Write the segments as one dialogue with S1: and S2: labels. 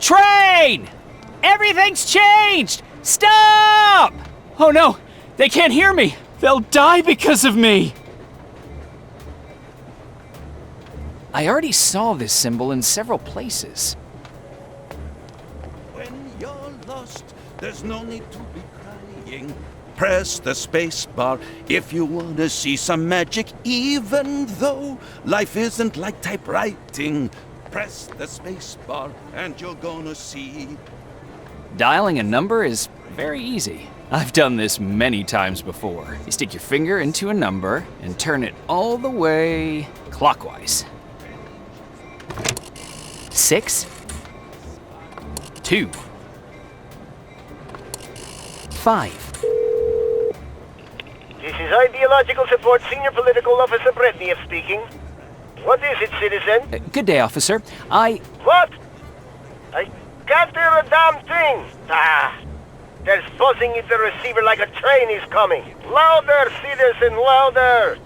S1: train! Everything's changed! Stop! Oh no, they can't hear me. They'll die because of me. I already saw this symbol in several places.
S2: When you're lost, there's no need to be crying. Press the space bar if you want to see some magic, even though life isn't like typewriting. Press the space bar and you're gonna see.
S1: Dialing a number is very easy. I've done this many times before. You stick your finger into a number and turn it all the way clockwise. 6, 2, 5.
S3: This is Ideological Support Senior Political Officer Bredniev speaking. What is it, citizen?
S1: Good day, officer.
S3: What? I can't hear a damn thing. There's buzzing in the receiver like a train is coming. Louder, citizen, louder.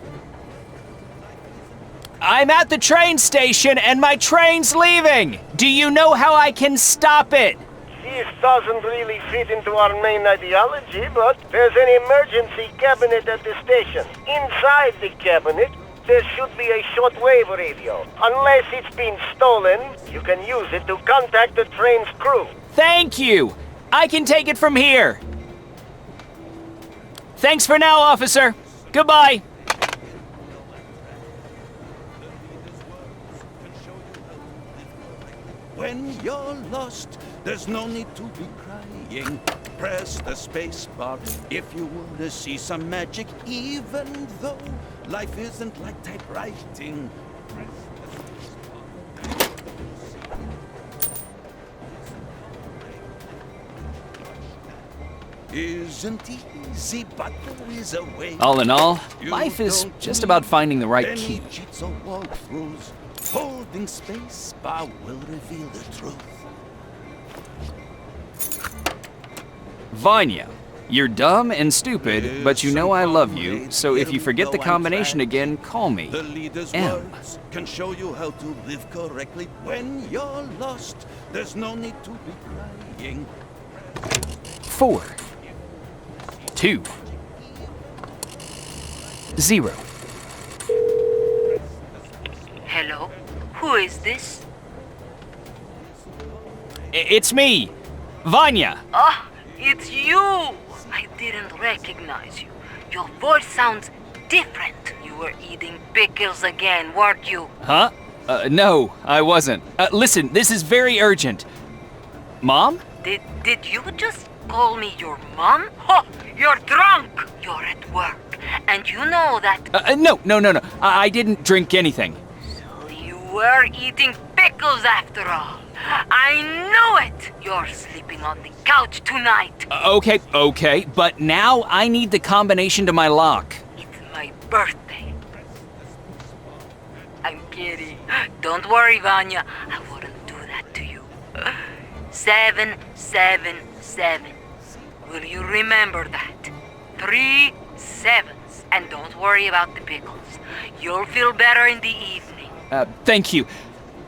S1: I'm at the train station and my train's leaving. Do you know how I can stop it?
S3: This doesn't really fit into our main ideology, but there's an emergency cabinet at the station. Inside the cabinet, there should be a shortwave radio. Unless it's been stolen, you can use it to contact the train's crew.
S1: Thank you. I can take it from here. Thanks for now, officer. Goodbye.
S2: When you're lost, there's no need to be crying. Press the space bar if you want to see some magic, even though life isn't like typewriting. Isn't easy, but there is a way.
S1: All in all, life is just about finding the right key.
S2: Any cheats or walkthroughs, holding space bar will reveal the truth.
S1: Vanya, you're dumb and stupid, but you know I love you, so if you forget the combination again, call me.
S2: The leader's
S1: M.
S2: words can show you how to live correctly. When you're lost, there's no need to be crying.
S1: 4, 2, 0.
S4: Hello? Who is this?
S1: It's me, Vanya.
S4: Oh, it's you! I didn't recognize you. Your voice sounds different. You were eating pickles again, weren't you?
S1: Huh? No, I wasn't. Listen, this is very urgent. Mom?
S4: Did you just call me your mom? Oh, you're drunk! You're at work. And you know that...
S1: No. I didn't drink anything.
S4: So you were eating pickles after all. I knew it! You're sleeping on the couch tonight.
S1: Okay, but now I need the combination to my lock.
S4: It's my birthday. I'm kidding. Don't worry, Vanya. I wouldn't do that to you. 777. Will you remember that? 3 sevens. And don't worry about the pickles. You'll feel better in the evening.
S1: Thank you.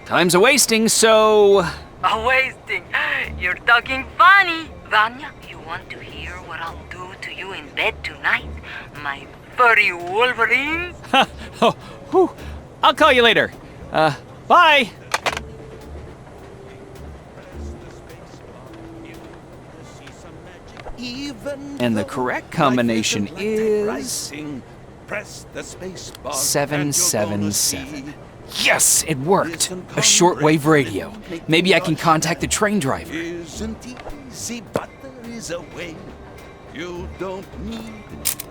S1: Time's a-wasting, so...
S4: A-wasting? You're talking funny. Vanya, you want to hear what I'll do to you in bed tonight? My furry Wolverine?
S1: I'll call you later. Bye! And the correct combination is...
S2: Press the space bar
S1: 777. Yes, it worked. A shortwave radio. Maybe I can contact the train driver.
S2: Isn't easy, but there is a way. You don't need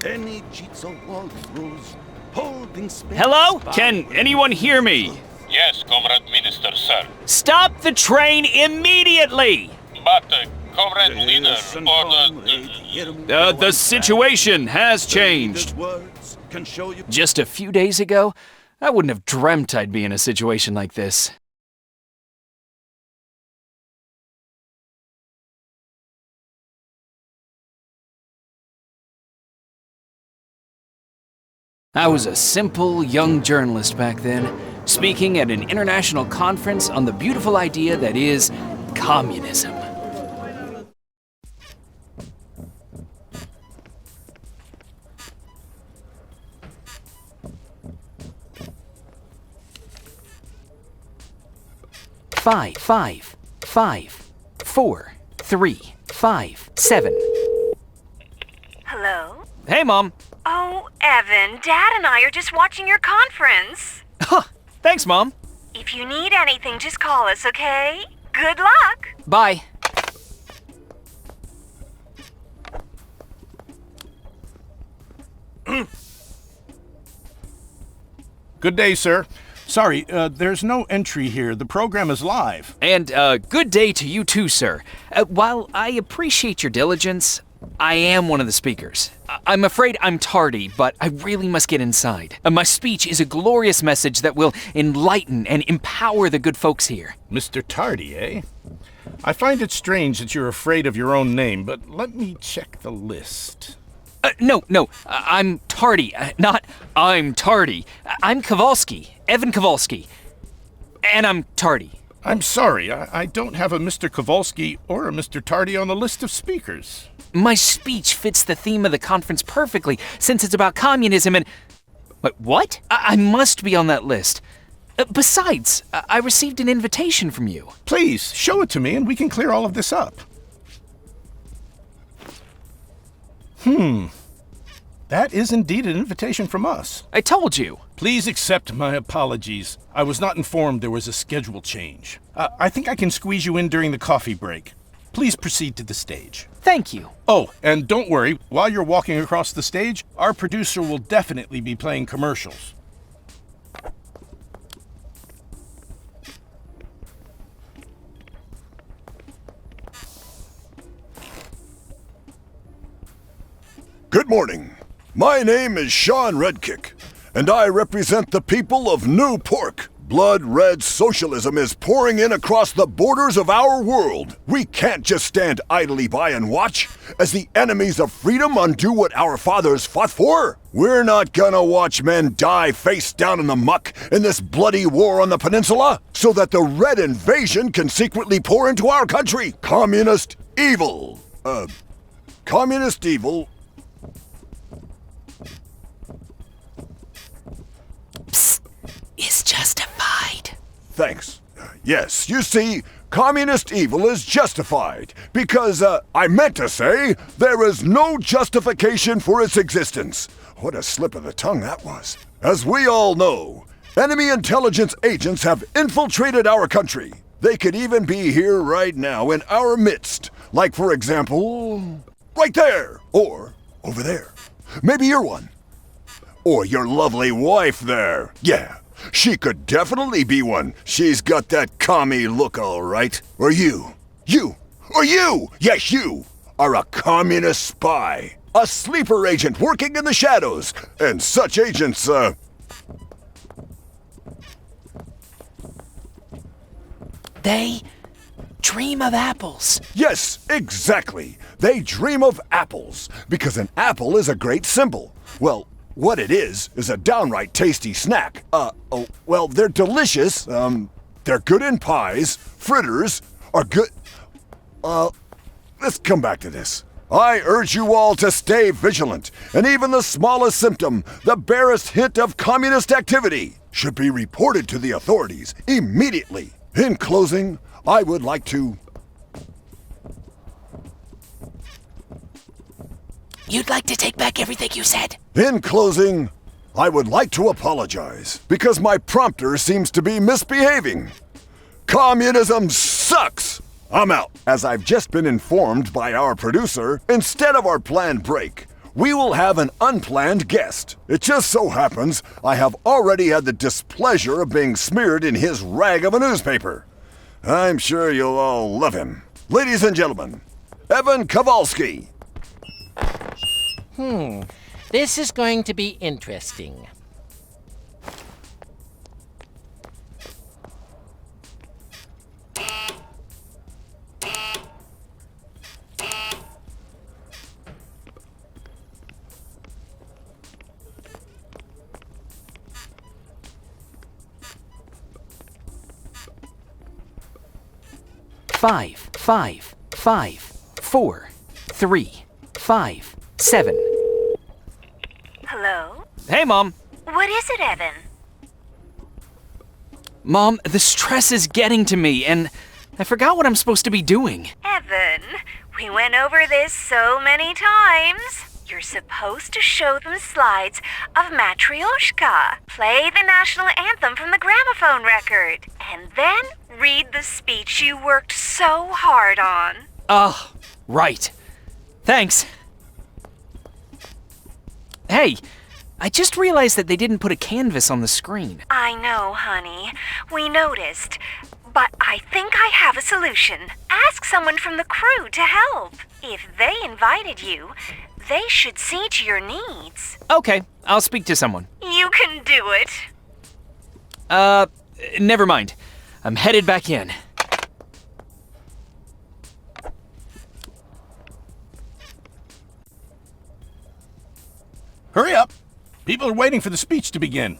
S2: any cheats or walkthroughs. Holding space.
S1: Hello? Can anyone hear me?
S5: Yes, Comrade Minister, sir.
S1: Stop the train immediately!
S5: But, Comrade Leader,
S1: The situation has changed. Just a few days ago, I wouldn't have dreamt I'd be in a situation like this. I was a simple, young journalist back then, speaking at an international conference on the beautiful idea that is Communism. Five, 4, 3, 5, 7.
S4: Hello?
S1: Hey, Mom.
S4: Oh, Evan, Dad and I are just watching your conference.
S1: Huh. Thanks, Mom.
S4: If you need anything, just call us, okay? Good luck.
S1: Bye.
S6: Good day, sir. Sorry, there's no entry here. The program is live.
S1: And good day to you too, sir. While I appreciate your diligence, I am one of the speakers. I'm afraid I'm tardy, but I really must get inside. My speech is a glorious message that will enlighten and empower the good folks here.
S6: Mr. Tardy, eh? I find it strange that you're afraid of your own name, but let me check the list.
S1: No, I'm tardy, not I'm tardy. I'm Kowalski, Evan Kowalski, and I'm tardy.
S6: I'm sorry, I don't have a Mr. Kowalski or a Mr. Tardy on the list of speakers.
S1: My speech fits the theme of the conference perfectly, since it's about communism and... Wait, what? I must be on that list. Besides, I received an invitation from you.
S6: Please, show it to me and we can clear all of this up. That is indeed an invitation from us.
S1: I told you.
S6: Please accept my apologies. I was not informed there was a schedule change. I think I can squeeze you in during the coffee break. Please proceed to the stage.
S1: Thank you.
S6: Oh, and don't worry, while you're walking across the stage, our producer will definitely be playing commercials.
S7: Good morning. My name is Sean Redkick, and I represent the people of New Pork. Blood red socialism is pouring in across the borders of our world. We can't just stand idly by and watch as the enemies of freedom undo what our fathers fought for. We're not gonna watch men die face down in the muck in this bloody war on the peninsula so that the red invasion can secretly pour into our country. Communist evil. Communist evil
S1: Is justified.
S7: Thanks. Yes, you see, communist evil is justified because, I meant to say, there is no justification for its existence. What a slip of the tongue that was. As we all know, enemy intelligence agents have infiltrated our country. They could even be here right now in our midst. Like, for example, right there, or over there. Maybe you're one. Or your lovely wife there. Yeah. She could definitely be one. She's got that commie look, all right. Or you. Yes, you are a communist spy. A sleeper agent working in the shadows. And such agents,
S1: They dream of apples.
S7: Yes, exactly. They dream of apples. Because an apple is a great symbol. Well, what it is a downright tasty snack. Well, they're delicious. They're good in pies. Fritters are good. Let's come back to this. I urge you all to stay vigilant, and even the smallest symptom, the barest hint of communist activity, should be reported to the authorities immediately. In closing, I would like to...
S1: You'd like to take back everything you said?
S7: In closing, I would like to apologize because my prompter seems to be misbehaving. Communism sucks! I'm out. As I've just been informed by our producer, instead of our planned break, we will have an unplanned guest. It just so happens I have already had the displeasure of being smeared in his rag of a newspaper. I'm sure you'll all love him. Ladies and gentlemen, Evan Kowalski.
S8: This is going to be interesting.
S1: 5, 5, 5, 4, 3, 5, 7.
S4: Hello?
S1: Hey, Mom.
S4: What is it, Evan?
S1: Mom, the stress is getting to me, and I forgot what I'm supposed to be doing.
S4: Evan, we went over this so many times. You're supposed to show them slides of Matryoshka, play the national anthem from the gramophone record, and then read the speech you worked so hard on.
S1: Oh, right. Thanks. Hey, I just realized that they didn't put a canvas on the screen.
S4: I know, honey. We noticed. But I think I have a solution. Ask someone from the crew to help. If they invited you, they should see to your needs.
S1: Okay, I'll speak to someone.
S4: You can do it.
S1: Never mind. I'm headed back in.
S6: Hurry up! People are waiting for the speech to begin.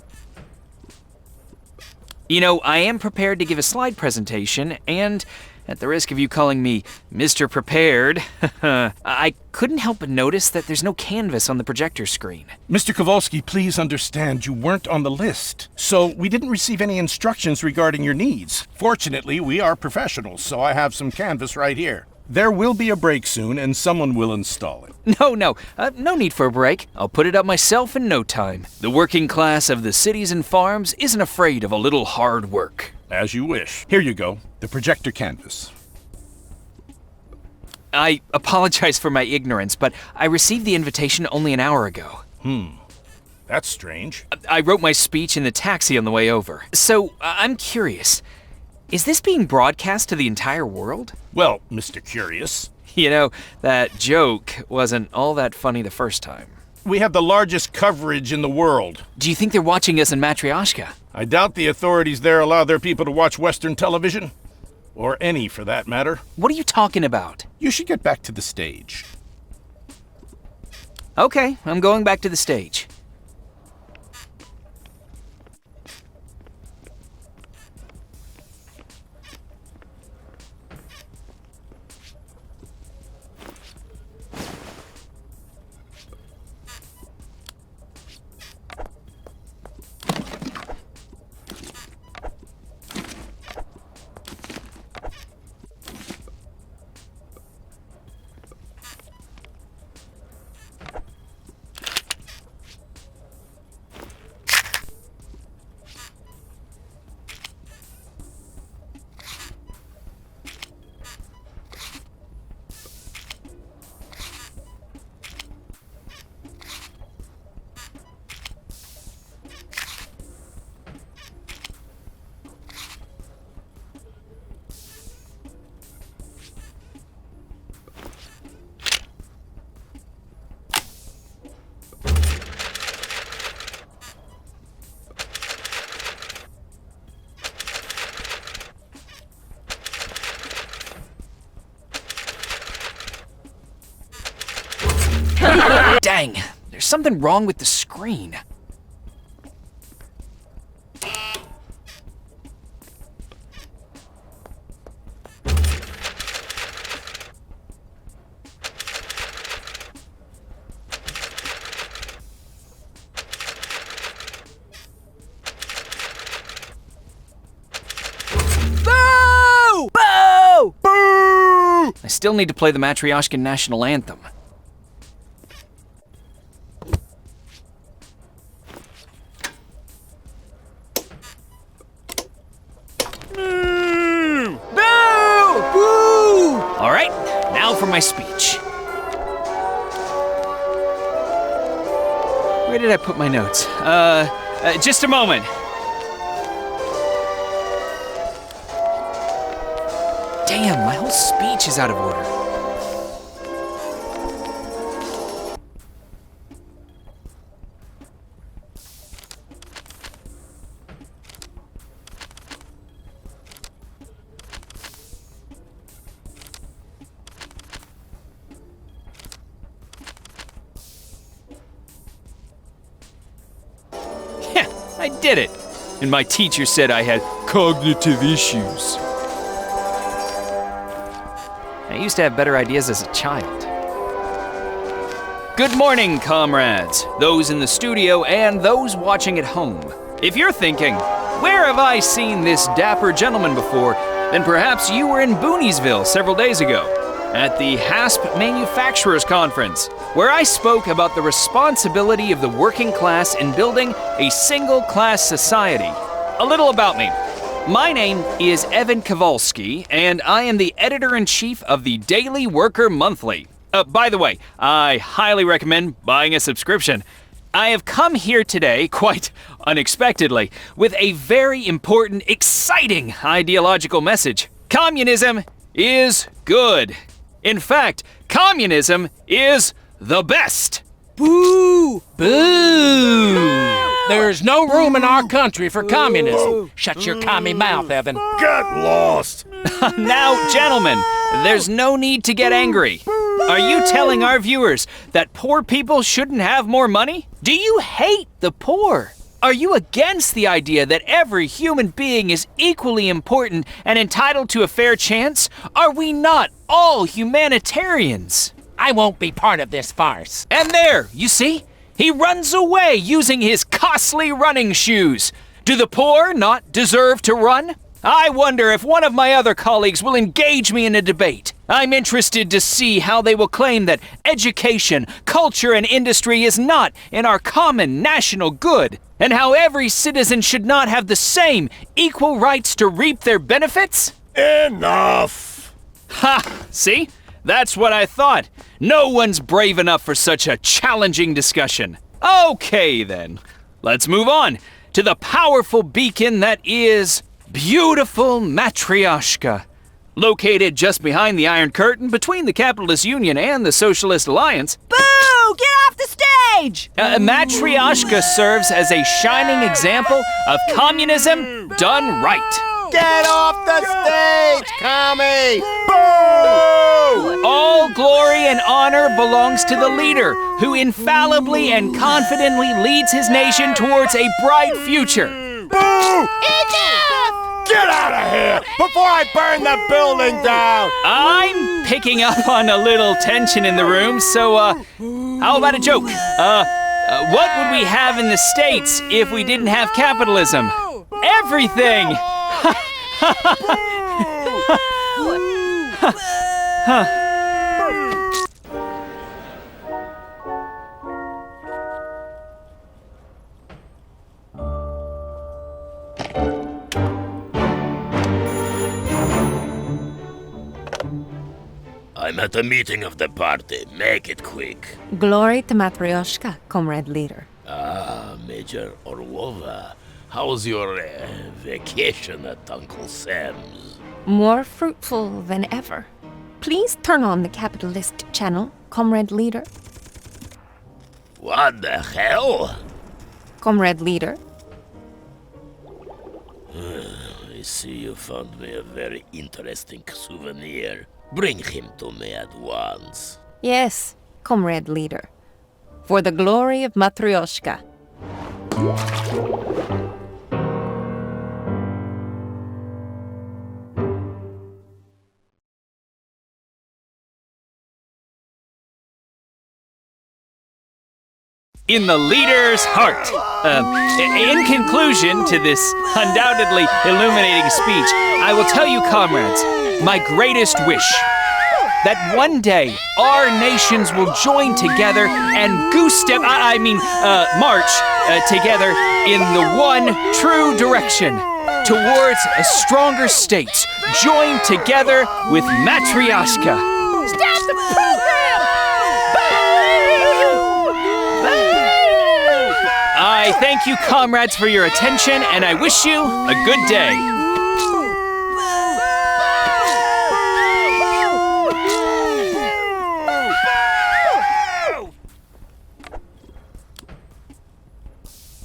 S1: You know, I am prepared to give a slide presentation, and at the risk of you calling me Mr. Prepared, I couldn't help but notice that there's no canvas on the projector screen.
S6: Mr. Kowalski, please understand you weren't on the list, so we didn't receive any instructions regarding your needs. Fortunately, we are professionals, so I have some canvas right here. There will be a break soon, and someone will install it.
S1: No need for a break. I'll put it up myself in no time. The working class of the cities and farms isn't afraid of a little hard work.
S6: As you wish. Here you go, the projector canvas.
S1: I apologize for my ignorance, but I received the invitation only an hour ago.
S6: That's strange.
S1: I wrote my speech in the taxi on the way over. So, I'm curious. Is this being broadcast to the entire world?
S6: Well, Mr. Curious.
S1: You know, that joke wasn't all that funny the first time.
S6: We have the largest coverage in the world.
S1: Do you think they're watching us in Matryoshka?
S6: I doubt the authorities there allow their people to watch Western television. Or any, for that matter.
S1: What are you talking about?
S6: You should get back to the stage.
S1: Okay, I'm going back to the stage. Dang, there's something wrong with the screen. Boo! Boo!
S6: Boo!
S1: I still need to play the Matryoshka national anthem. All right, now for my speech. Where did I put my notes? Just a moment. Damn, my whole speech is out of order. I did it! And my teacher said I had cognitive issues. I used to have better ideas as a child. Good morning, comrades, those in the studio and those watching at home. If you're thinking, where have I seen this dapper gentleman before, then perhaps you were in Booniesville several days ago at the HASP Manufacturers Conference, where I spoke about the responsibility of the working class in building a single-class society. A little about me. My name is Evan Kowalski, and I am the editor-in-chief of the Daily Worker Monthly. By the way, I highly recommend buying a subscription. I have come here today, quite unexpectedly, with a very important, exciting ideological message. Communism is good. In fact, communism is the best.
S8: Boo! Boo! There's no room in our country for communism. Shut your commie mouth, Evan.
S7: Get lost!
S1: Now, gentlemen, there's no need to get angry. Are you telling our viewers that poor people shouldn't have more money? Do you hate the poor? Are you against the idea that every human being is equally important and entitled to a fair chance? Are we not all humanitarians?
S8: I won't be part of this farce.
S1: And there, you see? He runs away using his costly running shoes. Do the poor not deserve to run? I wonder if one of my other colleagues will engage me in a debate. I'm interested to see how they will claim that education, culture, and industry is not in our common national good, and how every citizen should not have the same equal rights to reap their benefits?
S7: Enough!
S1: Ha! See? That's what I thought. No one's brave enough for such a challenging discussion. Okay, then. Let's move on to the powerful beacon that is beautiful Matryoshka. Located just behind the Iron Curtain between the Capitalist Union and the Socialist Alliance.
S9: Boo! Get off the stage!
S1: Matryoshka serves as a shining example of communism done right.
S10: Get off the stage, commie!
S7: Boo!
S1: All glory and honor belongs to the leader, who infallibly and confidently leads his nation towards a bright future.
S7: Boo!
S10: Enough!
S7: Get out of here before I burn the building down!
S1: I'm picking up on a little tension in the room, so, how about a joke? What would we have in the States if we didn't have capitalism? Everything!
S10: I'm at a meeting of the party. Make it quick.
S9: Glory to Matryoshka, comrade leader.
S10: Ah, Major Orlova. How's your vacation at Uncle Sam's?
S9: More fruitful than ever. Please turn on the capitalist channel, comrade leader.
S10: What the hell?
S9: Comrade leader.
S10: I see you found me a very interesting souvenir. Bring him to me at once.
S9: Yes, comrade leader. For the glory of Matryoshka.
S1: In the leader's heart. In conclusion to this undoubtedly illuminating speech, I will tell you, comrades, my greatest wish, that one day our nations will join together and march together in the one true direction towards a stronger state, joined together with Matryoshka.
S9: Stop the program!
S1: I thank you, comrades, for your attention, and I wish you a good day.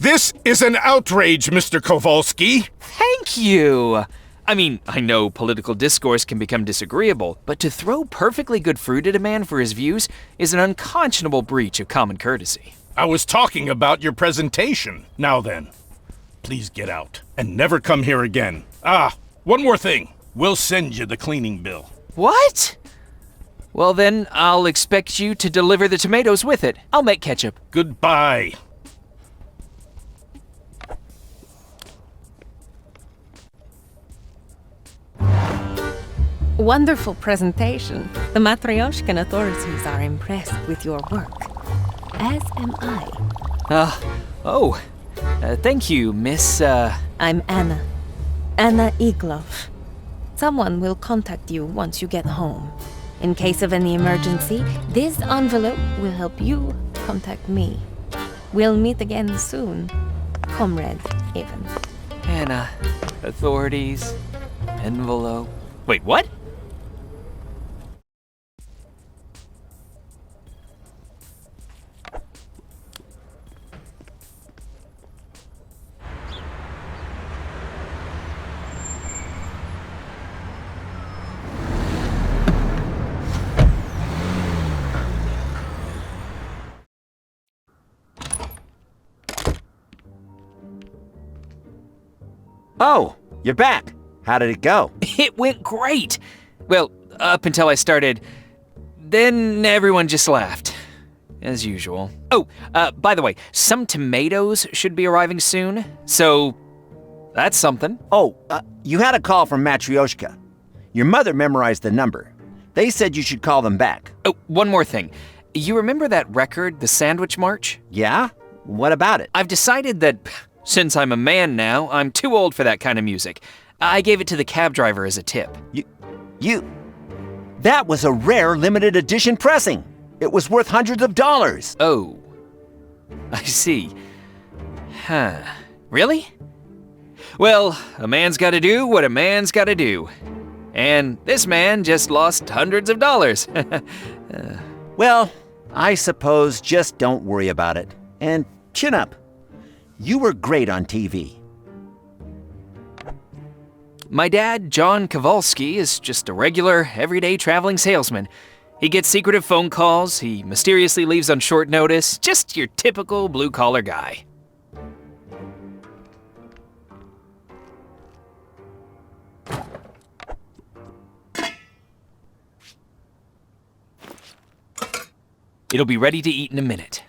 S6: This is an outrage, Mr. Kowalski.
S1: Thank you. I mean, I know political discourse can become disagreeable, but to throw perfectly good fruit at a man for his views is an unconscionable breach of common courtesy.
S6: I was talking about your presentation. Now then, please get out and never come here again. Ah, one more thing. We'll send you the cleaning bill.
S1: What? Well then, I'll expect you to deliver the tomatoes with it. I'll make ketchup.
S6: Goodbye.
S9: Wonderful presentation. The Matryoshkan authorities are impressed with your work. As am I.
S1: Thank you, Miss,
S9: I'm Anna. Anna Iglov. Someone will contact you once you get home. In case of any emergency, this envelope will help you contact me. We'll meet again soon, Comrade Evan.
S1: Anna, authorities, envelope. Wait, what?
S11: Oh, you're back. How did it go?
S1: It went great. Well, up until I started. Then everyone just laughed. As usual. Oh, by the way, some tomatoes should be arriving soon, so that's something.
S11: Oh, you had a call from Matryoshka. Your mother memorized the number. They said you should call them back.
S1: Oh, one more thing. You remember that record, The Sandwich March?
S11: Yeah? What about it?
S1: I've decided that since I'm a man now, I'm too old for that kind of music. I gave it to the cab driver as a tip.
S11: That was a rare limited edition pressing. It was worth hundreds of dollars.
S1: Oh, I see. Huh. Really? Well, a man's gotta do what a man's gotta do. And this man just lost hundreds of dollars.
S11: Well, I suppose just don't worry about it. And chin up. You were great on TV.
S1: My dad, John Kowalski, is just a regular, everyday traveling salesman. He gets secretive phone calls, he mysteriously leaves on short notice, just your typical blue-collar guy. It'll be ready to eat in a minute.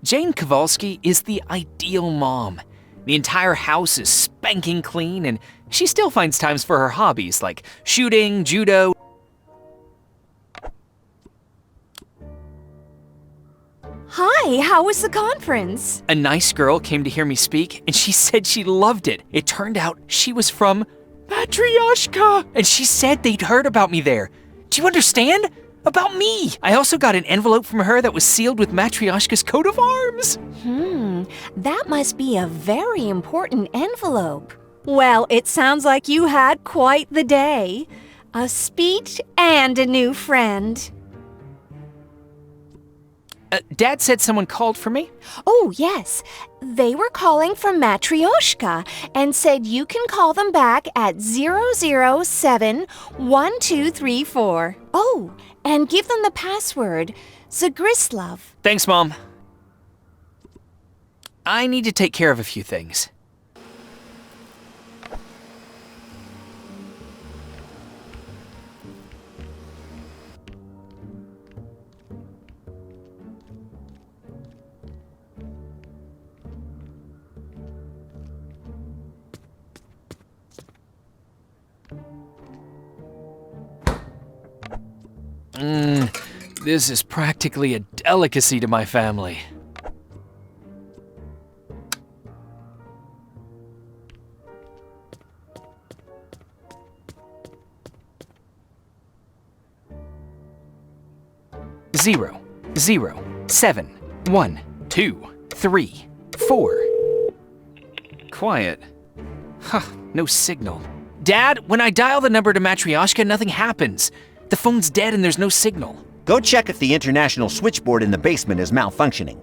S1: Jane Kowalski is the ideal mom. The entire house is spanking clean, and she still finds times for her hobbies like shooting, judo.
S12: Hi, how was the conference?
S1: A nice girl came to hear me speak, and she said she loved it. It turned out she was from Matryoshka, and she said they'd heard about me there. Do you understand? About me! I also got an envelope from her that was sealed with Matryoshka's coat of arms.
S12: That must be a very important envelope. Well, it sounds like you had quite the day. A speech and a new friend.
S1: Dad said someone called for me?
S12: Oh, yes. They were calling from Matryoshka and said you can call them back at 007-1234. Oh, and give them the password, Zagrislav.
S1: Thanks, Mom. I need to take care of a few things. This is practically a delicacy to my family. Zero, 7, 1, 2, 3, 4. Quiet. Huh, no signal. Dad, when I dial the number to Matryoshka, nothing happens. The phone's dead and there's no signal.
S11: Go check if the international switchboard in the basement is malfunctioning.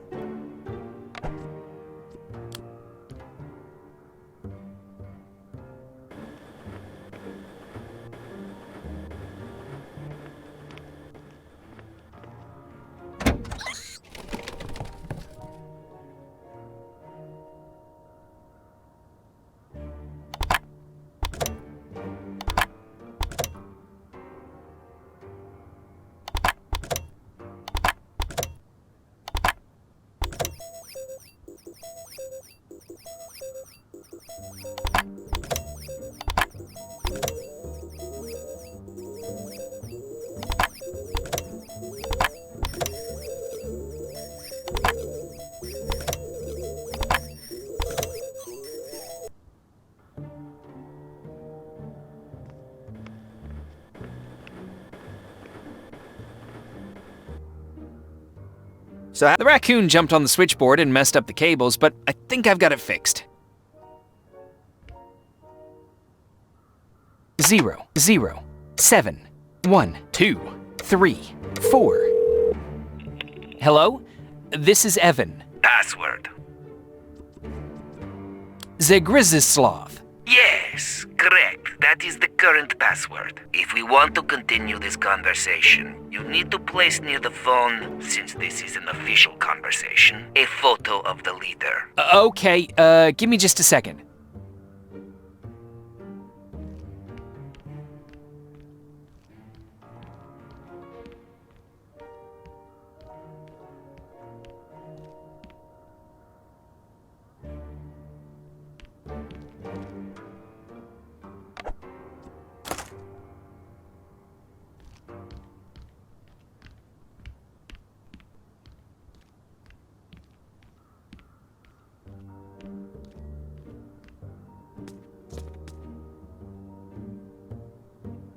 S11: So,
S1: The raccoon jumped on the switchboard and messed up the cables, but I think I've got it fixed. 0, 0, 7, 1, 2, 3, 4. Hello? This is Evan.
S13: Password.
S1: Zegrizislav.
S13: Yes, correct. That is the current password. If we want to continue this conversation, you need to place near the phone, since this is an official conversation, a photo of the leader.
S1: Okay, give me just a second.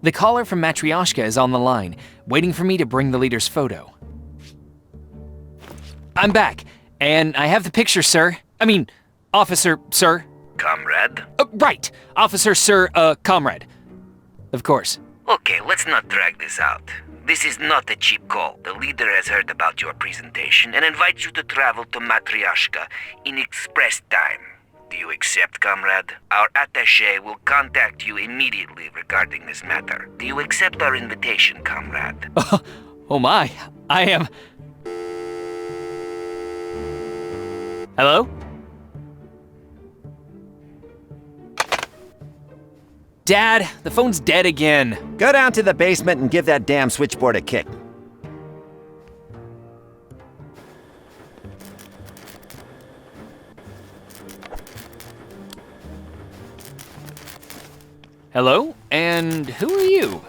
S1: The caller from Matryoshka is on the line, waiting for me to bring the leader's photo. I'm back, and I have the picture, sir. I mean, officer, sir.
S13: Comrade?
S1: Right, officer, sir, comrade. Of course.
S13: Okay, let's not drag this out. This is not a cheap call. The leader has heard about your presentation and invites you to travel to Matryoshka in express time. Do you accept, comrade? Our attaché will contact you immediately regarding this matter. Do you accept our invitation, comrade?
S1: Oh my, I am... Hello? Dad, the phone's dead again.
S11: Go down to the basement and give that damn switchboard a kick.
S1: Hello? And who are you?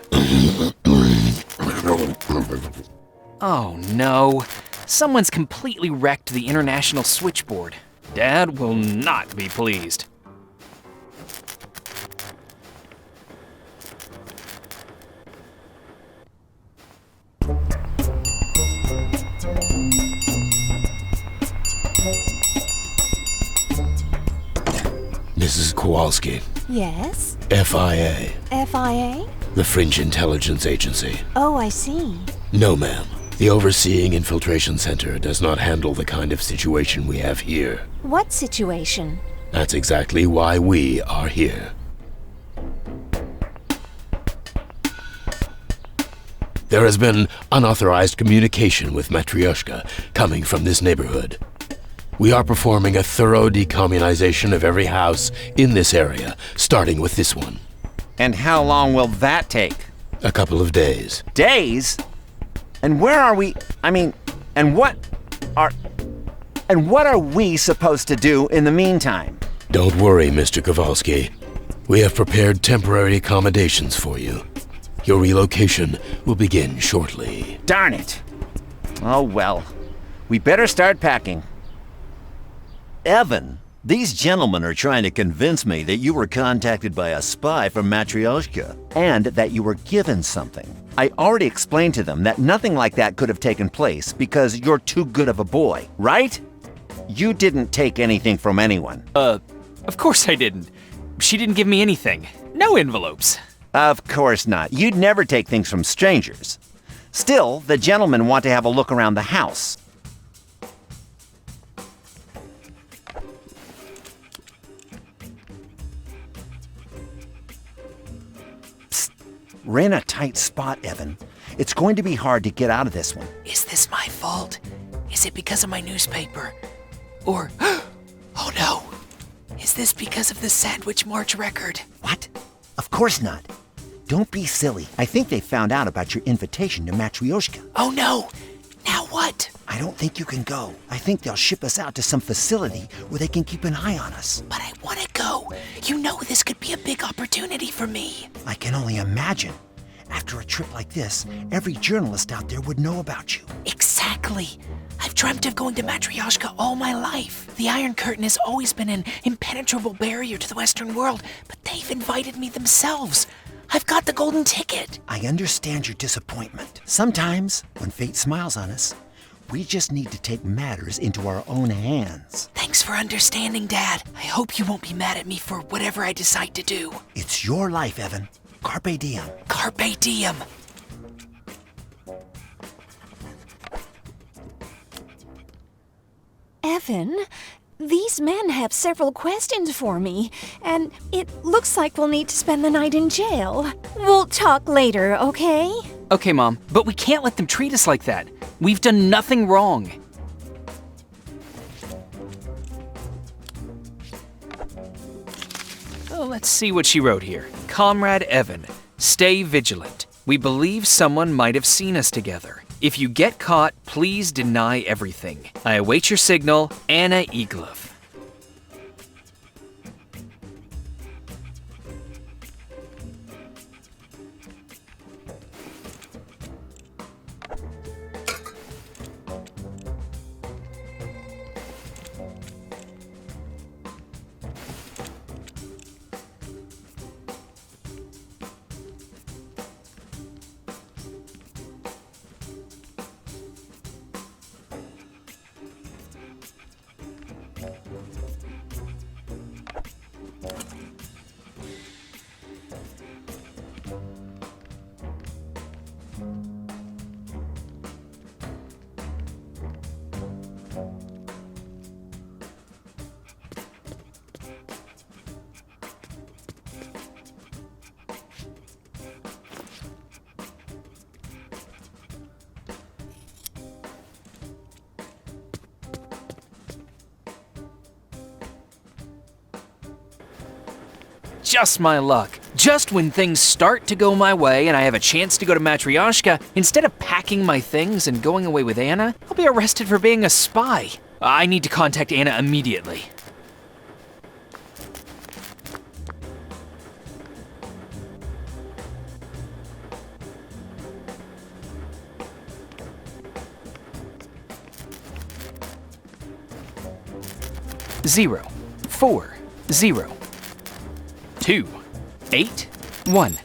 S1: Oh no. Someone's completely wrecked the international switchboard. Dad will not be pleased.
S10: Mrs. Kowalski.
S12: Yes?
S10: FIA.
S12: FIA?
S10: The French Intelligence Agency.
S12: Oh, I see.
S10: No, ma'am. The Overseeing Infiltration Center does not handle the kind of situation we have here.
S12: What situation?
S10: That's exactly why we are here. There has been unauthorized communication with Matryoshka coming from this neighborhood. We are performing a thorough decommunization of every house in this area, starting with this one.
S11: And how long will that take?
S10: A couple of days.
S11: Days? And where are we? And what are we supposed to do in the meantime?
S10: Don't worry, Mr. Kowalski. We have prepared temporary accommodations for you. Your relocation will begin shortly.
S11: Darn it. Oh well. We better start packing.
S14: Evan, these gentlemen are trying to convince me that you were contacted by a spy from Matryoshka.
S11: And that you were given something. I already explained to them that nothing like that could have taken place because you're too good of a boy, right? You didn't take anything from anyone.
S1: Of course I didn't. She didn't give me anything. No envelopes.
S11: Of course not. You'd never take things from strangers. Still, the gentlemen want to have a look around the house. Psst. We're in a tight spot, Evan. It's going to be hard to get out of this one.
S8: Is this my fault? Is it because of my newspaper? Or, oh no, is this because of the Sandwich March record?
S11: What? Of course not. Don't be silly. I think they found out about your invitation to Matryoshka.
S8: Oh no! Now what?
S11: I don't think you can go. I think they'll ship us out to some facility where they can keep an eye on us.
S8: But I want to go. You know this could be a big opportunity for me.
S11: I can only imagine. After a trip like this, every journalist out there would know about you.
S8: Exactly. I've dreamt of going to Matryoshka all my life. The Iron Curtain has always been an impenetrable barrier to the Western world, but they've invited me themselves. I've got the golden ticket.
S11: I understand your disappointment. Sometimes, when fate smiles on us, we just need to take matters into our own hands.
S8: Thanks for understanding, Dad. I hope you won't be mad at me for whatever I decide to do.
S11: It's your life, Evan. Carpe diem.
S8: Carpe diem.
S12: Evan, these men have several questions for me, and it looks like we'll need to spend the night in jail. We'll talk later, okay?
S1: Okay, Mom, but we can't let them treat us like that. We've done nothing wrong. Oh, let's see what she wrote here. Comrade Evan, stay vigilant. We believe someone might have seen us together. If you get caught, please deny everything. I await your signal, Anna Iglov. Just my luck. Just when things start to go my way and I have a chance to go to Matryoshka, instead of packing my things and going away with Anna, I'll be arrested for being a spy. I need to contact Anna immediately. Zero, 4, 0, 2, 8, 1.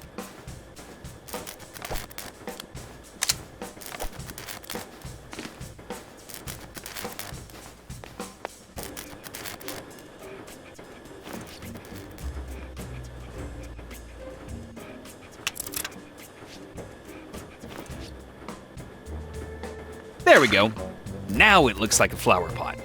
S1: There we go. Now it looks like a flower pot.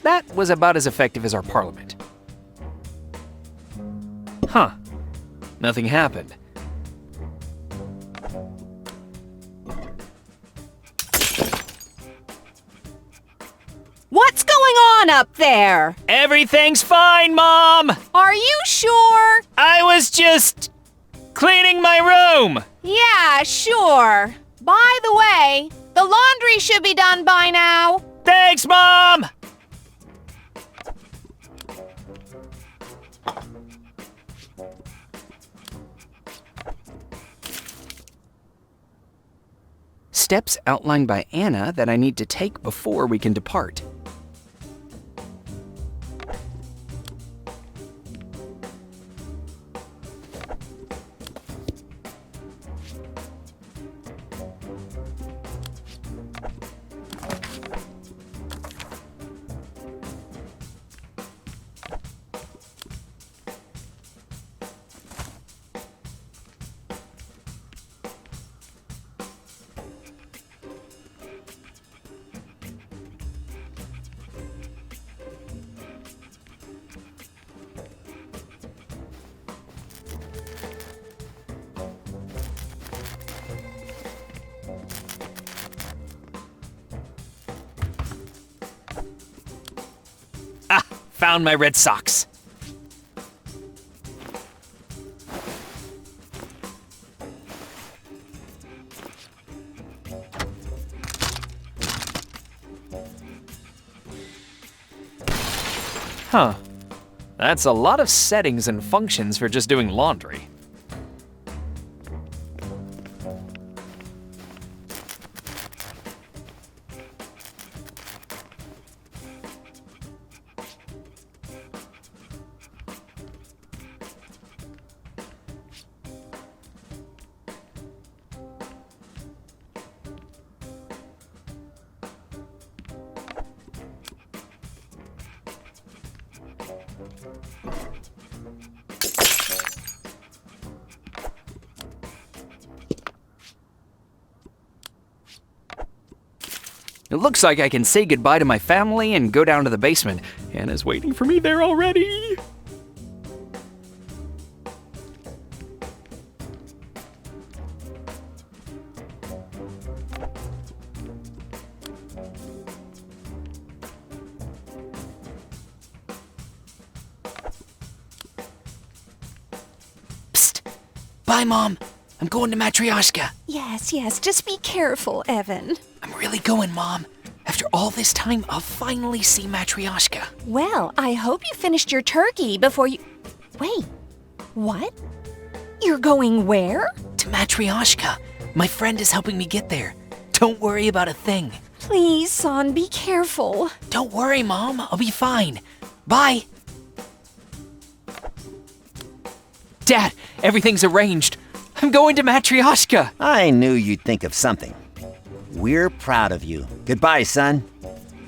S1: That was about as effective as our parliament. Huh. Nothing happened.
S12: What's going on up there?
S1: Everything's fine, Mom!
S12: Are you sure?
S1: I was just cleaning my room!
S12: Yeah, sure. By the way, the laundry should be done by now.
S1: Thanks, Mom! Steps outlined by Anna that I need to take before we can depart. found my red socks. Huh. That's a lot of settings and functions for just doing laundry. It looks like I can say goodbye to my family and go down to the basement. Anna's waiting for me there already.
S8: Psst! Bye, Mom. I'm going to Matryoshka.
S12: Yes, just be careful, Evan.
S8: I'm really going, Mom. After all this time, I'll finally see Matryoshka.
S12: Well, I hope you finished your turkey before you... Wait, what? You're going where?
S8: To Matryoshka. My friend is helping me get there. Don't worry about a thing.
S12: Please, son, be careful.
S8: Don't worry, Mom. I'll be fine. Bye.
S1: Dad, everything's arranged. I'm going to Matryoshka.
S11: I knew you'd think of something. We're proud of you. Goodbye, son.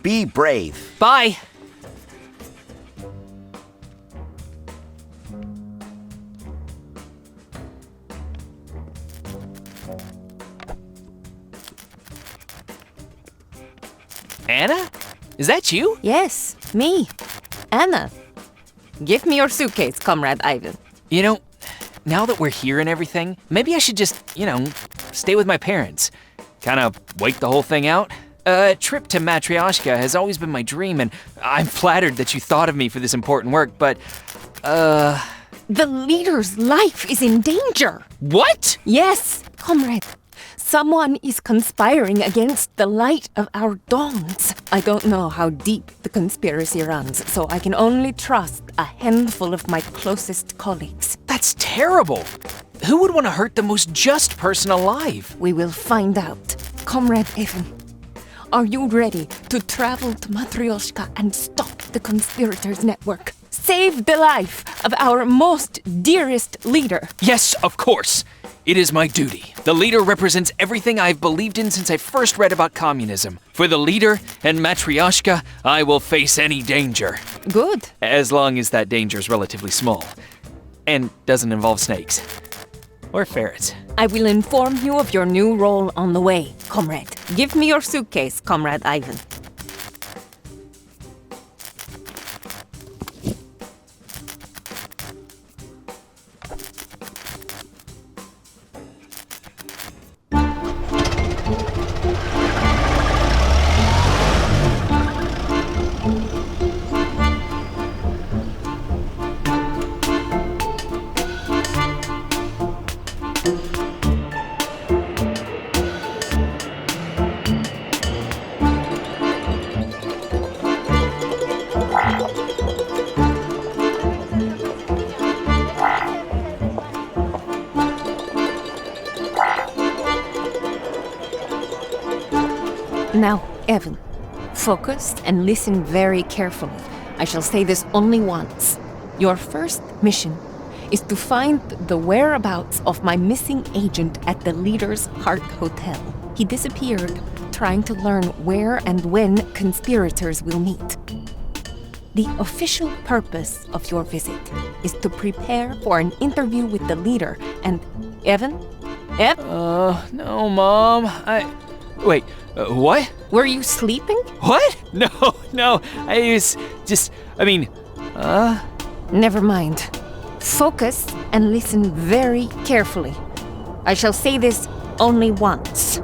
S11: Be brave.
S1: Bye. Anna? Is that you?
S9: Yes, me. Anna. Give me your suitcase, Comrade Ivan.
S1: You know, now that we're here and everything, maybe I should just, stay with my parents. Kind of wait the whole thing out. A trip to Matryoshka has always been my dream, and I'm flattered that you thought of me for this important work, but,
S9: The leader's life is in danger.
S1: What?
S9: Yes, comrade. Someone is conspiring against the light of our dawns. I don't know how deep the conspiracy runs, so I can only trust a handful of my closest colleagues.
S1: That's terrible. Who would want to hurt the most just person alive?
S9: We will find out. Comrade Evan, are you ready to travel to Matryoshka and stop the conspirators' network? Save the life of our most dearest leader.
S1: Yes, of course. It is my duty. The leader represents everything I've believed in since I first read about communism. For the leader and Matryoshka, I will face any danger.
S9: Good.
S1: As long as that danger is relatively small. And doesn't involve snakes. Or ferrets.
S9: I will inform you of your new role on the way, comrade. Give me your suitcase, Comrade Ivan. Now, Evan, focus and listen very carefully. I shall say this only once. Your first mission is to find the whereabouts of my missing agent at the Leader's Heart Hotel. He disappeared, trying to learn where and when conspirators will meet. The official purpose of your visit is to prepare for an interview with the leader and... Evan?
S1: No, Mom. Wait, what?
S9: Were you sleeping?
S1: What? No, I was just,
S9: Never mind. Focus and listen very carefully. I shall say this only once.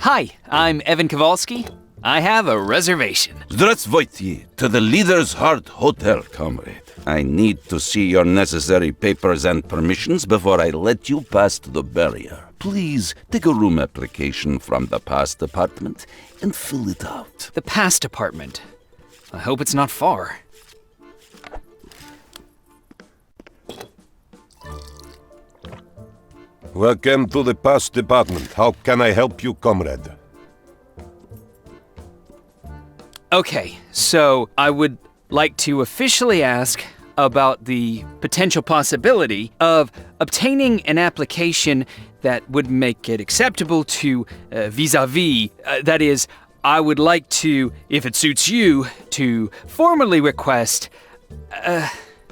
S1: Hi, I'm Evan Kowalski. I have a reservation.
S2: Здравствуйте to the Leader's Heart Hotel, comrade. I need to see your necessary papers and permissions before I let you past the barrier. Please take a room application from the pass department and fill it out.
S1: The pass department. I hope it's not far.
S15: Welcome to the pass department. How can I help you, comrade?
S1: Okay, so I would like to officially ask about the potential possibility of obtaining an application that would make it acceptable to vis-a-vis. That is, I would like to, if it suits you, to formally request...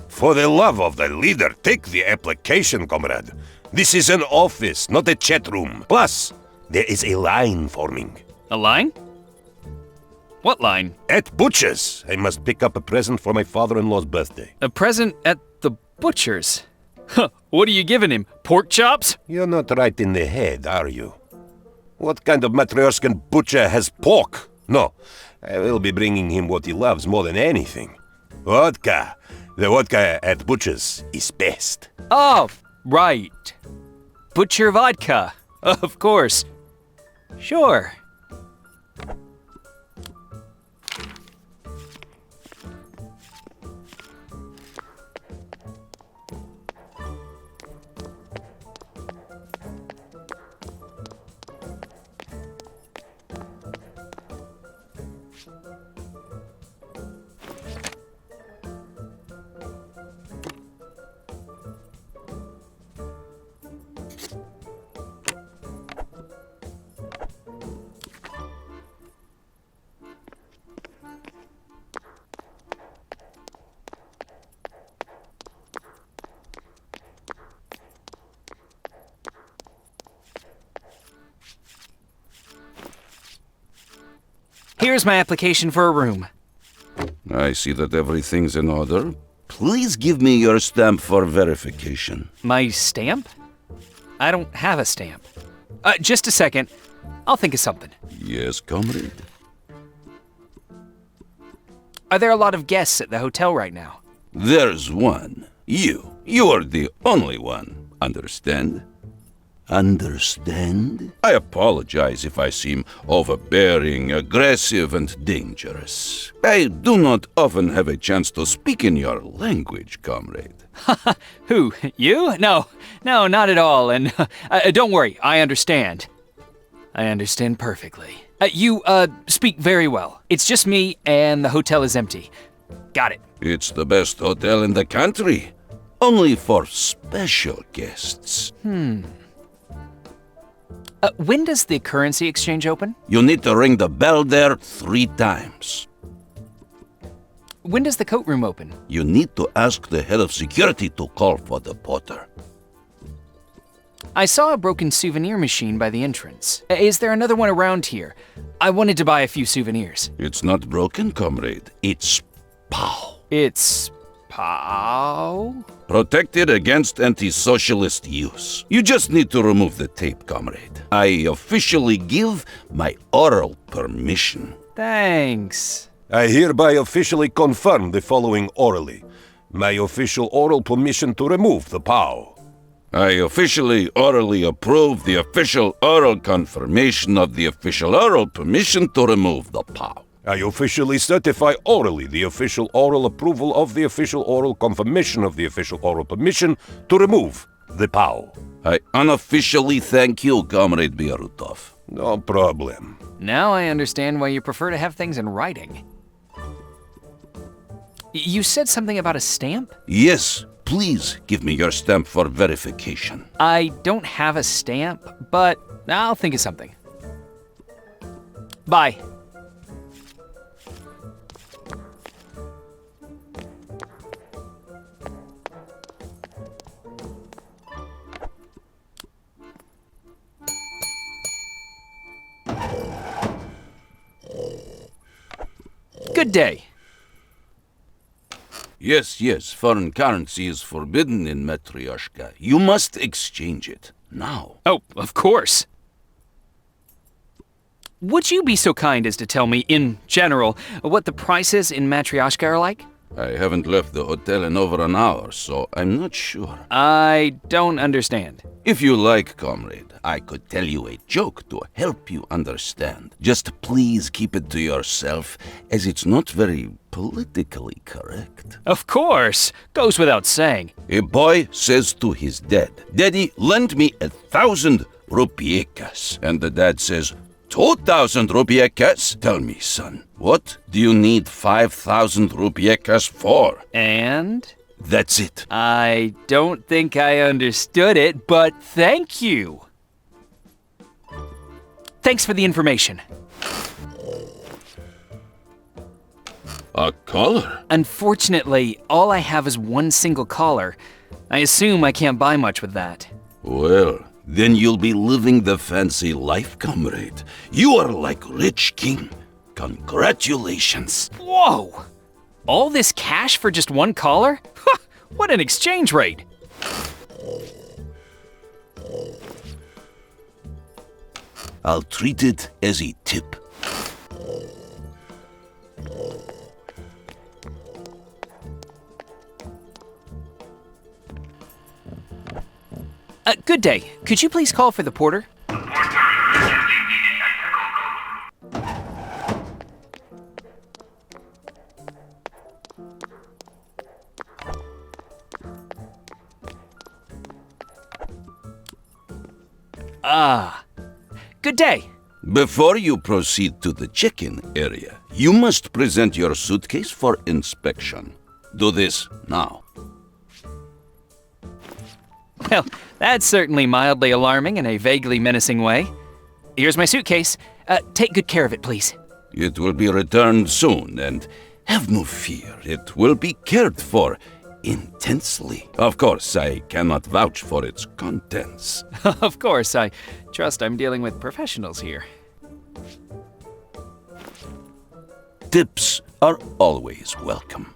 S15: For the love of the leader, take the application, comrade. This is an office, not a chat room. Plus, there is a line forming.
S1: A line? What line?
S15: At Butcher's. I must pick up a present for my father-in-law's birthday.
S1: A present at the butcher's? Huh, what are you giving him? Pork chops?
S15: You're not right in the head, are you? What kind of Matryoshkan butcher has pork? No, I will be bringing him what he loves more than anything. Vodka. The vodka at Butcher's is best.
S1: Oh, right. Butcher vodka. Of course. Sure. Here's my application for a room.
S2: I see that everything's in order. Please give me your stamp for verification.
S1: My stamp? I don't have a stamp. Just a second. I'll think of something.
S2: Yes, comrade.
S1: Are there a lot of guests at the hotel right now?
S2: There's one. You. You are the only one. Understand? Understand? I apologize if I seem overbearing, aggressive, and dangerous. I do not often have a chance to speak in your language, comrade.
S1: Who? You? No, not at all. And don't worry, I understand. I understand perfectly. You speak very well. It's just me, and the hotel is empty. Got it.
S2: It's the best hotel in the country. Only for special guests.
S1: When does the currency exchange open?
S2: You need to ring the bell there 3 times.
S1: When does the coat room open?
S2: You need to ask the head of security to call for the porter.
S1: I saw a broken souvenir machine by the entrance. Is there another one around here? I wanted to buy a few souvenirs.
S2: It's not broken, comrade. It's POW.
S1: It's POW?
S2: Protected against anti-socialist use. You just need to remove the tape, comrade. I officially give my oral permission.
S1: Thanks.
S15: I hereby officially confirm the following orally. My official oral permission to remove the POW.
S2: I officially orally approve the official oral confirmation of the official oral permission to remove the POW.
S15: I officially certify orally the official oral approval of the official oral confirmation of the official oral permission to remove the POW.
S2: I unofficially thank you, Comrade Biarutov.
S15: No problem.
S1: Now I understand why you prefer to have things in writing. You said something about a stamp?
S2: Yes, please give me your stamp for verification.
S1: I don't have a stamp, but I'll think of something. Bye. Good day.
S2: Yes, foreign currency is forbidden in Matryoshka. You must exchange it now.
S1: Oh, of course. would you be so kind as to tell me, in general, what the prices in Matryoshka are like?
S2: I haven't left the hotel in over an hour, so I'm not sure.
S1: I don't understand.
S2: If you like, comrade, I could tell you a joke to help you understand. Just please keep it to yourself, as it's not very politically correct.
S1: Of course! Goes without saying.
S2: A boy says to his dad, "Daddy, lend me 1,000 rupiekas." And the dad says, 2,000 rupiekas? Tell me, son, what do you need 5,000 rupiekas for?
S1: And?
S2: That's it.
S1: I don't think I understood it, but thank you. Thanks for the information.
S2: A collar?
S1: Unfortunately, all I have is one single collar. I assume I can't buy much with that.
S2: Well, then you'll be living the fancy life, comrade. You are like rich king. Congratulations.
S1: Whoa! All this cash for just one collar? What an exchange rate!
S2: I'll treat it as a tip.
S1: Good day. Could you please call for the porter? Good day.
S2: Before you proceed to the check-in area, you must present your suitcase for inspection. Do this now.
S1: Well, that's certainly mildly alarming in a vaguely menacing way. Here's my suitcase. Take good care of it, please.
S2: It will be returned soon, and have no fear, it will be cared for intensely. Of course, I cannot vouch for its contents.
S1: Of course, I trust I'm dealing with professionals here.
S2: Tips are always welcome.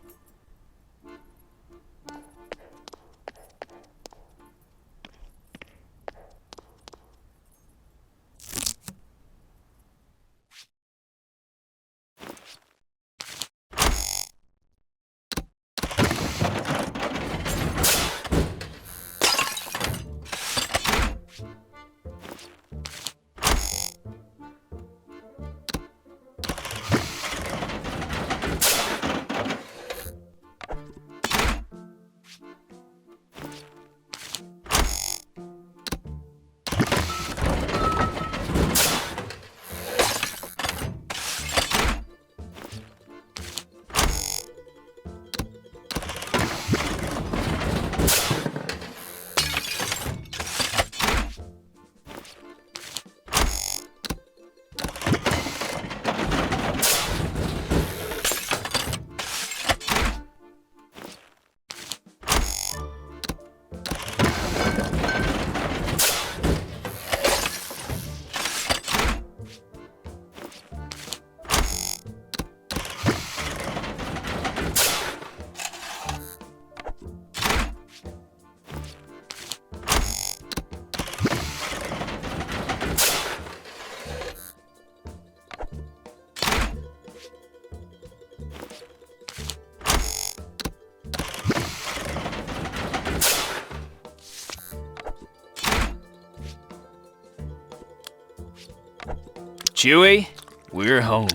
S1: Chewie, we're home.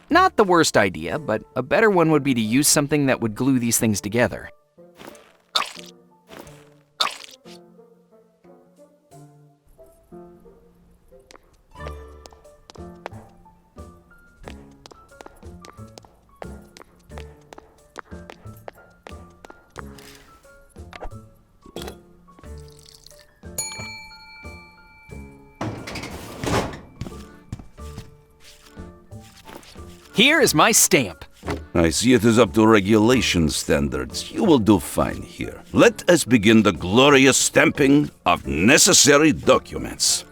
S1: Not the worst idea, but a better one would be to use something that would glue these things together. Here is my stamp.
S2: I see it is up to regulation standards. You will do fine here. Let us begin the glorious stamping of necessary documents.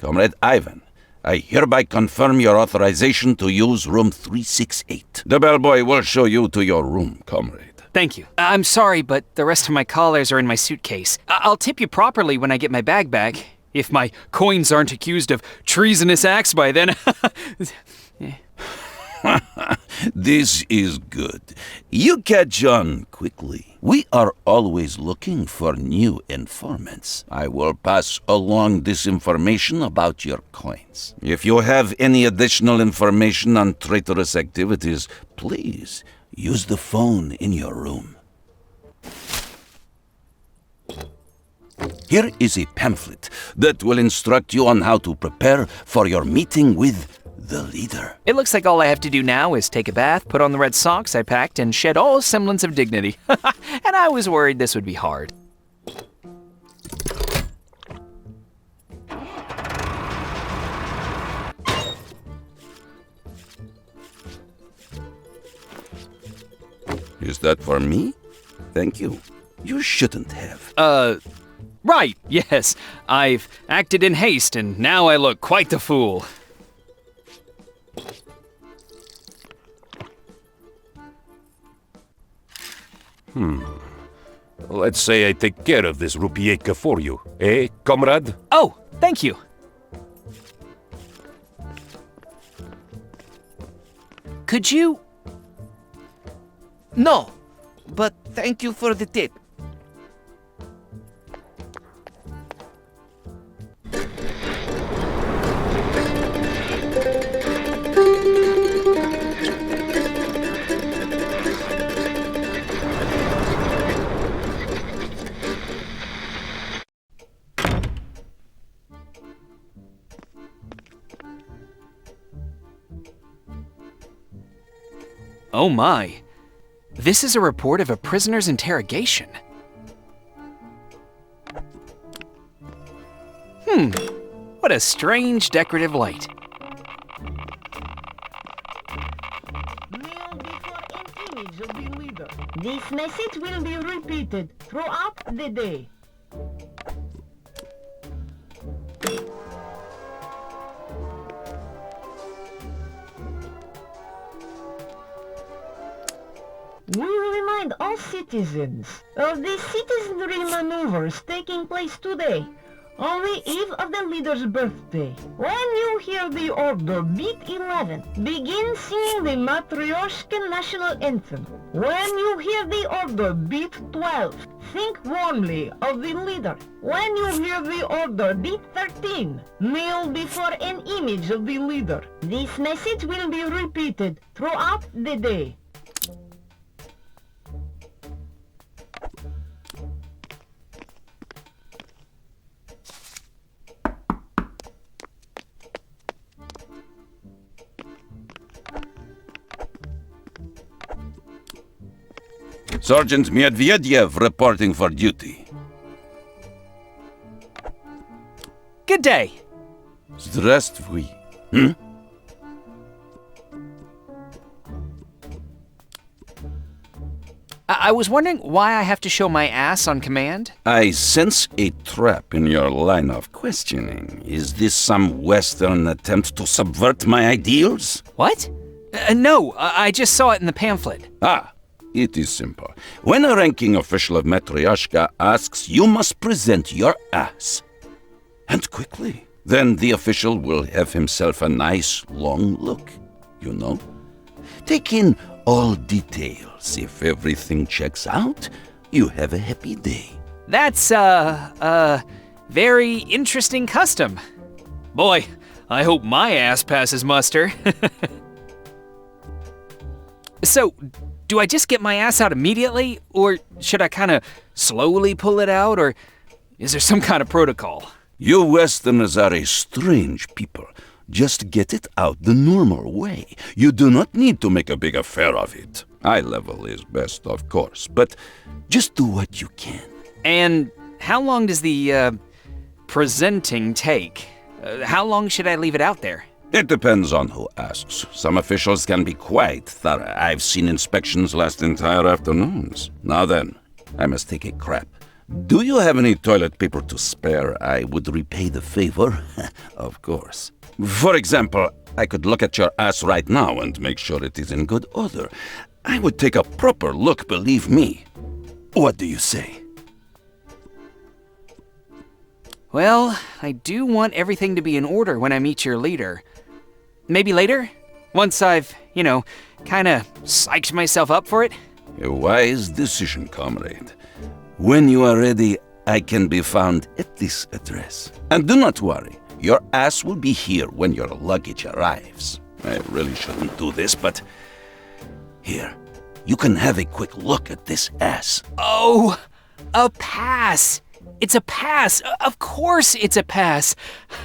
S2: Comrade Ivan, I hereby confirm your authorization to use room 368. The bellboy will show you to your room, comrade.
S1: Thank you. I'm sorry, but the rest of my collars are in my suitcase. I'll tip you properly when I get my bag back. If my coins aren't accused of treasonous acts by then.
S2: This is good. You catch on quickly. We are always looking for new informants. I will pass along this information about your coins. If you have any additional information on traitorous activities, please use the phone in your room. Here is a pamphlet that will instruct you on how to prepare for your meeting with the leader.
S1: It looks like all I have to do now is take a bath, put on the red socks I packed, and shed all semblance of dignity. And I was worried this would be hard.
S2: Is that for me? Thank you. You shouldn't have.
S1: Right, yes. I've acted in haste, and now I look quite the fool.
S15: Let's say I take care of this rupieka for you, eh, comrade?
S1: Oh, thank you. Could you...
S16: No, but thank you for the tip.
S1: Oh my. This is a report of a prisoner's interrogation. What a strange decorative light.
S17: Kneel before an image of the leader. This message will be repeated throughout the day. We remind all citizens of the citizenry maneuvers taking place today, on the eve of the leader's birthday. When you hear the order beat 11, begin singing the Matryoshka national anthem. When you hear the order beat 12, think warmly of the leader. When you hear the order beat 13, kneel before an image of the leader. This message will be repeated throughout the day.
S2: Sergeant Medvedev reporting for duty.
S1: Good day.
S2: Здравствуй.
S1: I was wondering why I have to show my ass on command?
S2: I sense a trap in your line of questioning. Is this some Western attempt to subvert my ideals?
S1: What? No, I just saw it in the pamphlet.
S2: It is simple. When a ranking official of Matryoshka asks, you must present your ass. And quickly. Then the official will have himself a nice long look, you know? Take in all details. If everything checks out, you have a happy day.
S1: That's, very interesting custom. Boy, I hope my ass passes muster. So, do I just get my ass out immediately? Or should I kind of slowly pull it out? Or is there some kind of protocol?
S2: You Westerners are a strange people. Just get it out the normal way. You do not need to make a big affair of it. Eye level is best, of course, but just do what you can.
S1: And how long does the, presenting take? How long should I leave it out there?
S2: It depends on who asks. Some officials can be quite thorough. I've seen inspections last entire afternoons. Now then, I must take a crap. Do you have any toilet paper to spare? I would repay the favor, of course. For example, I could look at your ass right now and make sure it is in good order. I would take a proper look, believe me. What do you say?
S1: Well, I do want everything to be in order when I meet your leader. Maybe later? Once I've, kinda psyched myself up for it?
S2: A wise decision, comrade. When you are ready, I can be found at this address. And do not worry, your ass will be here when your luggage arrives. I really shouldn't do this, but... Here, you can have a quick look at this ass.
S1: Oh, a pass! It's a pass! Of course it's a pass!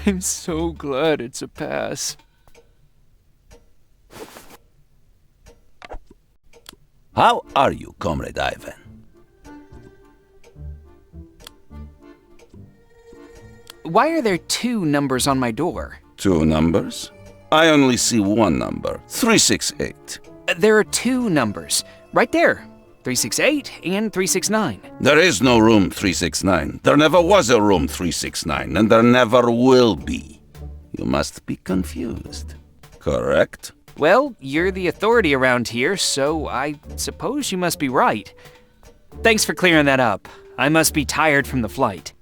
S1: I'm so glad it's a pass.
S2: How are you, Comrade Ivan?
S1: Why are there 2 numbers on my door?
S2: 2 numbers? I only see one number, 368.
S1: There are 2 numbers. Right there. 368 and 369.
S2: There is no room 369. There never was a room 369, and there never will be. You must be confused. Correct?
S1: Well, you're the authority around here, so I suppose you must be right. Thanks for clearing that up. I must be tired from the flight.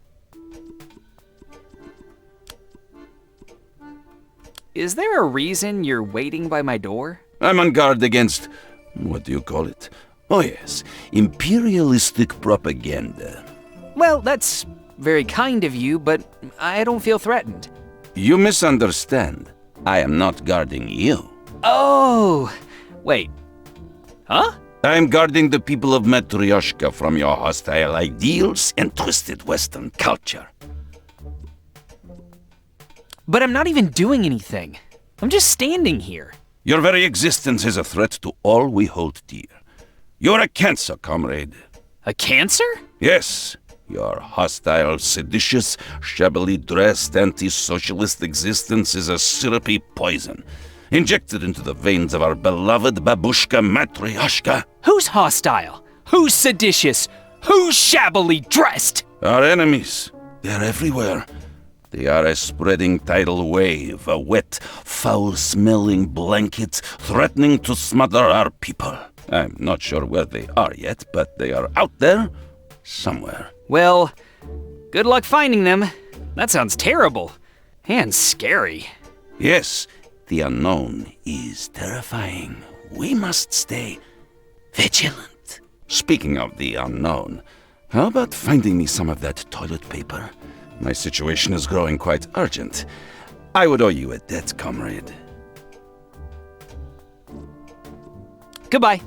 S1: Is there a reason you're waiting by my door?
S2: I'm on guard against... what do you call it? Oh yes, imperialistic propaganda.
S1: Well, that's very kind of you, but I don't feel threatened.
S2: You misunderstand. I am not guarding you.
S1: Oh, wait. Huh?
S2: I'm guarding the people of Matryoshka from your hostile ideals and twisted Western culture.
S1: But I'm not even doing anything. I'm just standing here.
S2: Your very existence is a threat to all we hold dear. You're a cancer, comrade.
S1: A cancer?
S2: Yes. Your hostile, seditious, shabbily dressed, anti-socialist existence is a syrupy poison, injected into the veins of our beloved babushka Matryoshka.
S1: Who's hostile? Who's seditious? Who's shabbily dressed?
S2: Our enemies. They're everywhere. They are a spreading tidal wave, a wet, foul-smelling blanket threatening to smother our people. I'm not sure where they are yet, but they are out there somewhere.
S1: Well, good luck finding them. That sounds terrible and scary.
S2: Yes, the unknown is terrifying. We must stay vigilant. Speaking of the unknown, how about finding me some of that toilet paper? My situation is growing quite urgent. I would owe you a debt, comrade.
S1: Goodbye.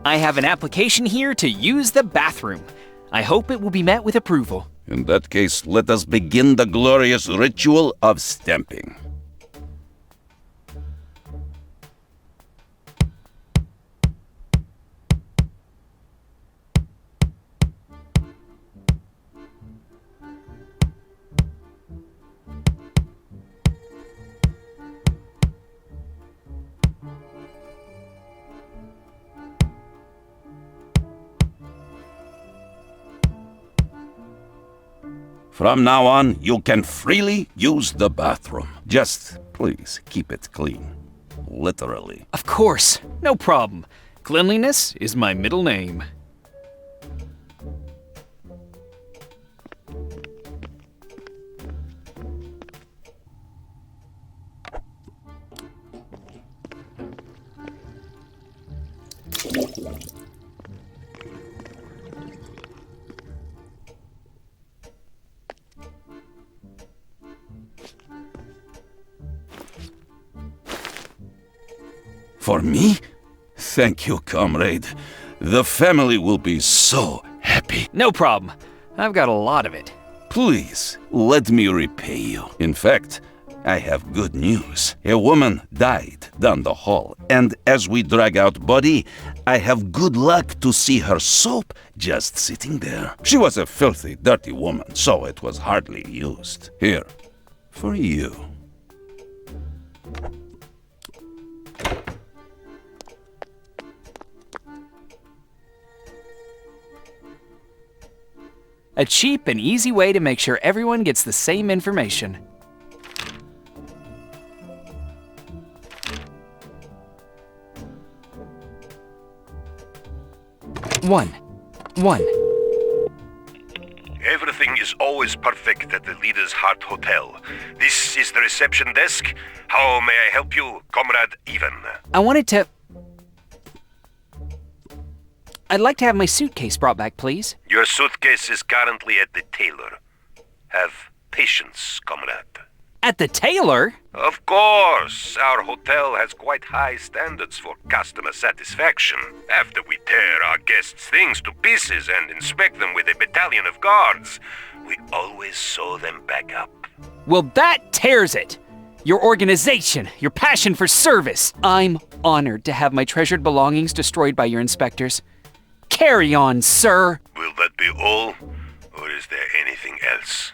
S1: I have an application here to use the bathroom. I hope it will be met with approval.
S2: In that case, let us begin the glorious ritual of stamping. From now on, you can freely use the bathroom. Just, please, keep it clean. Literally.
S1: Of course, no problem. Cleanliness is my middle name.
S2: For me? Thank you, comrade. The family will be so happy.
S1: No problem. I've got a lot of it.
S2: Please, let me repay you. In fact, I have good news. A woman died down the hall, and as we drag out body, I have good luck to see her soap just sitting there. She was a filthy, dirty woman, so it was hardly used. Here, for you.
S1: A cheap and easy way to make sure everyone gets the same information. One.
S15: Everything is always perfect at the Leader's Heart Hotel. This is the reception desk. How may I help you, Comrade Ivan?
S1: I'd like to have my suitcase brought back, please.
S15: Your suitcase is currently at the tailor. Have patience, comrade.
S1: At the tailor?
S15: Of course. Our hotel has quite high standards for customer satisfaction. After we tear our guests' things to pieces and inspect them with a battalion of guards, we always sew them back up.
S1: Well, that tears it! Your organization, your passion for service. I'm honored to have my treasured belongings destroyed by your inspectors. Carry on, sir!
S15: Will that be all? Or is there anything else?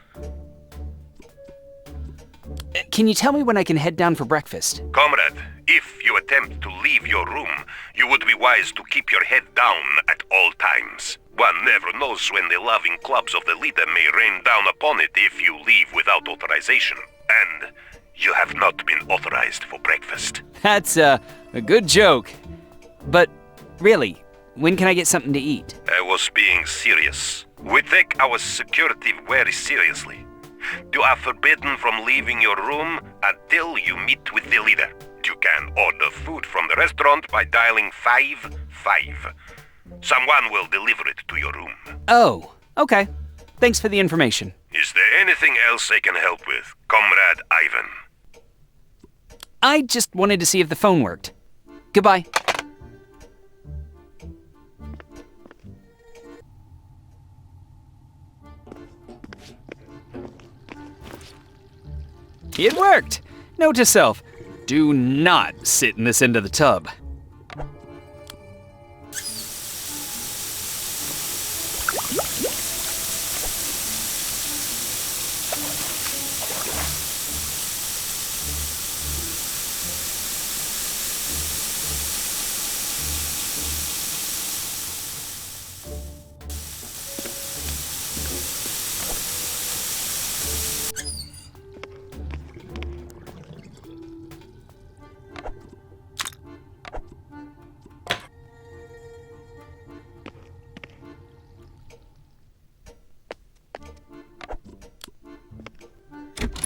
S1: Can you tell me when I can head down for breakfast?
S15: Comrade, if you attempt to leave your room, you would be wise to keep your head down at all times. One never knows when the loving clubs of the leader may rain down upon it if you leave without authorization. And you have not been authorized for breakfast.
S1: That's a good joke. But really, when can I get something to eat?
S15: I was being serious. We take our security very seriously. You are forbidden from leaving your room until you meet with the leader. You can order food from the restaurant by dialing 55. Someone will deliver it to your room.
S1: Oh, okay. Thanks for the information.
S15: Is there anything else I can help with, Comrade Ivan?
S1: I just wanted to see if the phone worked. Goodbye. It worked! Note to self, do not sit in this end of the tub.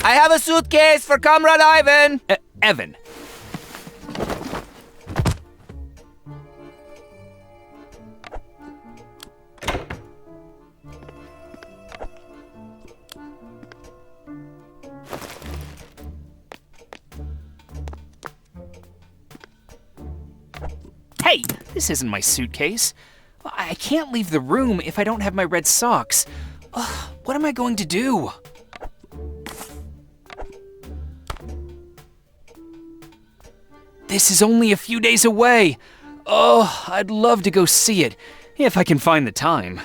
S16: I have a suitcase for Comrade Ivan!
S1: Evan. Hey, this isn't my suitcase. I can't leave the room if I don't have my red socks. Ugh, what am I going to do? This is only a few days away. Oh, I'd love to go see it, if I can find the time.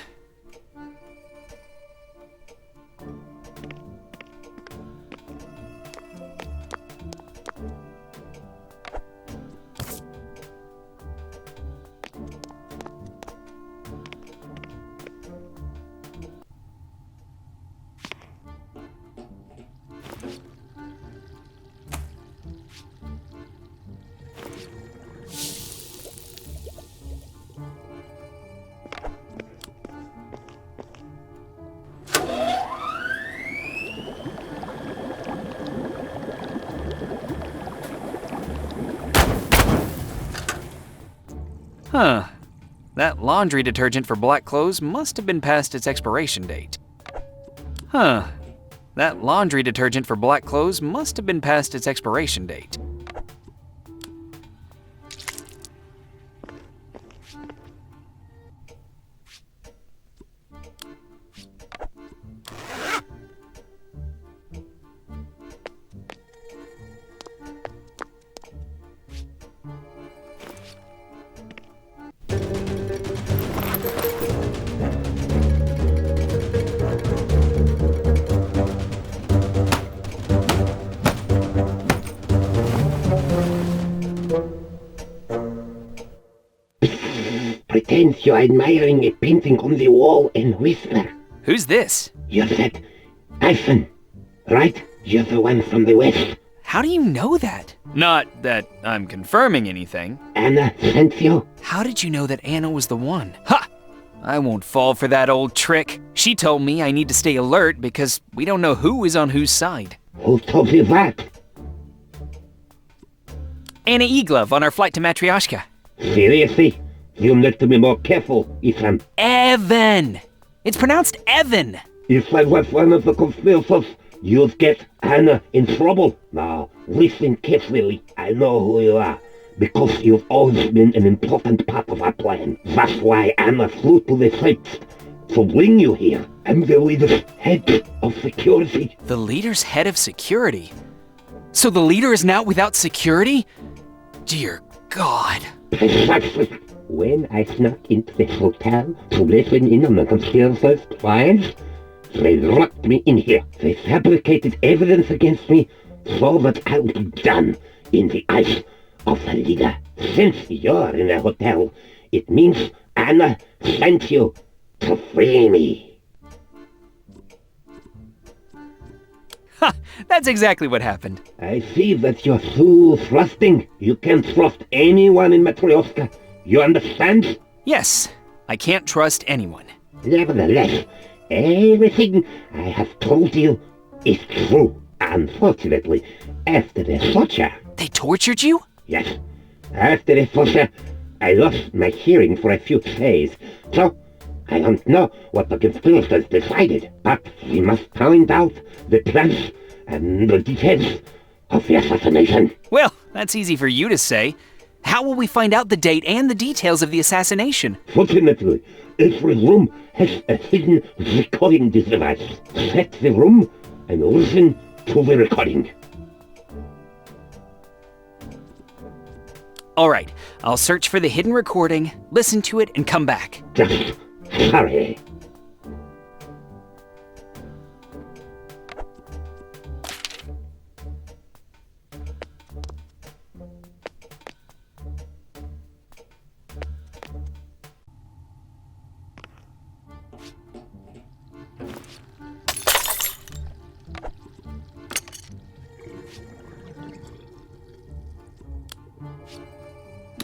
S1: Huh. That laundry detergent for black clothes must have been past its expiration date. Huh. That laundry detergent for black clothes must have been past its expiration date.
S18: Pretend you're admiring a painting on the wall and whisper.
S1: Who's this?
S18: You're that Ivan, right? You're the one from the west.
S1: How do you know that? Not that I'm confirming anything.
S18: Anna sent you?
S1: How did you know that Anna was the one? Ha! I won't fall for that old trick. She told me I need to stay alert because we don't know who is on whose side.
S18: Who told you that?
S1: Anna Eglov on our flight to Matryoshka.
S18: Seriously? You need to be more careful, Ethan.
S1: Evan! It's pronounced Evan!
S18: If I was one of the conspirators, you'd get Anna in trouble. Now, listen carefully. I know who you are, because you've always been an important part of our plan. That's why Anna flew to the site to bring you here. I'm the leader's head of security.
S1: The leader's head of security? So the leader is now without security? Dear God.
S18: Precisely. When I snuck into the hotel to listen in on the conspirators' plans, they locked me in here. They fabricated evidence against me so that I would be done in the eyes of the leader. Since you're in the hotel, it means Anna sent you to free me.
S1: Ha! That's exactly what happened.
S18: I see that you're too trusting. You can't trust anyone in Matryoshka. You understand?
S1: Yes, I can't trust anyone.
S18: Nevertheless, everything I have told you is true. Unfortunately, after the torture...
S1: They tortured you?
S18: Yes. After the torture, I lost my hearing for a few days. So, I don't know what the conspirators decided, but we must find out the plans and the details of the assassination.
S1: Well, that's easy for you to say. How will we find out the date and the details of the assassination?
S18: Fortunately, every room has a hidden recording device. Set the room and listen to the recording.
S1: All right, I'll search for the hidden recording, listen to it, and come back.
S18: Just hurry.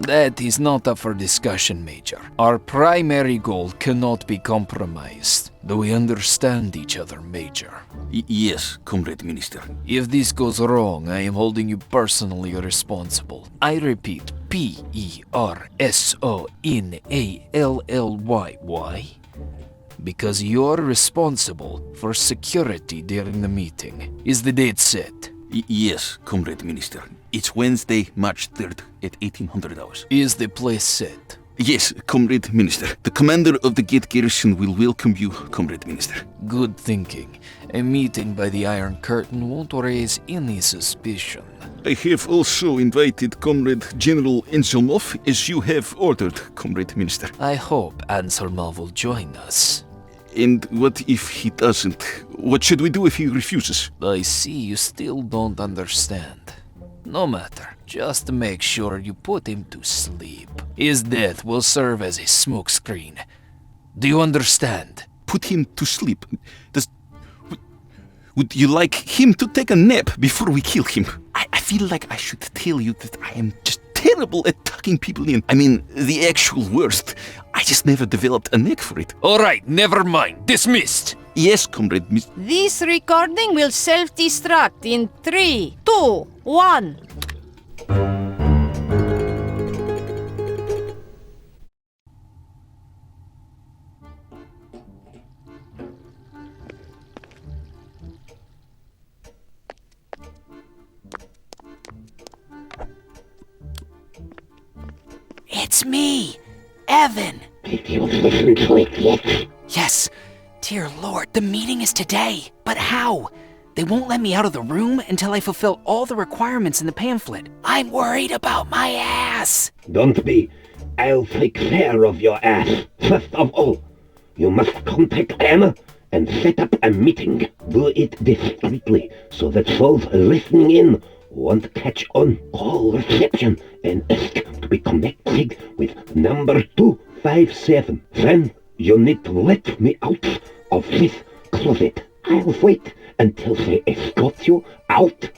S1: That is not up for discussion, Major. Our primary goal cannot be compromised. Do we understand each other, Major?
S2: Yes, Comrade Minister.
S1: If this goes wrong, I am holding you personally responsible. I repeat, Personnally. Why? Because you're responsible for security during the meeting. Is the date set?
S2: Yes, Comrade Minister. It's Wednesday, March 3rd at 1800 hours.
S1: Is the place set?
S2: Yes, Comrade Minister. The commander of the Gate Garrison will welcome you, Comrade Minister.
S1: Good thinking. A meeting by the Iron Curtain won't raise any suspicion.
S2: I have also invited Comrade General Anselmov, as you have ordered, Comrade Minister.
S1: I hope Anselmov will join us.
S2: And what if he doesn't? What should we do if he refuses?
S1: I see you still don't understand. No matter, just make sure you put him to sleep. His death will serve as a smokescreen. Do you understand?
S2: Put him to sleep? Would you like him to take a nap before we kill him? I feel like I should tell you that I am just terrible at tucking people in. I mean, the actual worst. I just never developed a knack for it.
S1: All right, never mind. Dismissed.
S2: Yes, Comrade.
S19: This recording will self-destruct in 3, 2, 1.
S8: It's me, Evan.
S18: Did you listen to it yet?
S8: Yes. Dear Lord, the meeting is today. But how? They won't let me out of the room until I fulfill all the requirements in the pamphlet. I'm worried about my ass.
S18: Don't be. I'll take care of your ass. First of all, you must contact Anna and set up a meeting. Do it discreetly so that those listening in won't catch on. Call reception and ask to be connected with number 257. Then you need to let me out of this closet. I'll wait until they escort you out,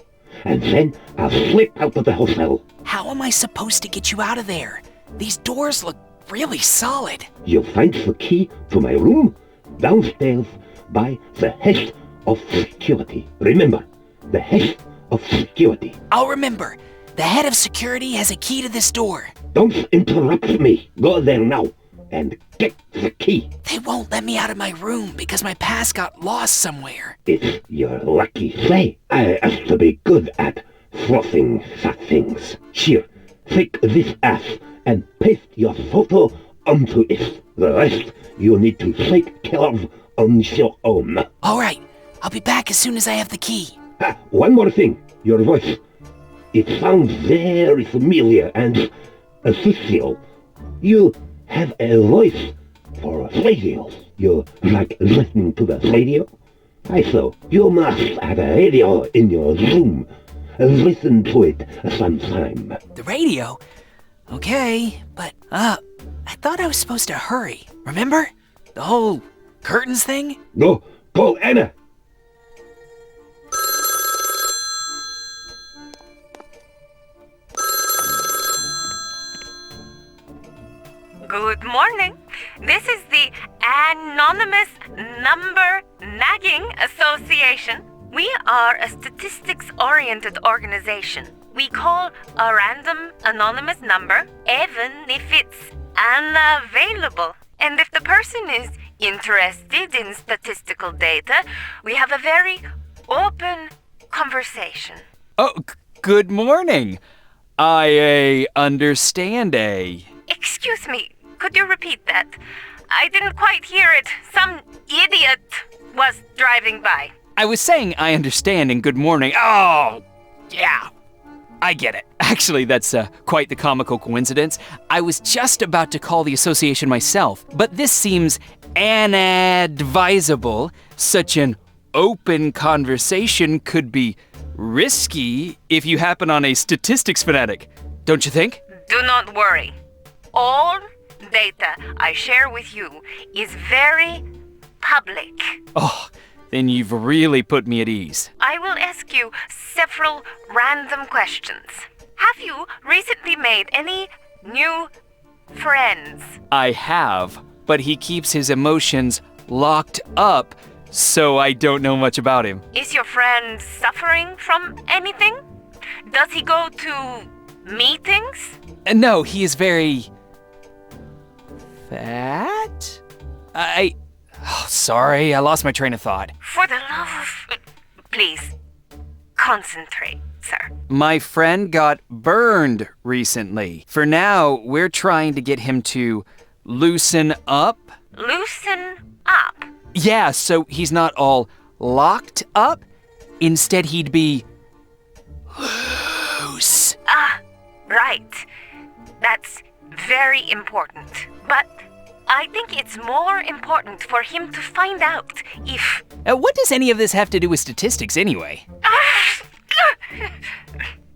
S18: and then I'll slip out of the hotel.
S8: How am I supposed to get you out of there? These doors look really solid.
S18: You'll find the key to my room downstairs by the head of security. Remember, the head of security.
S8: I'll remember. The head of security has a key to this door.
S18: Don't interrupt me. Go there now and get the key.
S8: They won't let me out of my room because my pass got lost somewhere.
S18: It's your lucky day. I have to be good at frothing such things. Here, take this ass and paste your photo onto it. The rest you need to take care of on your own.
S8: All right. I'll be back as soon as I have the key.
S18: One more thing. Your voice. It sounds very familiar and official. You have a voice for radio. You like listening to the radio? I saw you must have a radio in your room. Listen to it sometime.
S8: The radio? Okay, but, I thought I was supposed to hurry. Remember? The whole curtains thing?
S18: Go, call Anna.
S4: Good morning. This is the Anonymous Number Nagging Association. We are a statistics-oriented organization. We call a random anonymous number even if it's unavailable. And if the person is interested in statistical data, we have a very open conversation.
S1: Oh, good morning. I understand.
S4: Excuse me, could you repeat that? I didn't quite hear it. Some idiot was driving by.
S1: I was saying I understand and good morning. Oh, yeah. I get it. Actually, that's quite the comical coincidence. I was just about to call the association myself, but this seems inadvisable. Such an open conversation could be risky if you happen on a statistics fanatic, don't you think?
S4: Do not worry. All data I share with you is very public.
S1: Oh, then you've really put me at ease.
S4: I will ask you several random questions. Have you recently made any new friends?
S1: I have, but he keeps his emotions locked up, so I don't know much about him.
S4: Is your friend suffering from anything? Does he go to meetings?
S1: No, he is very fat? Sorry, I lost my train of thought.
S4: For the love of... Please, concentrate, sir.
S1: My friend got burned recently. For now, we're trying to get him to loosen up.
S4: Loosen up?
S1: Yeah, so he's not all locked up. Instead, he'd be loose.
S4: Ah, right. That's very important. But I think it's more important for him to find out if...
S1: What does any of this have to do with statistics anyway?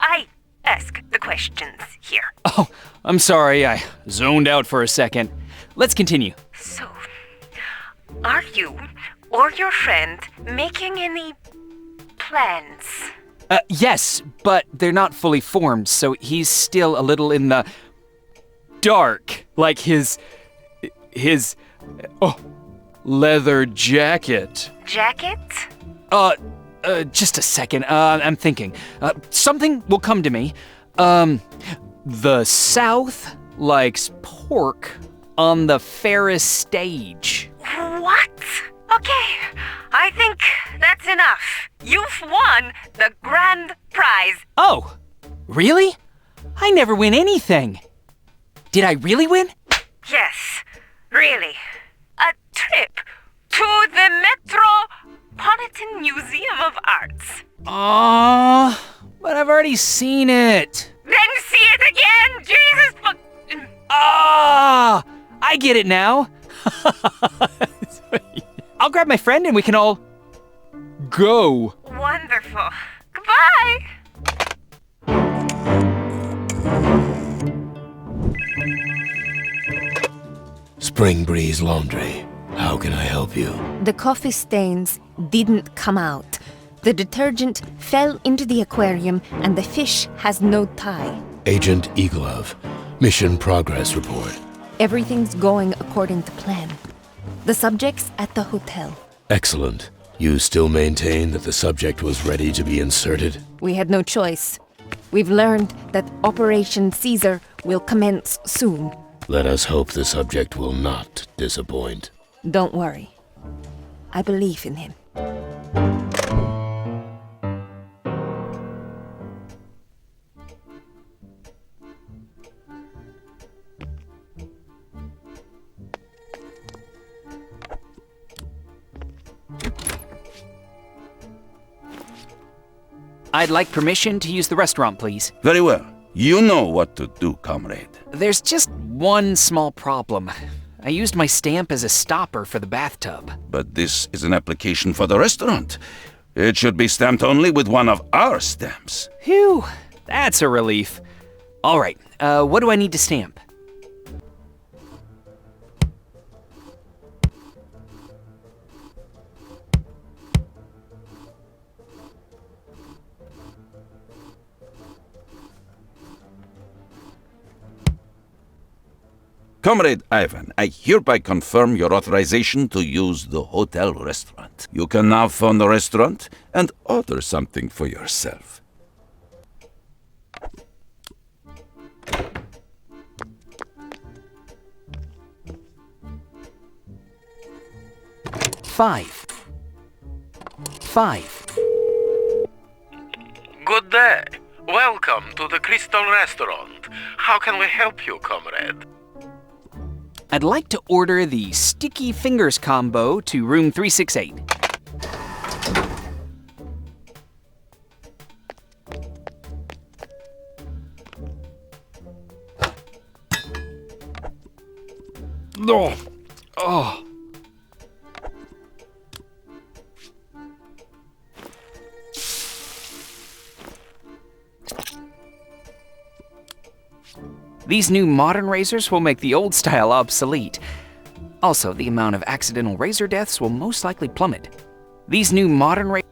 S4: I ask the questions here.
S1: Oh, I'm sorry, I zoned out for a second. Let's continue.
S4: So, are you or your friend making any plans?
S1: Yes, but they're not fully formed, so he's still a little in the dark. Like his leather jacket.
S4: Jacket?
S1: Just a second. I'm thinking. Something will come to me. The South likes pork on the Ferris stage.
S4: What? Okay, I think that's enough. You've won the grand prize.
S1: Oh, really? I never win anything. Did I really win?
S4: Yes, really. A trip to the Metropolitan Museum of Arts.
S1: But I've already seen it.
S4: Then see it again, Jesus fuck...
S1: I get it now. I'll grab my friend and we can all go.
S4: Wonderful. Goodbye.
S10: Spring Breeze Laundry. How How can I help you?
S9: The coffee stains didn't come out. The detergent fell into the aquarium and the fish has no tie.
S10: Agent Eaglove, mission progress report.
S9: Everything's going according to plan. The subject's at the hotel.
S10: Excellent. You still maintain that the subject was ready to be inserted?
S9: We had no choice. We've learned that Operation Caesar will commence soon.
S10: Let us hope the subject will not disappoint.
S9: Don't worry. I believe in him.
S1: I'd like permission to use the restaurant, please.
S2: Very well. You know what to do, comrade.
S1: There's just one small problem. I used my stamp as a stopper for the bathtub.
S2: But this is an application for the restaurant. It should be stamped only with one of our stamps.
S1: Phew, that's a relief. All right, what do I need to stamp?
S2: Comrade Ivan, I hereby confirm your authorization to use the hotel restaurant. You can now phone the restaurant and order something for yourself.
S1: Five.
S20: Good day. Welcome to the Crystal Restaurant. How can we help you, comrade?
S1: I'd like to order the Sticky Fingers combo to room 368. Oh. These new modern razors will make the old style obsolete. Also, the amount of accidental razor deaths will most likely plummet. These new modern razors...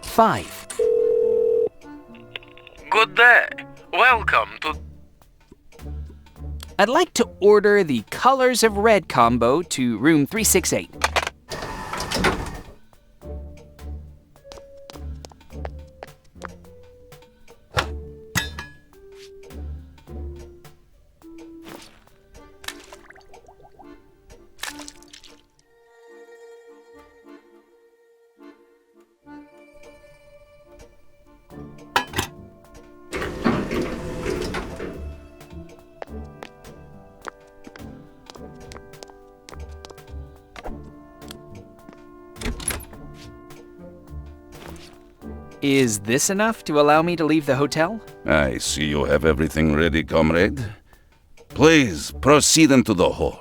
S1: Five.
S20: Good day. Welcome to...
S1: I'd like to order the Colors of Red combo to room 368. Is this enough to allow me to leave the hotel?
S2: I see you have everything ready, comrade. Please proceed into the hall.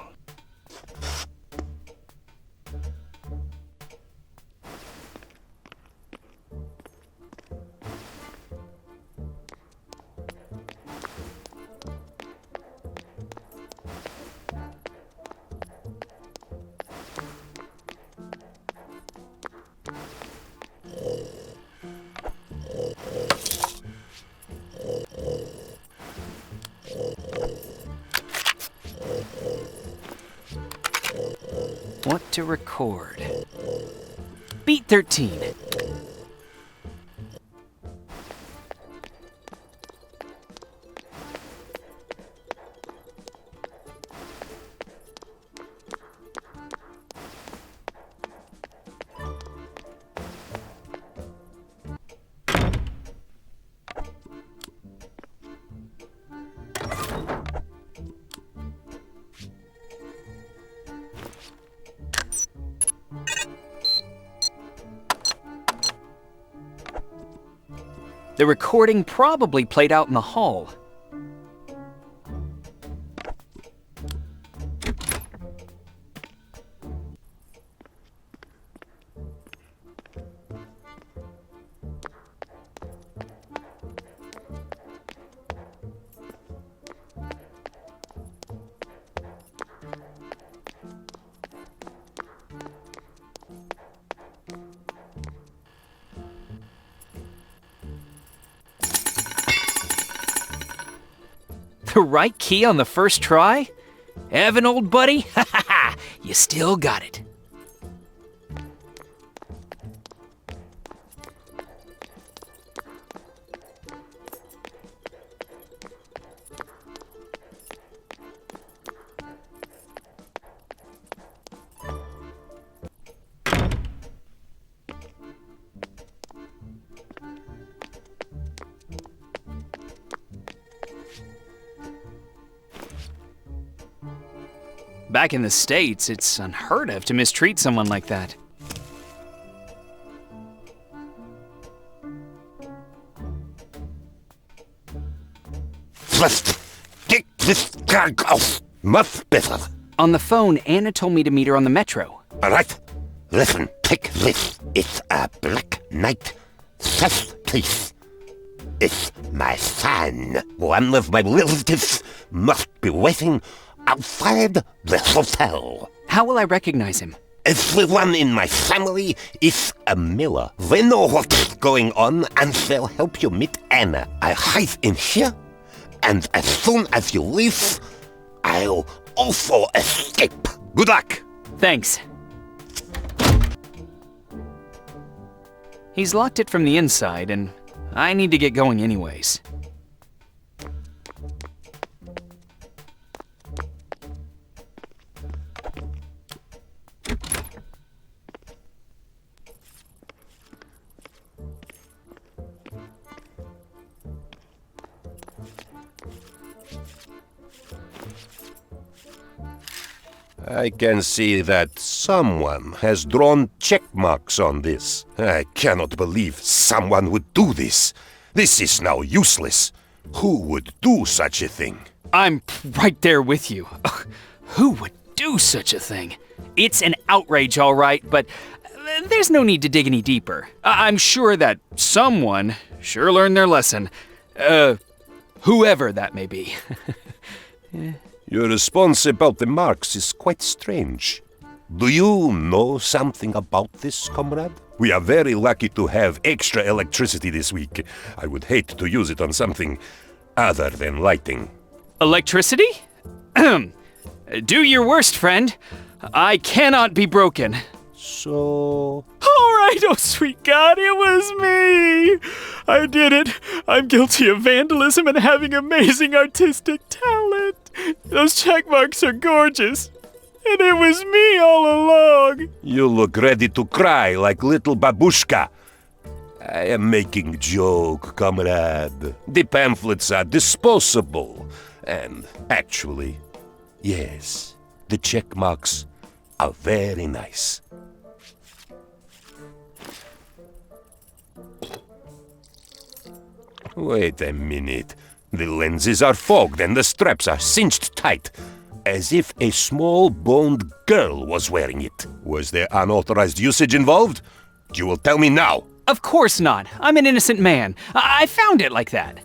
S1: What to record? Beat 13. The recording probably played out in the hall. The right key on the first try? Evan, old buddy? Ha ha ha! You still got it. Back in the States, it's unheard of to mistreat someone like that.
S15: Take this gag off. Much better.
S1: On the phone, Anna told me to meet her on the metro.
S15: All right. Listen, take this. It's a black night. Safe place. It's my son. One of my relatives must be waiting outside the hotel.
S1: How will I recognize him?
S15: Everyone in my family is a miller. They know what's going on and they'll help you meet Anna. I hide in here, and as soon as you leave, I'll also escape. Good luck.
S1: Thanks. He's locked it from the inside, and I need to get going anyways.
S15: I can see that someone has drawn check marks on this. I cannot believe someone would do this. This is now useless. Who would do such a thing?
S1: I'm right there with you. Ugh, who would do such a thing? It's an outrage, all right, but there's no need to dig any deeper. I'm sure that someone sure learned their lesson. Whoever that may be.
S15: Your response about the marks is quite strange. Do you know something about this, comrade? We are very lucky to have extra electricity this week. I would hate to use it on something other than lighting.
S1: Electricity? Do your worst, friend. I cannot be broken.
S15: So...
S1: All right, oh sweet God, it was me. I did it. I'm guilty of vandalism and having amazing artistic talent. Those check marks are gorgeous. And it was me all along.
S15: You look ready to cry like little babushka. I am making joke, comrade. The pamphlets are disposable. And actually, yes, the check marks are very nice. Wait a minute. The lenses are fogged and the straps are cinched tight, as if a small-boned girl was wearing it. Was there unauthorized usage involved? You will tell me now.
S1: Of course not. I'm an innocent man. I found it like that.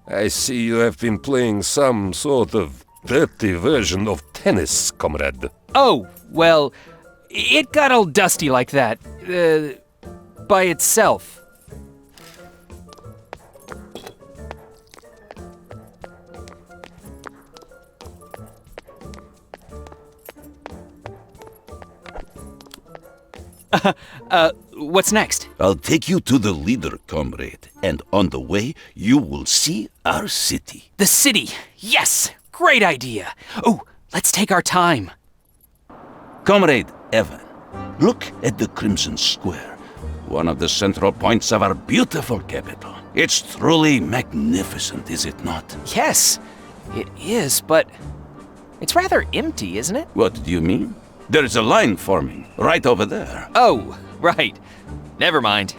S15: I see you have been playing some sort of dirty version of tennis, comrade.
S1: Oh, well, it got all dusty like that. By itself. What's next?
S2: I'll take you to the leader, comrade, and on the way, you will see our city.
S1: The city! Yes! Great idea! Oh, let's take our time.
S2: Comrade Evan, look at the Crimson Square, one of the central points of our beautiful capital. It's truly magnificent, is it not?
S1: Yes, it is, but it's rather empty, isn't it?
S2: What do you mean? There's a line forming right over there.
S1: Oh, right. Never mind.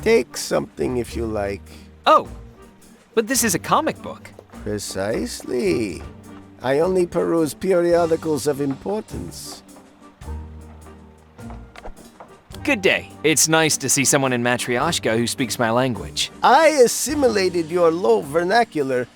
S21: Take something if you like.
S1: Oh, but this is a comic book.
S21: Precisely. I only peruse periodicals of importance.
S1: Good day. It's nice to see someone in Matryoshka who speaks my language.
S21: I assimilated your low vernacular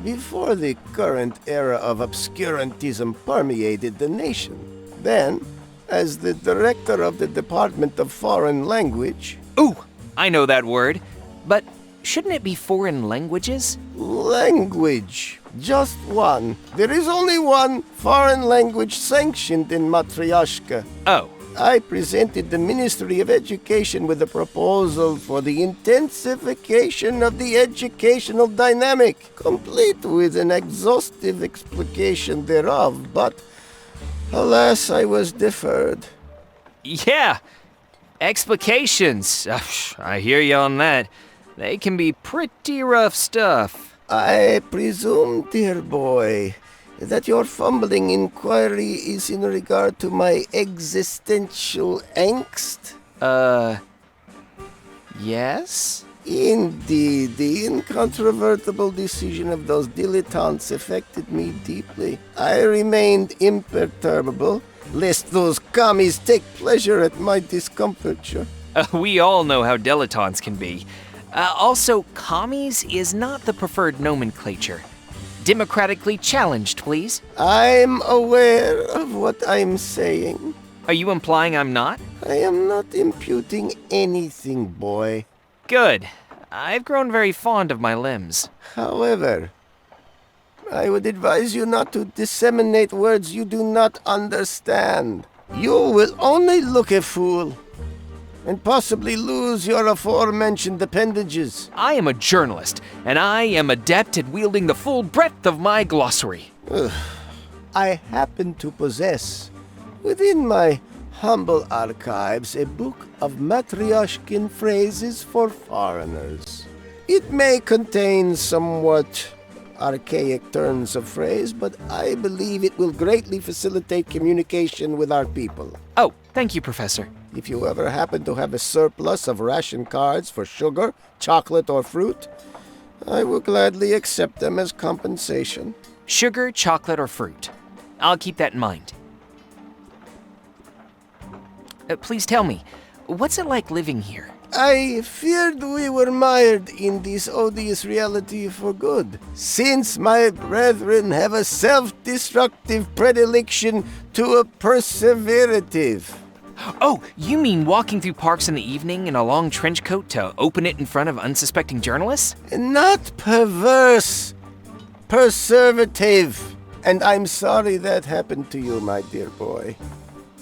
S21: before the current era of obscurantism permeated the nation. Then, as the director of the Department of Foreign Language...
S1: Ooh, I know that word, but shouldn't it be foreign languages?
S21: Language. Just one. There is only one foreign language sanctioned in Matryoshka.
S1: Oh.
S21: I presented the Ministry of Education with a proposal for the intensification of the educational dynamic, complete with an exhaustive explication thereof, but alas, I was deferred.
S1: Yeah, explications. I hear you on that. They can be pretty rough stuff.
S21: I presume, dear boy, that your fumbling inquiry is in regard to my existential angst?
S1: Yes?
S21: Indeed, the incontrovertible decision of those dilettantes affected me deeply. I remained imperturbable, lest those commies take pleasure at my discomfiture.
S1: We all know how dilettantes can be. Also, commies is not the preferred nomenclature. Democratically challenged, please.
S21: I'm aware of what I'm saying.
S1: Are you implying I'm not?
S21: I am not imputing anything, boy.
S1: Good. I've grown very fond of my limbs.
S21: However, I would advise you not to disseminate words you do not understand. You will only look a fool, and possibly lose your aforementioned appendages.
S1: I am a journalist, and I am adept at wielding the full breadth of my glossary.
S21: I happen to possess, within my humble archives, a book of Matryoshkin phrases for foreigners. It may contain somewhat archaic turns of phrase, but I believe it will greatly facilitate communication with our people.
S1: Oh, thank you, Professor.
S21: If you ever happen to have a surplus of ration cards for sugar, chocolate, or fruit, I will gladly accept them as compensation.
S1: Sugar, chocolate, or fruit. I'll keep that in mind. Please tell me, what's it like living here?
S21: I feared we were mired in this odious reality for good, since my brethren have a self-destructive predilection to a perseverative.
S1: Oh, you mean walking through parks in the evening in a long trench coat to open it in front of unsuspecting journalists?
S21: Not perverse, preservative. And I'm sorry that happened to you, my dear boy.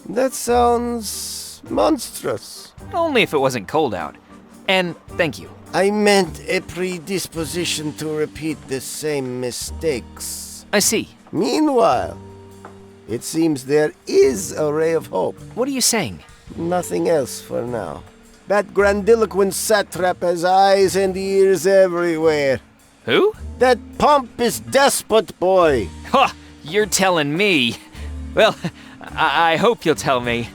S21: That sounds monstrous.
S1: Only if it wasn't cold out. And thank you.
S21: I meant a predisposition to repeat the same mistakes.
S1: I see.
S21: Meanwhile, it seems there is a ray of hope.
S1: What are you saying?
S21: Nothing else for now. That grandiloquent satrap has eyes and ears everywhere.
S1: Who?
S21: That pompous despot boy.
S1: Ha! You're telling me. Well, I hope you'll tell me.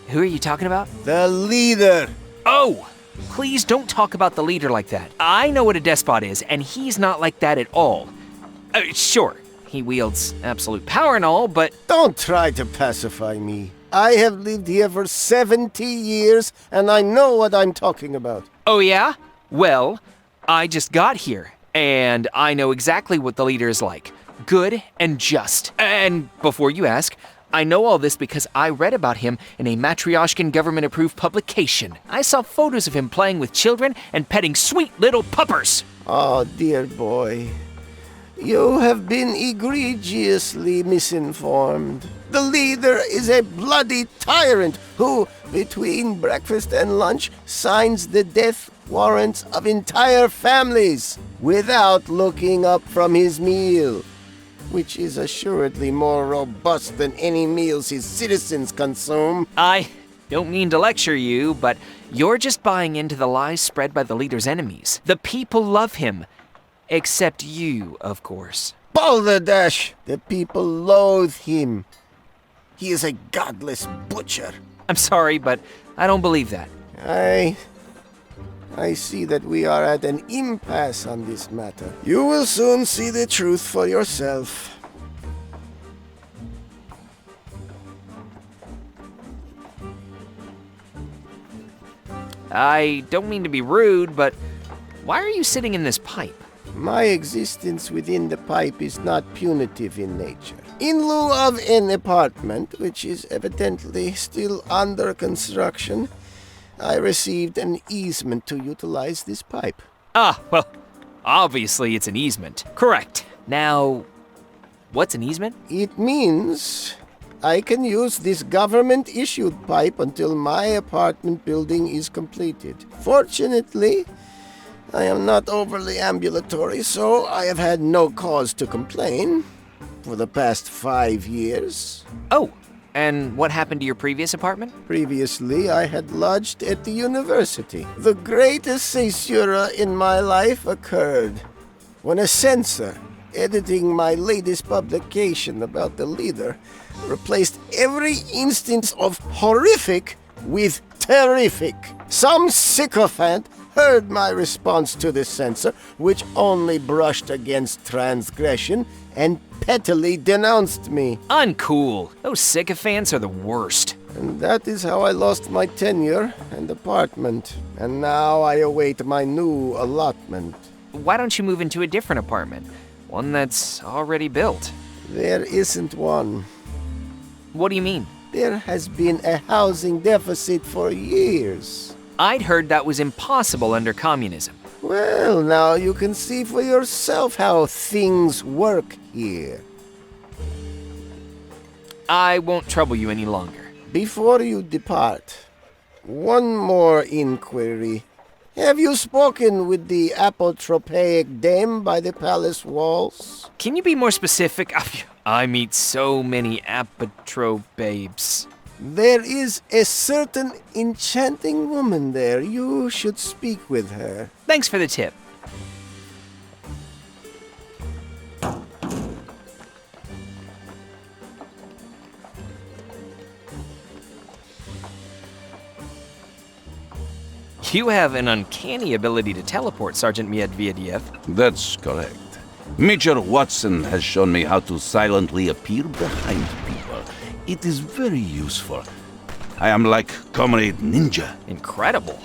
S1: Who are you talking about?
S21: The leader.
S1: Oh! Please don't talk about the leader like that. I know what a despot is, and he's not like that at all. Sure, he wields absolute power and all, but...
S21: Don't try to pacify me. I have lived here for 70 years, and I know what I'm talking about.
S1: Oh, yeah? Well, I just got here, and I know exactly what the leader is like. Good and just. And before you ask, I know all this because I read about him in a Matryoshkan government-approved publication. I saw photos of him playing with children and petting sweet little puppers.
S21: Oh, dear boy. You have been egregiously misinformed. The leader is a bloody tyrant who, between breakfast and lunch, signs the death warrants of entire families without looking up from his meal, which is assuredly more robust than any meals his citizens consume.
S1: I don't mean to lecture you, but you're just buying into the lies spread by the leader's enemies. The people love him. Except you, of course.
S21: Balderdash! The people loathe him. He is a godless butcher.
S1: I'm sorry, but I don't believe that.
S21: I see that we are at an impasse on this matter. You will soon see the truth for yourself.
S1: I don't mean to be rude, but why are you sitting in this pipe?
S21: My existence within the pipe is not punitive in nature. In lieu of an apartment, which is evidently still under construction, I received an easement to utilize this pipe.
S1: Ah, well, obviously it's an easement. Correct. Now, what's an easement?
S21: It means I can use this government-issued pipe until my apartment building is completed. Fortunately, I am not overly ambulatory, so I have had no cause to complain for the past 5 years.
S1: Oh, and what happened to your previous apartment?
S21: Previously, I had lodged at the university. The greatest caesura in my life occurred when a censor, editing my latest publication about the leader, replaced every instance of horrific with terrific. Some sycophant heard my response to the censor, which only brushed against transgression, and pettily denounced me.
S1: Uncool. Those sycophants are the worst.
S21: And that is how I lost my tenure and apartment. And now I await my new allotment.
S1: Why don't you move into a different apartment? One that's already built.
S21: There isn't one.
S1: What do you mean?
S21: There has been a housing deficit for years.
S1: I'd heard that was impossible under communism.
S21: Well, now you can see for yourself how things work here.
S1: I won't trouble you any longer.
S21: Before you depart, one more inquiry. Have you spoken with the apotropaic dame by the palace walls?
S1: Can you be more specific? I meet so many apotropabes.
S21: There is a certain enchanting woman there. You should speak with her.
S1: Thanks for the tip. You have an uncanny ability to teleport, Sergeant Medvedev.
S2: That's correct. Major Watson has shown me how to silently appear behind people. It is very useful. I am like Comrade Ninja.
S1: Incredible.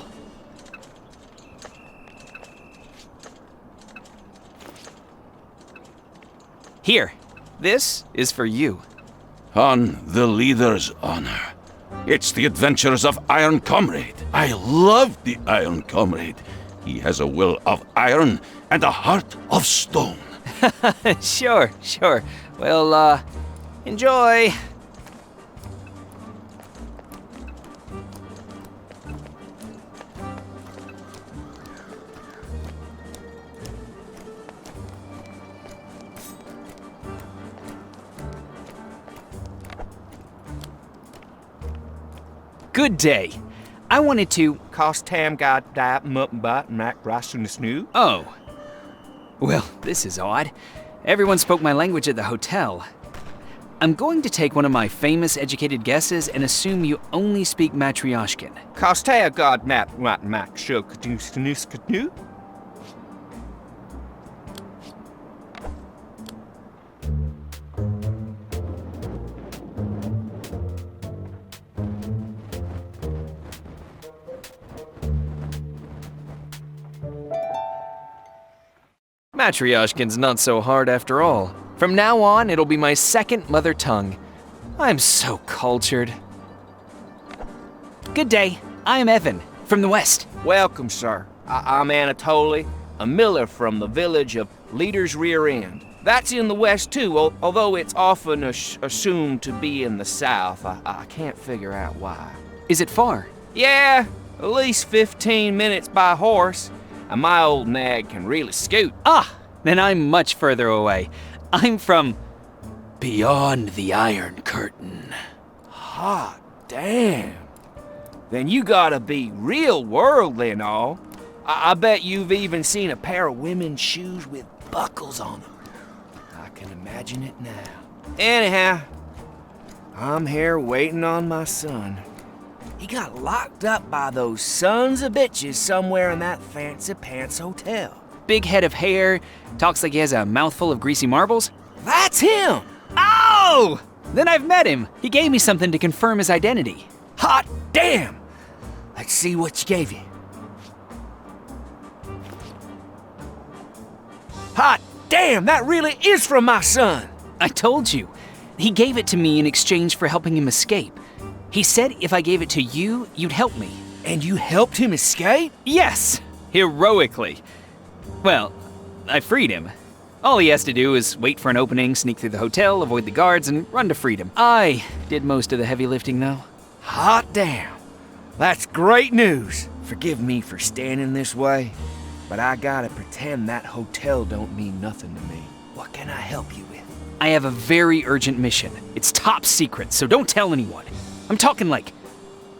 S1: Here, this is for you.
S2: On the leader's honor. It's the adventures of Iron Comrade. I love the Iron Comrade. He has a will of iron and a heart of stone.
S1: Sure. Well, enjoy. Good day. I wanted to... Oh. Well, this is odd. Everyone spoke my language at the hotel. I'm going to take one of my famous educated guesses and assume you only speak Matryoshkin. Matryoshkin's not so hard after all. From now on, it'll be my second mother tongue. I'm so cultured. Good day. I'm Evan, from the West.
S16: Welcome, sir. I'm Anatoly, a miller from the village of Leader's Rear End.
S3: That's in the west too, although it's often assumed to be in the south. I can't figure out why.
S1: Is it far?
S3: Yeah, at least 15 minutes by horse. And my old nag can really scoot.
S1: Ah, then I'm much further away. I'm from beyond the Iron Curtain.
S3: Hot damn. Then you gotta be real worldly and all. I bet you've even seen a pair of women's shoes with buckles on them. I can imagine it now. Anyhow, I'm here waiting on my son. He got locked up by those sons of bitches somewhere in that fancy pants hotel.
S1: Big head of hair, talks like he has a mouthful of greasy marbles?
S3: That's him!
S1: Oh! Then I've met him. He gave me something to confirm his identity.
S3: Hot damn! Let's see what you gave you. Hot damn, that really is from my son!
S1: I told you. He gave it to me in exchange for helping him escape. He said if I gave it to you, you'd help me.
S3: And you helped him escape?
S1: Yes, heroically. Well, I freed him. All he has to do is wait for an opening, sneak through the hotel, avoid the guards, and run to freedom. I did most of the heavy lifting, though.
S3: Hot damn. That's great news. Forgive me for standing this way, but I gotta pretend that hotel don't mean nothing to me. What can I help you with?
S1: I have a very urgent mission. It's top secret, so don't tell anyone. I'm talking like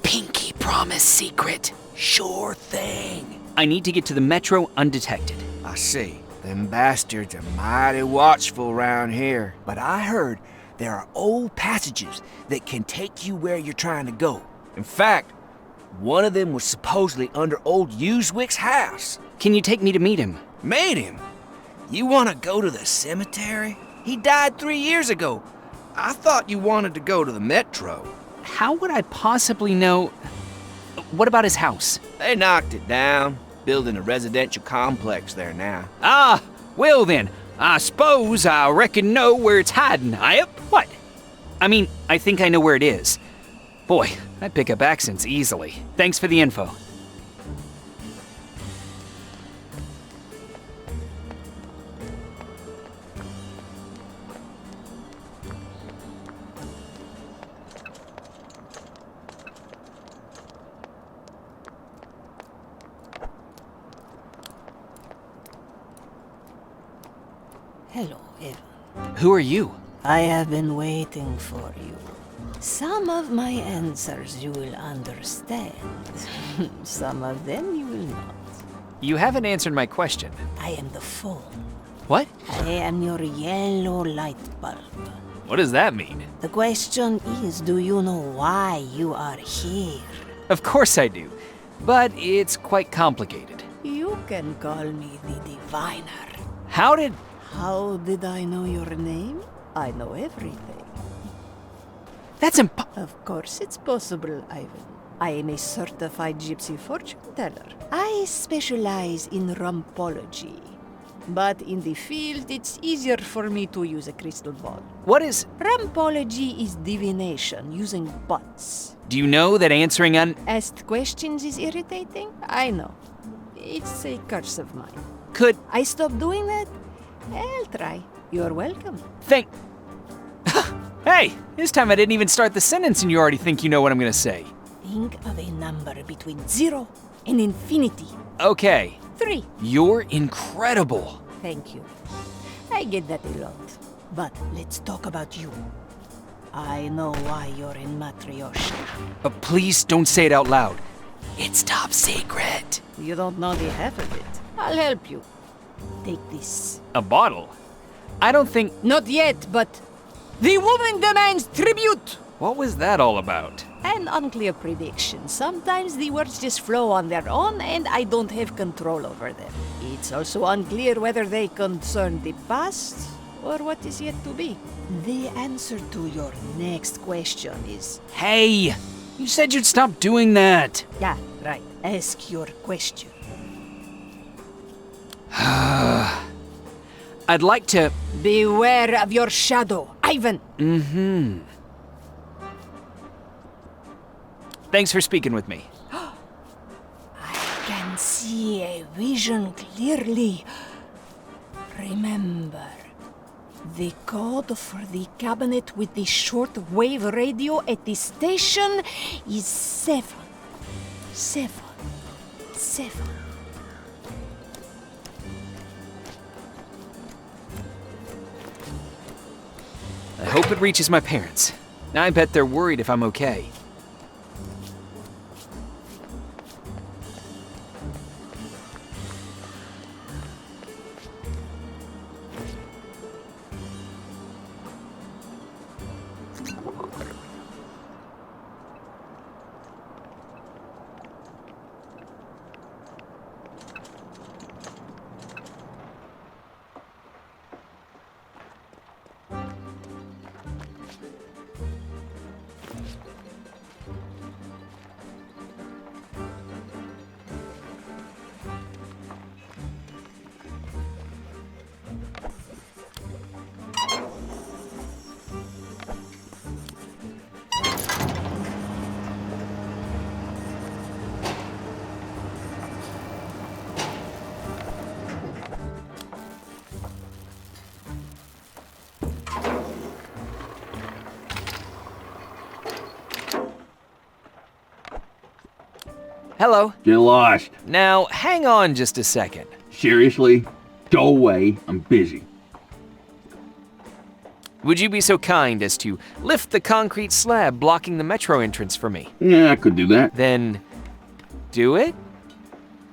S1: pinky promise secret.
S3: Sure thing.
S1: I need to get to the metro undetected.
S3: I see. Them bastards are mighty watchful around here. But I heard there are old passages that can take you where you're trying to go. In fact, one of them was supposedly under old Uswick's house.
S1: Can you take me to meet him?
S3: Meet him? You want to go to the cemetery? He died 3 years ago. I thought you wanted to go to the metro.
S1: How would I possibly know? What about his house?
S3: They knocked it down, building a residential complex there now.
S1: Ah, well then, I suppose I reckon know where it's hiding. What? I mean, I think I know where it is. Boy, I pick up accents easily. Thanks for the info.
S19: Hello, Evan.
S1: Who are you?
S19: I have been waiting for you. Some of my answers you will understand. Some of them you will not.
S1: You haven't answered my question.
S19: I am the phone.
S1: What?
S19: I am your yellow light bulb.
S1: What does that mean?
S19: The question is, do you know why you are here?
S1: Of course I do, but it's quite complicated.
S19: You can call me the Diviner.
S1: How did
S19: I know your name? I know everything.
S1: That's
S19: Of course it's possible, Ivan. I am a certified gypsy fortune teller. I specialize in rumpology. But in the field, it's easier for me to use a crystal ball.
S1: What is...
S19: Rumpology is divination using butts.
S1: Do you know that answering
S19: Asked questions is irritating? I know. It's a curse of mine.
S1: Could
S19: I stop doing that? I'll try. You're welcome.
S1: Thank... Hey, this time I didn't even start the sentence and you already think you know what I'm gonna say.
S19: Think of a number between 0 and infinity.
S1: Okay.
S19: 3.
S1: You're incredible.
S19: Thank you. I get that a lot. But let's talk about you. I know why you're in Matryoshka.
S1: Please don't say it out loud.
S19: It's top secret. You don't know the half of it. I'll help you. Take this.
S1: A bottle? I don't think...
S19: Not yet, but... The woman demands tribute!
S1: What was that all about?
S19: An unclear prediction. Sometimes the words just flow on their own and I don't have control over them. It's also unclear whether they concern the past or what is yet to be. The answer to your next question is...
S1: Hey! You said you'd stop doing that.
S19: Yeah, right. Ask your question.
S1: I'd like to...
S19: Beware of your shadow, Ivan!
S1: Mm-hmm. Thanks for speaking with me.
S19: I can see a vision clearly. Remember, The code for the cabinet with the short-wave radio at the station is 777.
S1: I hope it reaches my parents. I bet they're worried if I'm okay. Hello.
S5: Get lost.
S1: Now, hang on just a second.
S5: Seriously? Go away. I'm busy.
S1: Would you be so kind as to lift the concrete slab blocking the metro entrance for me?
S5: Yeah, I could do that.
S1: Then, do it?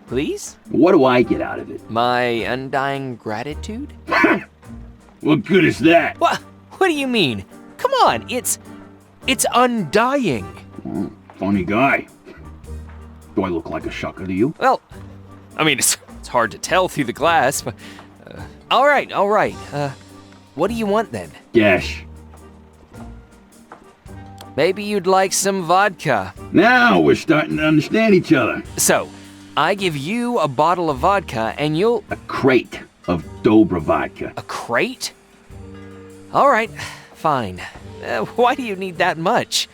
S1: Please?
S5: What do I get out of it?
S1: My undying gratitude?
S5: What good is that?
S1: What do you mean? Come on, it's undying.
S5: Funny guy. Do I look like a sucker to you?
S1: Well, I mean, it's hard to tell through the glass, but... all right. What do you want then?
S5: Yes.
S1: Maybe you'd like some vodka.
S5: Now we're starting to understand each other.
S1: So, I give you a bottle of vodka and you'll...
S5: A crate of Dobra vodka.
S1: A crate? All right, fine. Why do you need that much?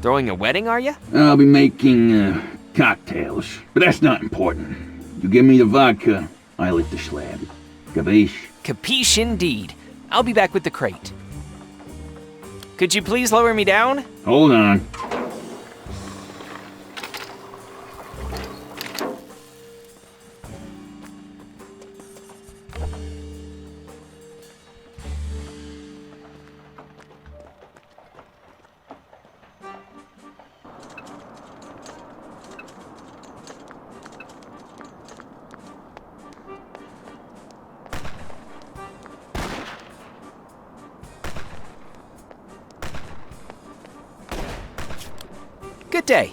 S1: Throwing a wedding, are you?
S5: I'll be making cocktails, but that's not important. You give me the vodka, I lift the slab. Capiche?
S1: Capiche indeed. I'll be back with the crate. Could you please lower me down?
S5: Hold on.
S1: Good day.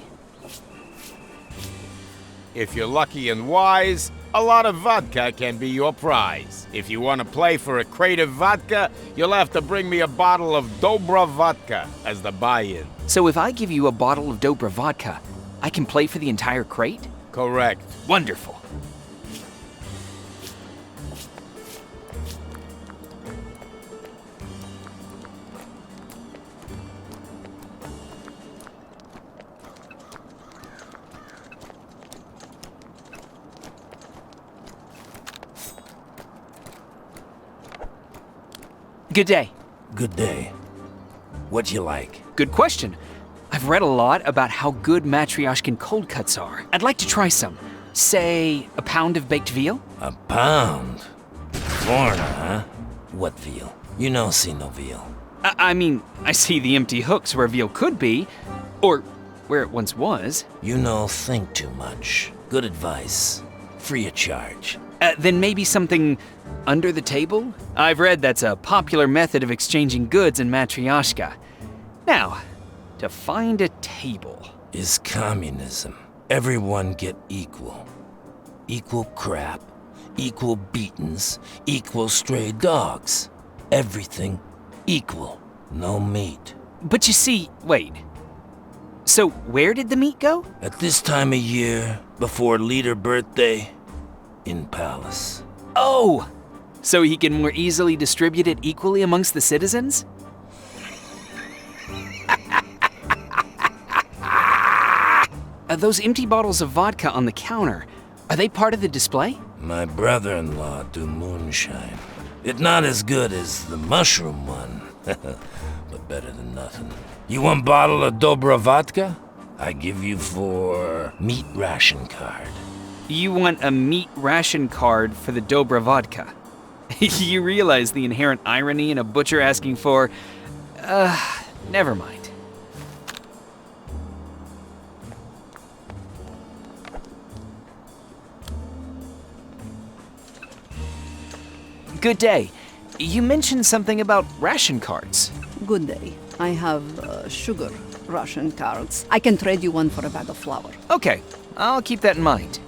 S22: If you're lucky and wise, a lot of vodka can be your prize. If you want to play for a crate of vodka, you'll have to bring me a bottle of Dobra vodka as the buy-in.
S1: So if I give you a bottle of Dobra vodka, I can play for the entire crate?
S22: Correct.
S1: Wonderful. Good day.
S23: Good day. What'd you like?
S1: Good question. I've read a lot about how good Matryoshkin cold cuts are. I'd like to try some. Say, a pound of baked veal?
S23: A pound? Foreigner, huh? What veal? You don't see no veal.
S1: I mean, I see the empty hooks where veal could be, or where it once was.
S23: You know, think too much. Good advice. Free of charge.
S1: Then maybe something under the table? I've read that's a popular method of exchanging goods in Matryoshka. Now, to find a table.
S23: Is communism. Everyone get equal. Equal crap, equal beatings, equal stray dogs. Everything equal. No meat.
S1: But you see, wait. So where did the meat go?
S23: At this time of year, before leader birthday, in palace.
S1: Oh! So he can more easily distribute it equally amongst the citizens? Those empty bottles of vodka on the counter, are they part of the display?
S23: My brother-in-law do moonshine. It's not as good as the mushroom one, but better than nothing. You want a bottle of Dobra vodka? I give you for meat ration card.
S1: You want a meat ration card for the Dobra vodka. You realize the inherent irony in a butcher asking for... never mind. Good day. You mentioned something about ration cards.
S6: Good day. I have sugar ration cards. I can trade you one for a bag of flour.
S1: Okay, I'll keep that in mind.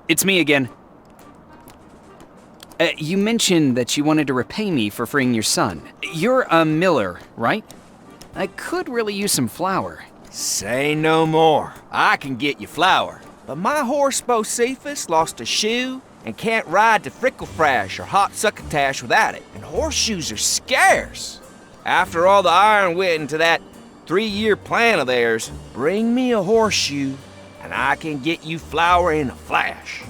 S1: It's me again. You mentioned that you wanted to repay me for freeing your son. You're a miller, right? I could really use some flour.
S3: Say no more. I can get you flour. But my horse Bocephus lost a shoe and can't ride to Fricklefrash or Hot Succotash without it. And horseshoes are scarce. After all the iron went into that 3-year plan of theirs, bring me a horseshoe and I can get you flour in a flash.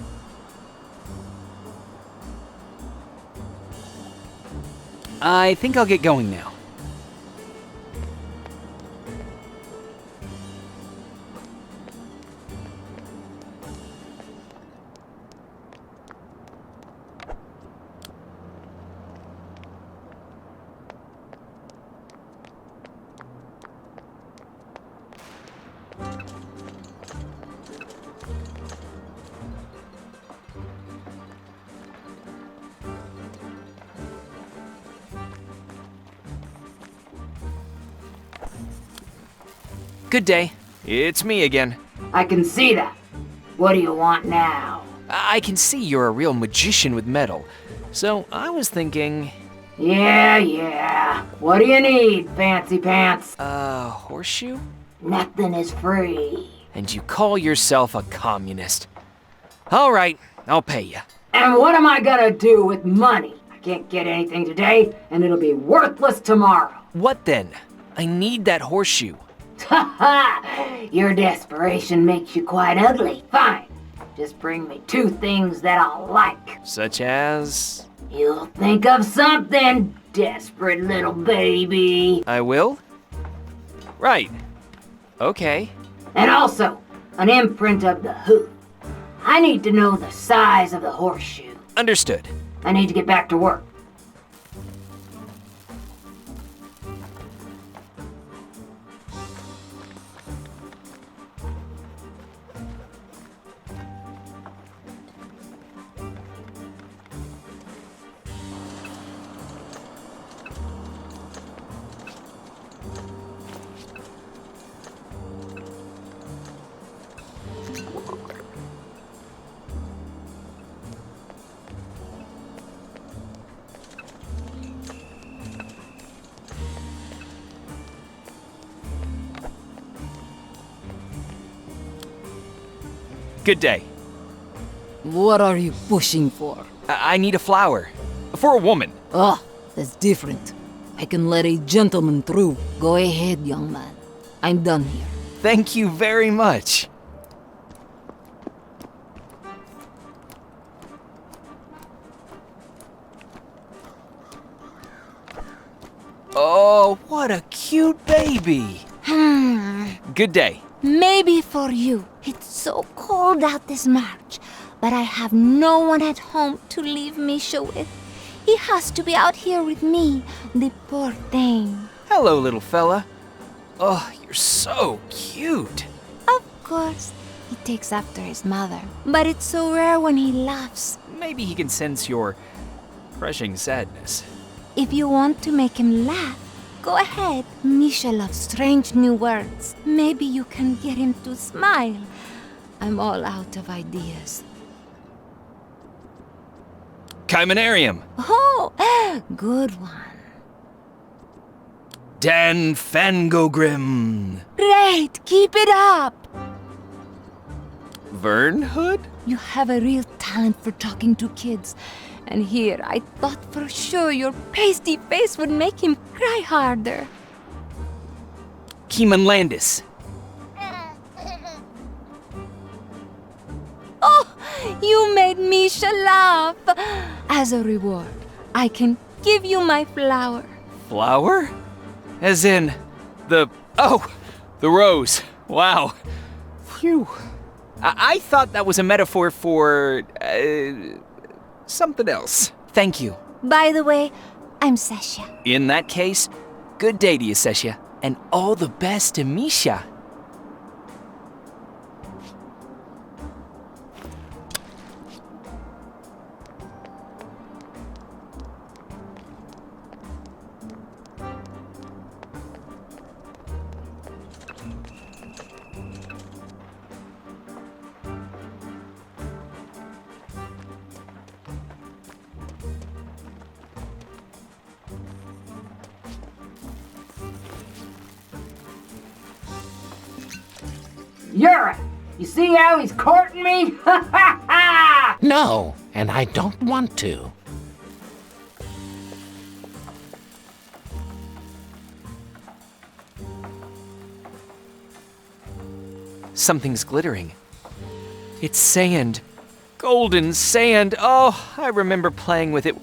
S1: I think I'll get going now. Good day. It's me again.
S7: I can see that. What do you want now?
S1: I can see you're a real magician with metal. So I was thinking...
S7: Yeah. What do you need, fancy pants?
S1: Horseshoe?
S7: Nothing is free.
S1: And you call yourself a communist. All right, I'll pay you.
S7: And what am I gonna do with money? I can't get anything today, and it'll be worthless tomorrow.
S1: What then? I need that horseshoe.
S7: Ha ha! Your desperation makes you quite ugly. Fine. Just bring me 2 things that I'll like.
S1: Such as?
S7: You'll think of something, desperate little baby.
S1: I will? Right. Okay.
S7: And also, an imprint of the hoof. I need to know the size of the horseshoe.
S1: Understood.
S7: I need to get back to work.
S1: Good day.
S6: What are you pushing for?
S1: I need a flower. For a woman.
S6: Ah, that's different. I can let a gentleman through. Go ahead, young man. I'm done here.
S1: Thank you very much. Oh, what a cute baby. Good day.
S13: Maybe for you. It's so cold out this March, but I have no one at home to leave Misha with. He has to be out here with me, the poor thing.
S1: Hello, little fella. Oh, you're so cute.
S13: Of course, he takes after his mother, but it's so rare when he laughs.
S1: Maybe he can sense your crushing sadness.
S13: If you want to make him laugh, go ahead. Misha loves strange new words. Maybe you can get him to smile. I'm all out of ideas.
S1: Chimenarium.
S13: Oh, good one.
S1: Dan Fangogrim.
S13: Great, keep it up.
S1: Vernhood?
S13: You have a real talent for talking to kids. And here, I thought for sure your pasty face would make him cry harder.
S1: Kimanlandis.
S13: Oh, you made Misha laugh. As a reward, I can give you my flower.
S1: Flower? As in the rose. Wow. Phew. I thought that was a metaphor for something else. Thank you.
S13: By the way, I'm Sasha.
S1: In that case, good day to you, Sasha, and all the best to Misha.
S7: Yura, you see how he's courting me? Ha ha ha!
S23: No, and I don't want to.
S1: Something's glittering. It's sand. Golden sand. Oh, I remember playing with it.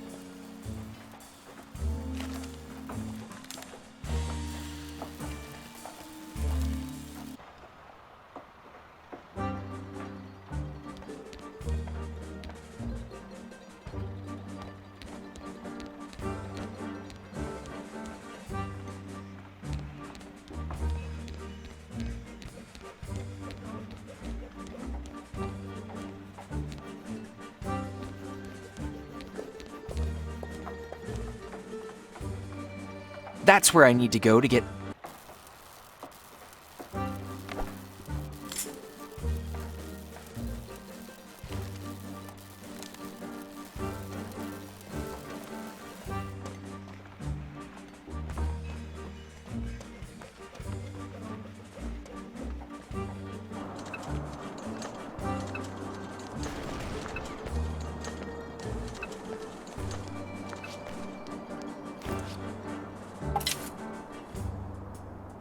S1: That's where I need to go to get...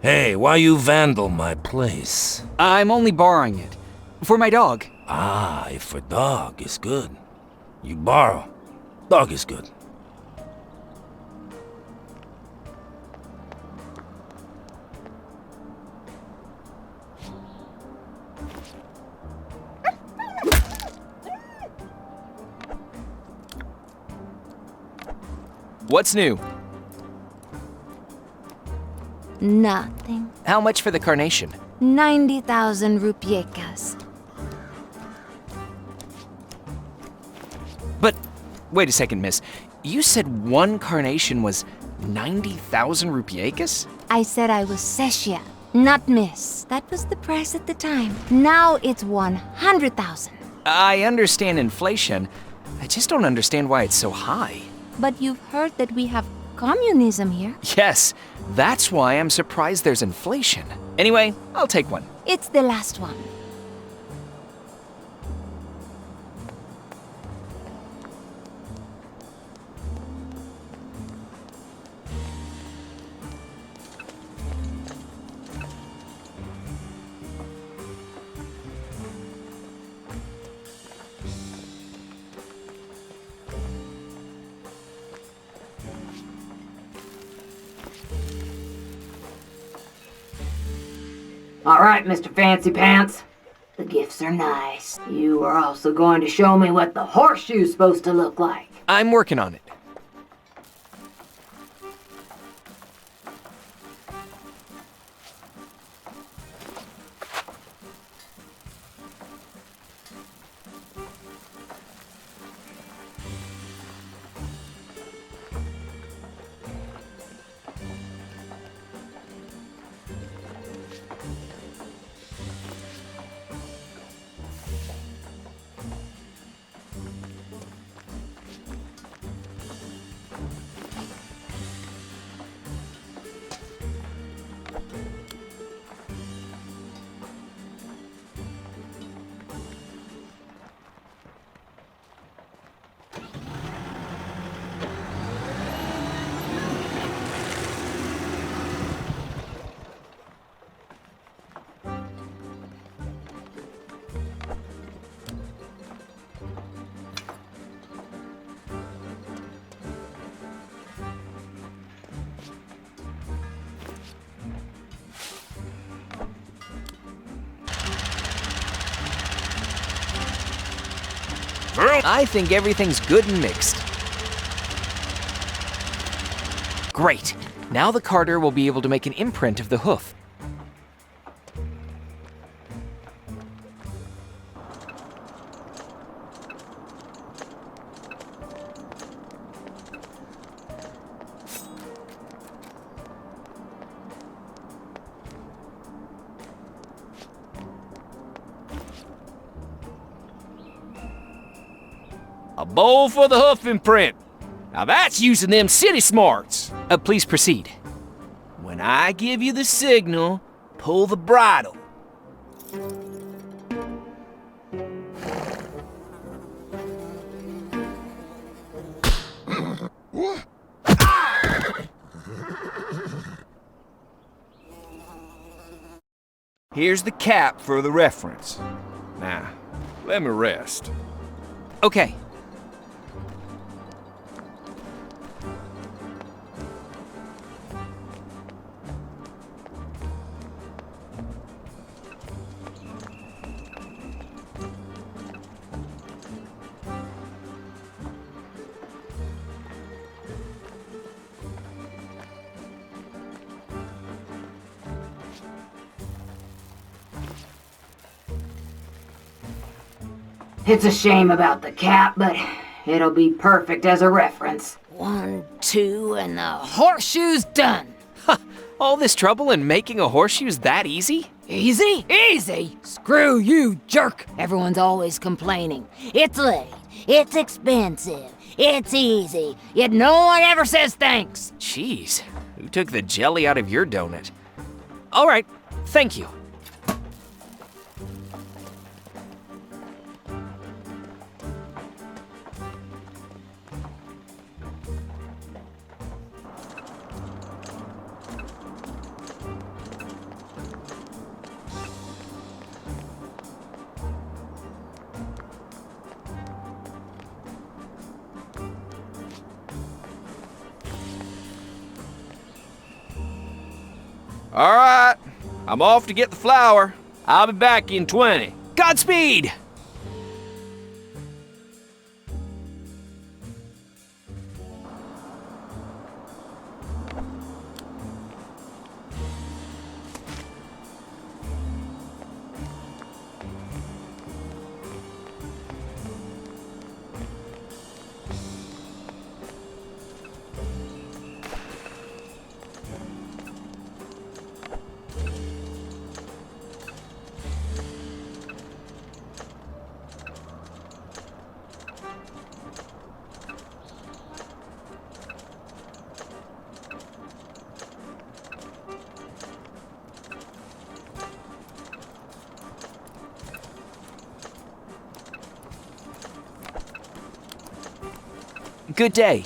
S23: Hey, why you vandal my place?
S1: I'm only borrowing it. For my dog.
S23: Ah, if for dog is good. You borrow. Dog is good.
S1: What's new?
S13: Nothing.
S1: How much for the carnation?
S13: 90,000 rupiekas.
S1: But, wait a second, miss. You said one carnation was 90,000 rupiekas?
S13: I said I was Sessia, not Miss. That was the price at the time. Now it's 100,000.
S1: I understand inflation. I just don't understand why it's so high.
S13: But you've heard that we have communism here.
S1: Yes, that's why I'm surprised there's inflation. Anyway, I'll take one.
S13: It's the last one.
S7: All right, Mr. Fancy Pants. The gifts are nice. You are also going to show me what the horseshoe's supposed to look like.
S1: I'm working on it. I think everything's good and mixed. Great. Now the carter will be able to make an imprint of the hoof.
S3: A bowl for the hoof imprint. Now that's using them city smarts.
S1: Please proceed.
S3: When I give you the signal, pull the bridle. Here's the cap for the reference. Now, let me rest.
S1: Okay.
S7: It's a shame about the cap, but it'll be perfect as a reference.
S6: 1, 2, and the horseshoe's done.
S1: All this trouble in making a horseshoe's that easy?
S6: Easy? Easy? Screw you, jerk! Everyone's always complaining. It's late, it's expensive, it's easy, yet no one ever says thanks.
S1: Jeez, who took the jelly out of your donut? All right, thank you.
S3: All right, I'm off to get the flour. I'll be back in 20.
S1: Godspeed! Good day.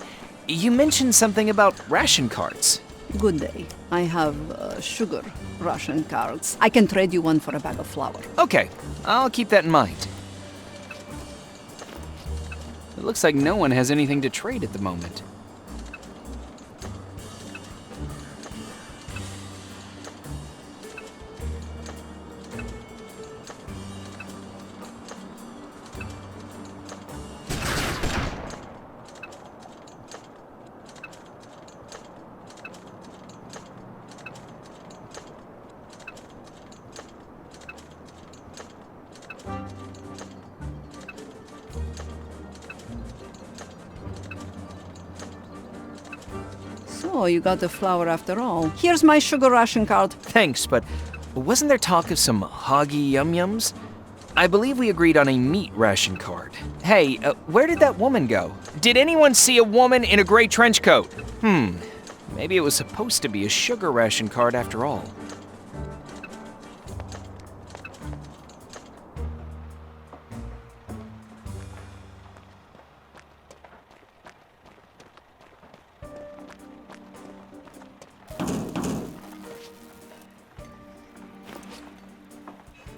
S1: You mentioned something about ration cards.
S19: Good day. I have sugar ration cards. I can trade you one for a bag of flour.
S1: Okay, I'll keep that in mind. It looks like no one has anything to trade at the moment.
S19: So, you got the flour after all. Here's my sugar ration card.
S1: Thanks, but wasn't there talk of some hoggy yum-yums? I believe we agreed on a meat ration card. Hey, where did that woman go? Did anyone see a woman in a gray trench coat? Maybe it was supposed to be a sugar ration card after all.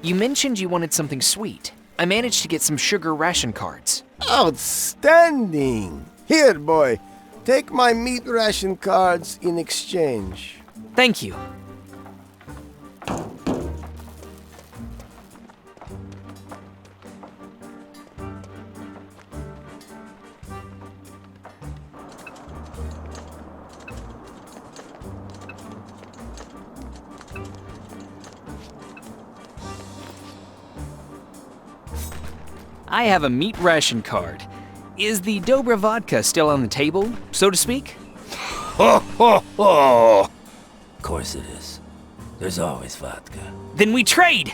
S1: You mentioned you wanted something sweet. I managed to get some sugar ration cards.
S21: Outstanding! Here, boy, take my meat ration cards in exchange.
S1: Thank you. I have a meat ration card. Is the Dobra vodka still on the table, so to speak?
S23: Ho, ho, ho! Of course it is. There's always vodka.
S1: Then we trade!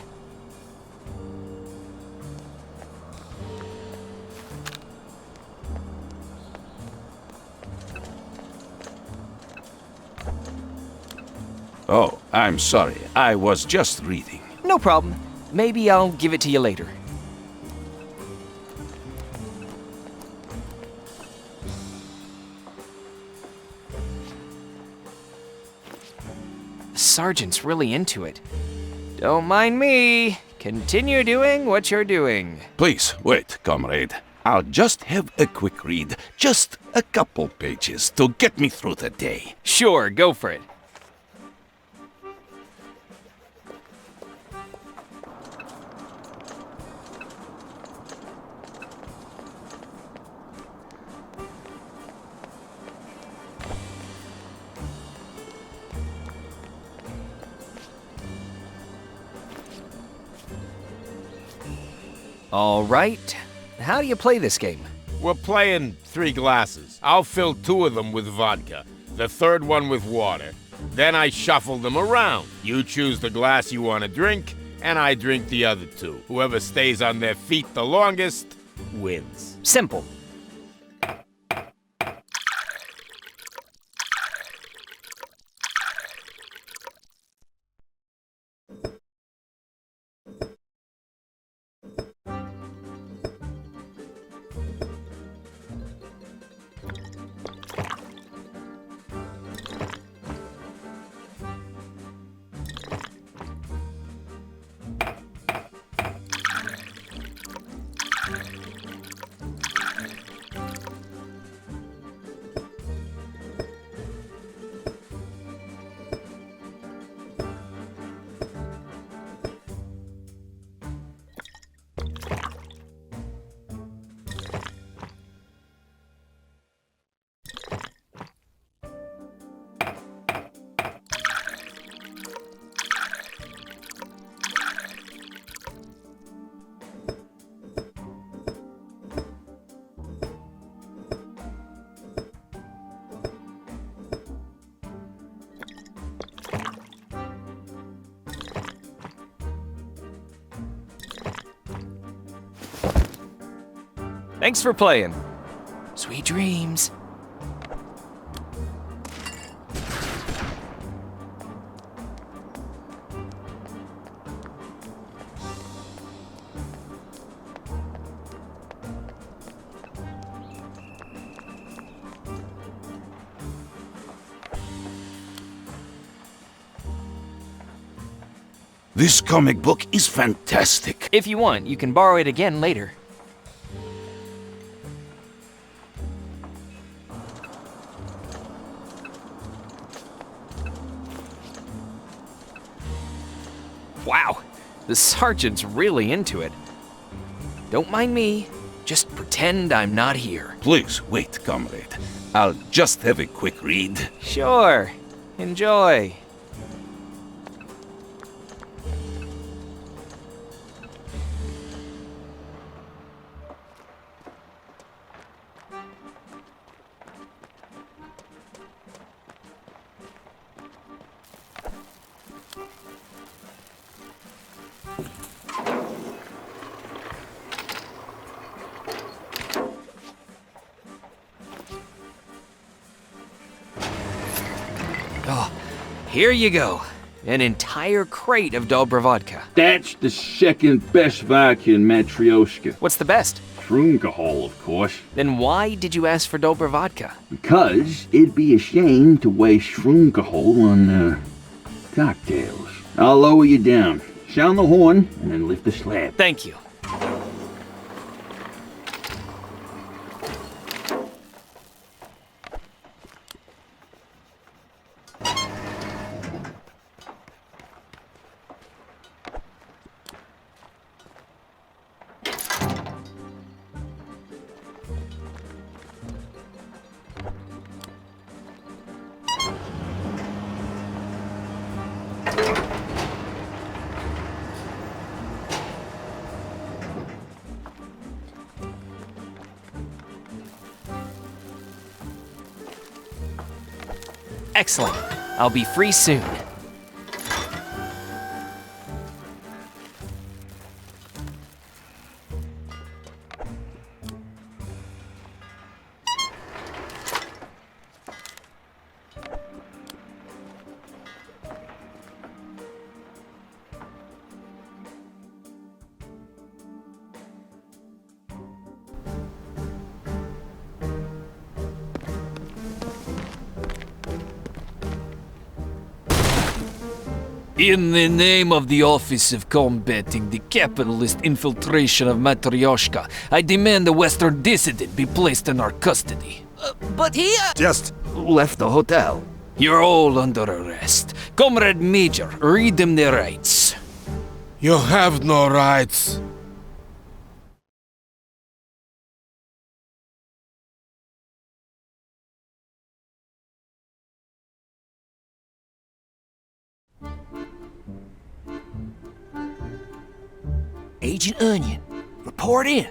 S2: Oh, I'm sorry. I was just reading.
S1: No problem. Maybe I'll give it to you later. The sergeant's really into it. Don't mind me. Continue doing what you're doing.
S2: Please, wait, comrade. I'll just have a quick read. Just a couple pages to get me through the day.
S1: Sure, go for it. All right. How do you play this game?
S22: We're playing 3 glasses. I'll fill 2 of them with vodka, the third one with water. Then I shuffle them around. You choose the glass you want to drink, and I drink the other 2. Whoever stays on their feet the longest wins.
S1: Simple. Thanks for playing. Sweet dreams.
S2: This comic book is fantastic.
S1: If you want, you can borrow it again later. Wow, the sergeant's really into it. Don't mind me, just pretend I'm not here.
S2: Please, wait, comrade. I'll just have a quick read.
S1: Sure, enjoy. Oh, here you go. An entire crate of Dobra vodka.
S5: That's the second best vodka in Matryoshka.
S1: What's the best?
S5: Shroomkahol, of course.
S1: Then why did you ask for Dobra vodka?
S5: Because it'd be a shame to waste Shroomkahol on, cocktails. I'll lower you down. Sound the horn, and then lift the slab.
S1: Thank you. Excellent. I'll be free soon.
S11: In the name of the Office of Combating the Capitalist Infiltration of Matryoshka, I demand the Western dissident be placed in our custody.
S8: But he...
S11: Just left the hotel. You're all under arrest. Comrade Major, read them their rights.
S22: You have no rights.
S3: Agent Onion, report in.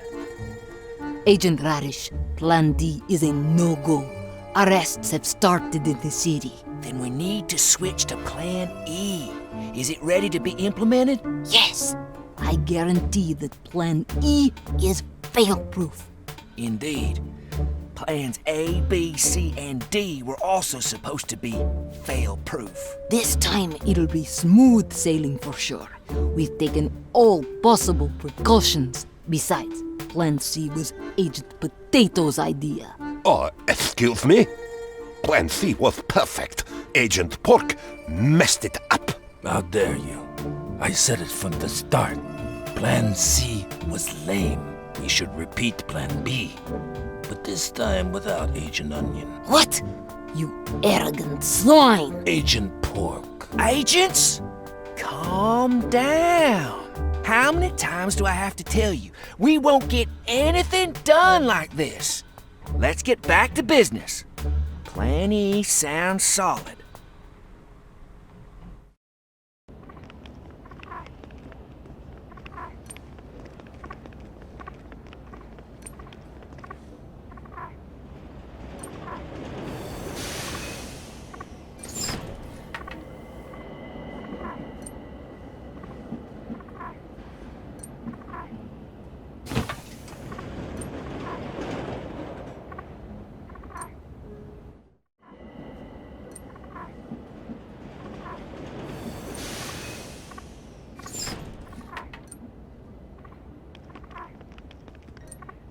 S6: Agent Radish, Plan D is a no-go. Arrests have started in the city.
S3: Then we need to switch to Plan E. Is it ready to be implemented?
S6: Yes! I guarantee that Plan E is fail-proof.
S3: Indeed. Plans A, B, C, and D were also supposed to be fail-proof.
S6: This time it'll be smooth sailing for sure. We've taken all possible precautions. Besides, Plan C was Agent Potato's idea.
S15: Oh, excuse me? Plan C was perfect. Agent Pork messed it up.
S23: How dare you? I said it from the start. Plan C was lame. We should repeat Plan B. But this time without Agent Onion.
S6: What? You arrogant swine!
S23: Agent Pork.
S3: Agents? Calm down. How many times do I have to tell you? We won't get anything done like this. Let's get back to business. Plan E sounds solid.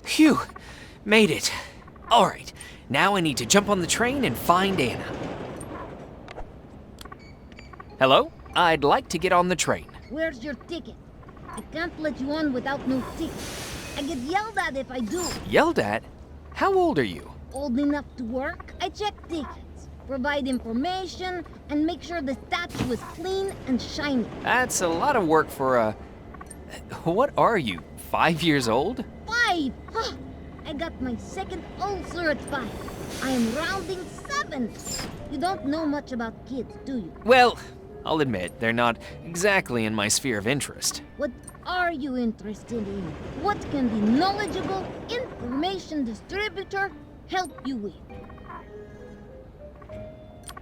S1: Phew, made it. All right, now I need to jump on the train and find Anna. Hello? I'd like to get on the train.
S12: Where's your ticket? I can't let you on without no ticket. I get yelled at if I do.
S1: Yelled at? How old are you?
S12: Old enough to work, I check tickets, provide information, and make sure the statue was clean and shiny.
S1: That's a lot of work for a... What are you, 5 years old?
S12: 5! Huh. I got my second ulcer at 5. I am rounding 7. You don't know much about kids, do you?
S1: Well, I'll admit, they're not exactly in my sphere of interest.
S12: What are you interested in? What can the knowledgeable information distributor help you with?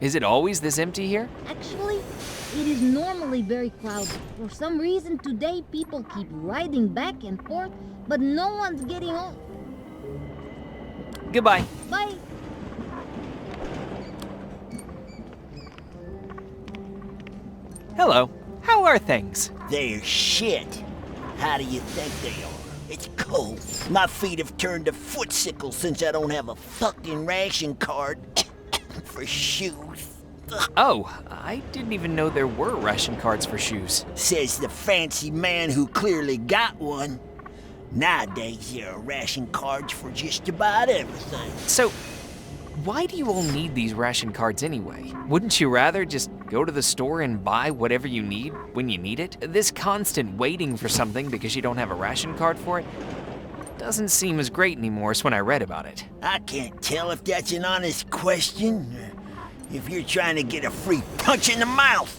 S1: Is it always this empty here?
S12: Actually, it is normally very crowded. For some reason today, people keep riding back and forth, but no one's getting off.
S1: Goodbye.
S12: Bye.
S1: Hello. How are things?
S14: They're shit. How do you think they are? It's cold. My feet have turned to footsicles since I don't have a fucking ration card for shoes.
S1: Oh, I didn't even know there were ration cards for shoes.
S14: Says the fancy man who clearly got one. Nowadays, there are ration cards for just about everything.
S1: So, why do you all need these ration cards anyway? Wouldn't you rather just go to the store and buy whatever you need when you need it? This constant waiting for something because you don't have a ration card for it doesn't seem as great anymore as when I read about it.
S14: I can't tell if that's an honest question, or if you're trying to get a free punch in the mouth.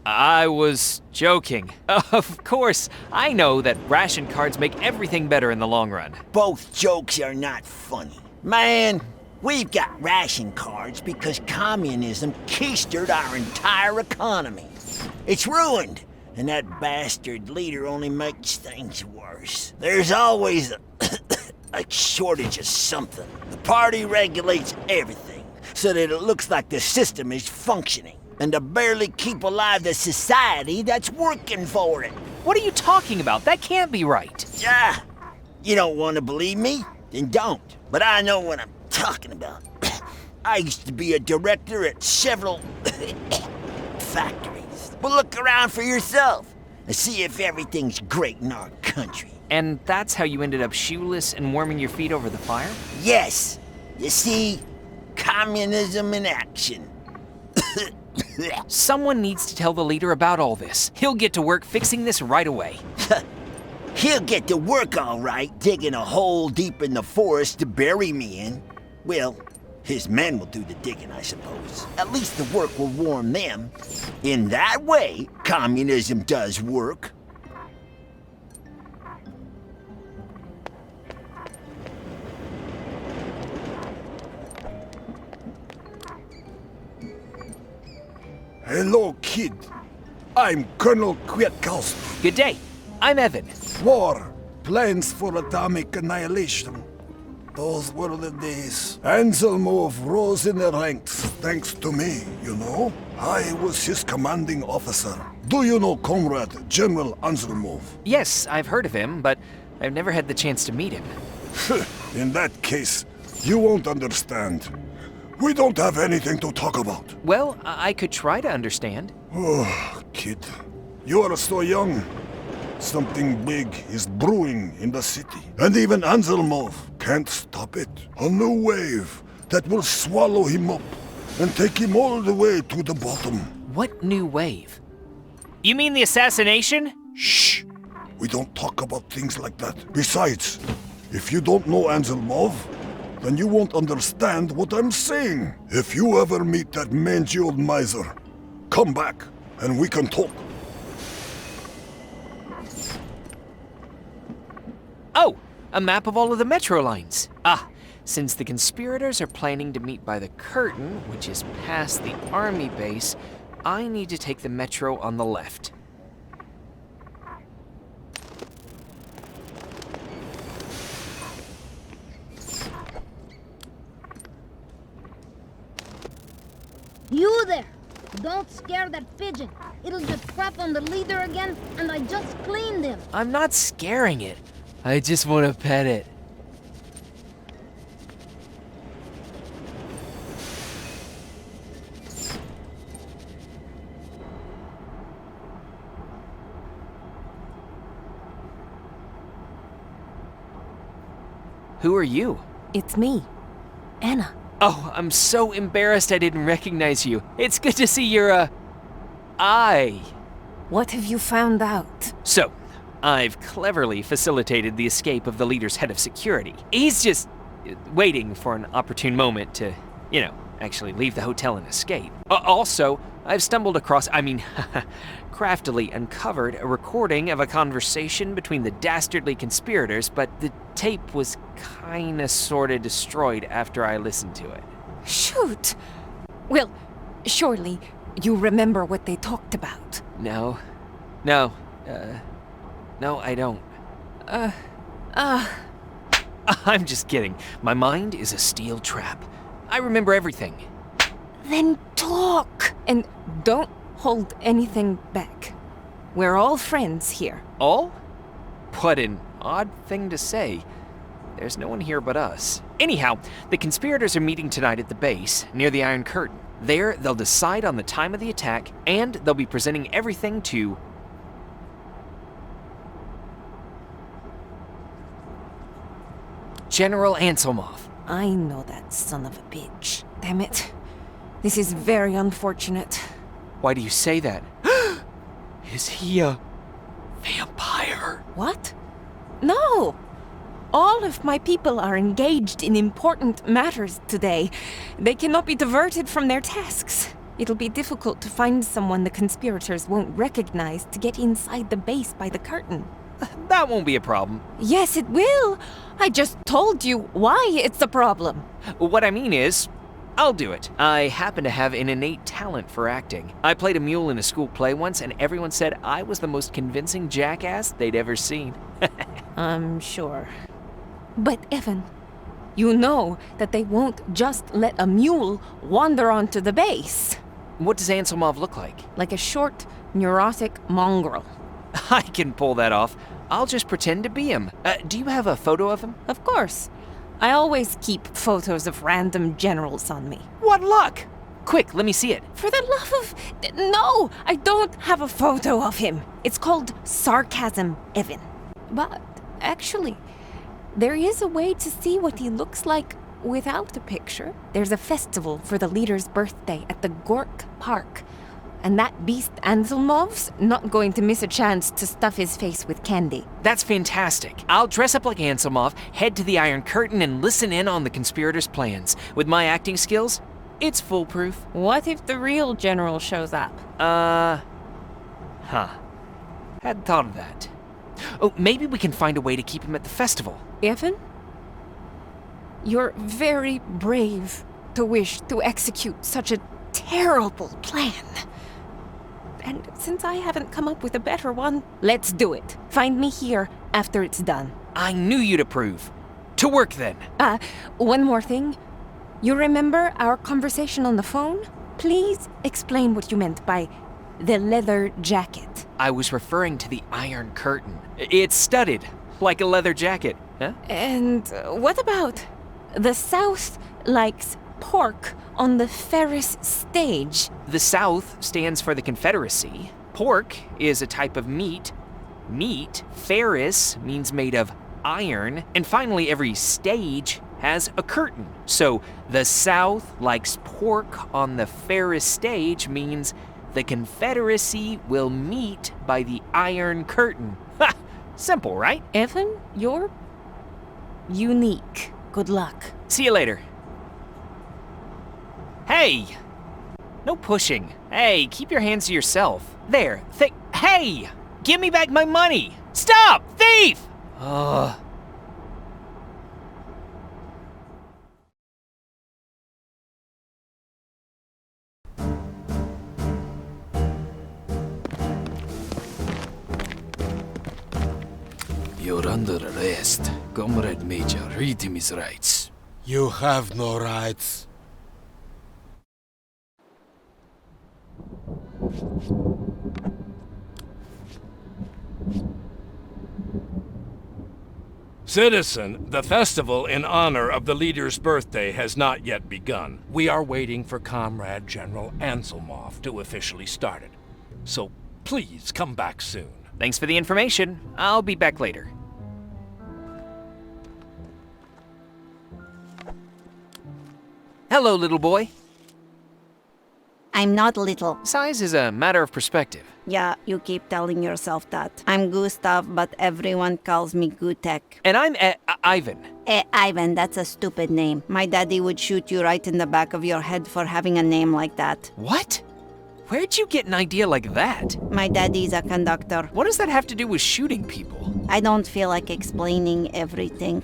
S1: I was joking. Of course, I know that ration cards make everything better in the long run.
S14: Both jokes are not funny. Man, we've got ration cards because communism keistered our entire economy. It's ruined, and that bastard leader only makes things worse. There's always a shortage of something. The party regulates everything so that it looks like the system is functioning, and to barely keep alive the society that's working for it.
S1: What are you talking about? That can't be right.
S14: Yeah, you don't want to believe me? Then don't. But I know what I'm talking about. I used to be a director at several factories. But look around for yourself and see if everything's great in our country.
S1: And that's how you ended up shoeless and warming your feet over the fire?
S14: Yes. You see, communism in action.
S1: Someone needs to tell the leader about all this. He'll get to work fixing this right away.
S14: He'll get to work all right, digging a hole deep in the forest to bury me in. Well, his men will do the digging, I suppose. At least the work will warm them. In that way, communism does work.
S4: Hello, kid. I'm Colonel Kwiatkowski.
S1: Good day. I'm Evan.
S4: War. Plans for atomic annihilation. Those were the days. Anselmov rose in the ranks thanks to me, you know? I was his commanding officer. Do you know Comrade General Anselmov?
S1: Yes, I've heard of him, but I've never had the chance to meet him.
S4: In that case, you won't understand. We don't have anything to talk about.
S1: Well, I could try to understand.
S4: Oh, kid. You are so young. Something big is brewing in the city. And even Anselmov can't stop it. A new wave that will swallow him up and take him all the way to the bottom.
S1: What new wave? You mean the assassination?
S4: Shh! We don't talk about things like that. Besides, if you don't know Anselmov, then you won't understand what I'm saying. If you ever meet that mangy old miser, come back and we can talk.
S1: Oh, a map of all of the metro lines. Ah, since the conspirators are planning to meet by the curtain, which is past the army base, I need to take the metro on the left.
S12: You there! Don't scare that pigeon. It'll just crap on the leader again, and I just cleaned him.
S1: I'm not scaring it. I just want to pet it. Who are you?
S9: It's me, Anna.
S1: Oh, I'm so embarrassed I didn't recognize you. It's good to see your, eye.
S9: What have you found out?
S1: So, I've cleverly facilitated the escape of the leader's head of security. He's just waiting for an opportune moment to, actually leave the hotel and escape. Also, I've stumbled across, craftily uncovered a recording of a conversation between the dastardly conspirators, but the tape was kinda sorta destroyed after I listened to it.
S9: Shoot! Well, surely you remember what they talked about.
S1: No, I don't. I'm just kidding. My mind is a steel trap. I remember everything.
S9: Then talk! And don't hold anything back. We're all friends here.
S1: All? What an odd thing to say. There's no one here but us. Anyhow, the conspirators are meeting tonight at the base, near the Iron Curtain. There, they'll decide on the time of the attack, and they'll be presenting everything to General Anselmov.
S9: I know that son of a bitch. Damn it. This is very unfortunate.
S1: Why do you say that? Is he a vampire?
S9: What? No! All of my people are engaged in important matters today. They cannot be diverted from their tasks. It'll be difficult to find someone the conspirators won't recognize to get inside the base by the curtain.
S1: That won't be a problem.
S9: Yes, it will. I just told you why it's a problem.
S1: What I mean is, I'll do it. I happen to have an innate talent for acting. I played a mule in a school play once, and everyone said I was the most convincing jackass they'd ever seen.
S9: I'm sure. But Evan, you know that they won't just let a mule wander onto the base.
S1: What does Anselmov look like?
S9: Like a short, neurotic mongrel.
S1: I can pull that off. I'll just pretend to be him. Do you have a photo of him?
S9: Of course. I always keep photos of random generals on me.
S1: What luck! Quick, let me see it.
S9: For the love of... No! I don't have a photo of him. It's called sarcasm, Evan. But, actually, there is a way to see what he looks like without a picture. There's a festival for the leader's birthday at the Gork Park. And that beast Anselmov's not going to miss a chance to stuff his face with candy.
S1: That's fantastic. I'll dress up like Anselmov, head to the Iron Curtain, and listen in on the conspirators' plans. With my acting skills, it's foolproof.
S9: What if the real general shows up?
S1: Hadn't thought of that. Oh, maybe we can find a way to keep him at the festival.
S9: Evan? You're very brave to wish to execute such a terrible plan. And since I haven't come up with a better one, let's do it. Find me here after it's done.
S1: I knew you'd approve. To work then.
S9: One more thing. You remember our conversation on the phone? Please explain what you meant by the leather jacket.
S1: I was referring to the Iron Curtain. It's studded, like a leather jacket. Huh?
S9: And what about the South likes pork on the Ferris stage?
S1: The South stands for the Confederacy. Pork is a type of meat. Ferris means made of iron. And finally, every stage has a curtain. So the South likes pork on the Ferris stage means the Confederacy will meet by the Iron Curtain. Ha! Simple, right?
S9: Evan, you're unique. Good luck.
S1: See you later. Hey! No pushing. Hey, keep your hands to yourself. There. Hey! Give me back my money! Stop! Thief!
S11: You're under arrest. Comrade Major, read him his rights.
S4: You have no rights.
S23: Citizen, the festival in honor of the leader's birthday has not yet begun. We are waiting for Comrade General Anselmov to officially start it. So please come back soon.
S1: Thanks for the information. I'll be back later. Hello, little boy.
S10: I'm not little.
S1: Size is a matter of perspective.
S10: Yeah, you keep telling yourself that. I'm Gustav, but everyone calls me Gutek.
S1: And I'm Ivan.
S10: Ivan, that's a stupid name. My daddy would shoot you right in the back of your head for having a name like that.
S1: What? Where'd you get an idea like that?
S10: My daddy's a conductor.
S1: What does that have to do with shooting people?
S10: I don't feel like explaining everything.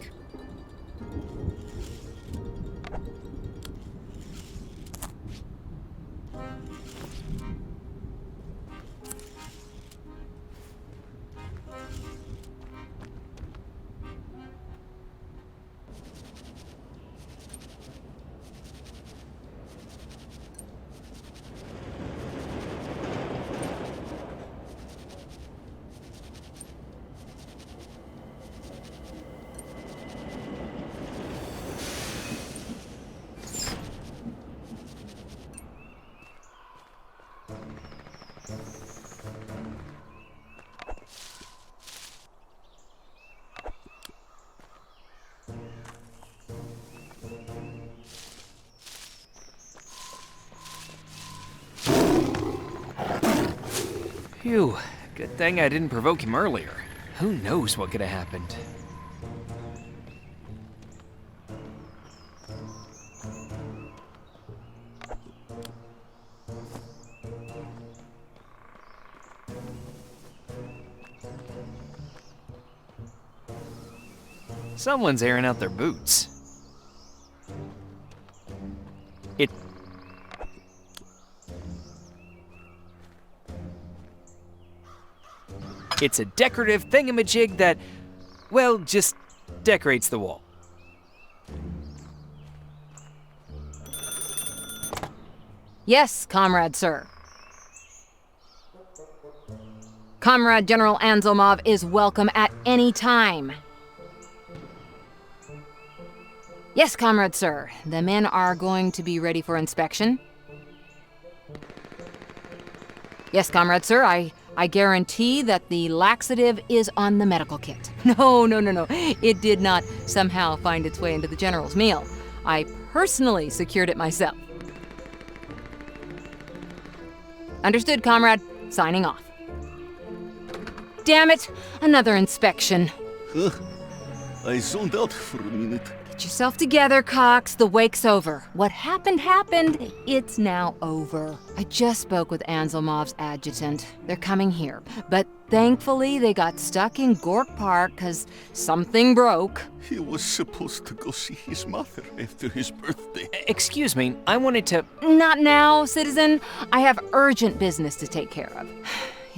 S1: Phew, good thing I didn't provoke him earlier. Who knows what could have happened? Someone's airing out their boots. It's a decorative thingamajig that, well, just decorates the wall.
S6: Yes, Comrade Sir. Comrade General Anselmov is welcome at any time. Yes, Comrade Sir. The men are going to be ready for inspection. Yes, Comrade Sir, I guarantee that the laxative is on the medical kit. No. It did not somehow find its way into the General's meal. I personally secured it myself. Understood, Comrade. Signing off. Damn it! Another inspection.
S2: I zoned out for a minute.
S6: Get yourself together, Cox. The wake's over. What happened happened. It's now over. I just spoke with Anselmov's adjutant. They're coming here. But thankfully, they got stuck in Gork Park because something broke.
S2: He was supposed to go see his mother after his birthday.
S1: Excuse me, I wanted to...
S6: Not now, citizen. I have urgent business to take care of.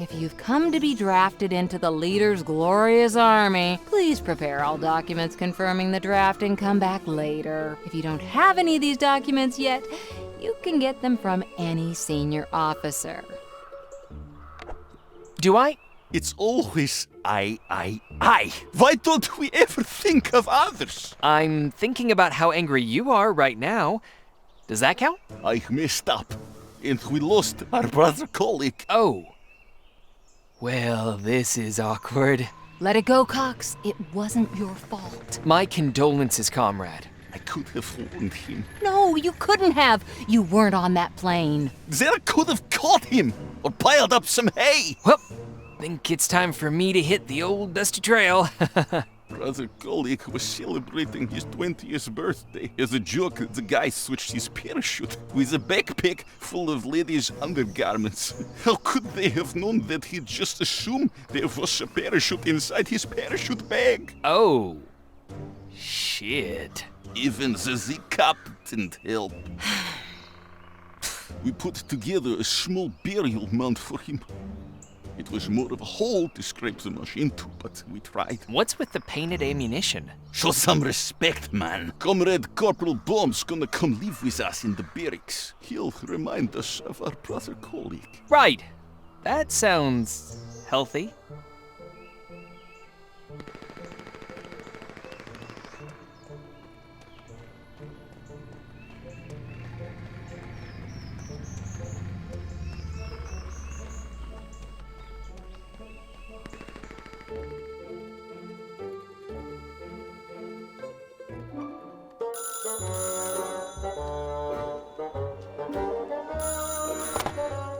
S6: If you've come to be drafted into the leader's glorious army, please prepare all documents confirming the draft and come back later. If you don't have any of these documents yet, you can get them from any senior officer.
S1: Do I?
S2: It's always I. Why don't we ever think of others?
S1: I'm thinking about how angry you are right now. Does that count?
S2: I messed up, and we lost our brother colleague.
S1: Oh. Well, this is awkward.
S6: Let it go, Cox. It wasn't your fault.
S1: My condolences, comrade.
S2: I could have warned him.
S6: No, you couldn't have. You weren't on that plane.
S2: Zera could have caught him, or piled up some hay.
S1: Well, think it's time for me to hit the old dusty trail.
S2: Brother colleague was celebrating his 20th birthday. As a joke, the guy switched his parachute with a backpack full of ladies' undergarments. How could they have known that he'd just assumed there was a parachute inside his parachute bag?
S1: Oh. Shit.
S2: Even the Z-Cup didn't help. We put together a small burial mound for him. It was more of a hole to scrape the machine to, but we tried.
S1: What's with the painted ammunition?
S2: Show some respect, man. Comrade Corporal Baum's gonna come live with us in the barracks. He'll remind us of our brother colleague.
S1: Right. That sounds healthy.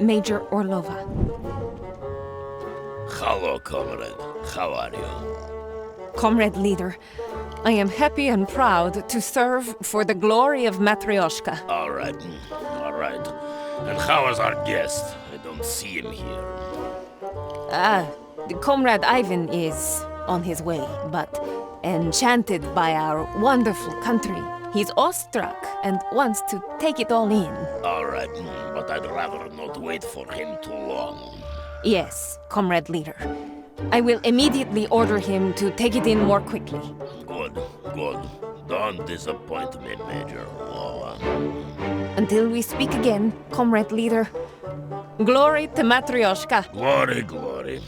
S9: Major Orlova.
S22: Hello, comrade. How are you?
S9: Comrade Leader, I am happy and proud to serve for the glory of Matryoshka.
S22: All right. And how is our guest? I don't see him here.
S9: Comrade Ivan is on his way, but enchanted by our wonderful country. He's awestruck and wants to take it all in.
S22: All right, but I'd rather not wait for him too long.
S9: Yes, Comrade Leader. I will immediately order him to take it in more quickly.
S22: Good. Don't disappoint me, Major.
S9: Until we speak again, Comrade Leader. Glory to Matryoshka.
S22: Glory.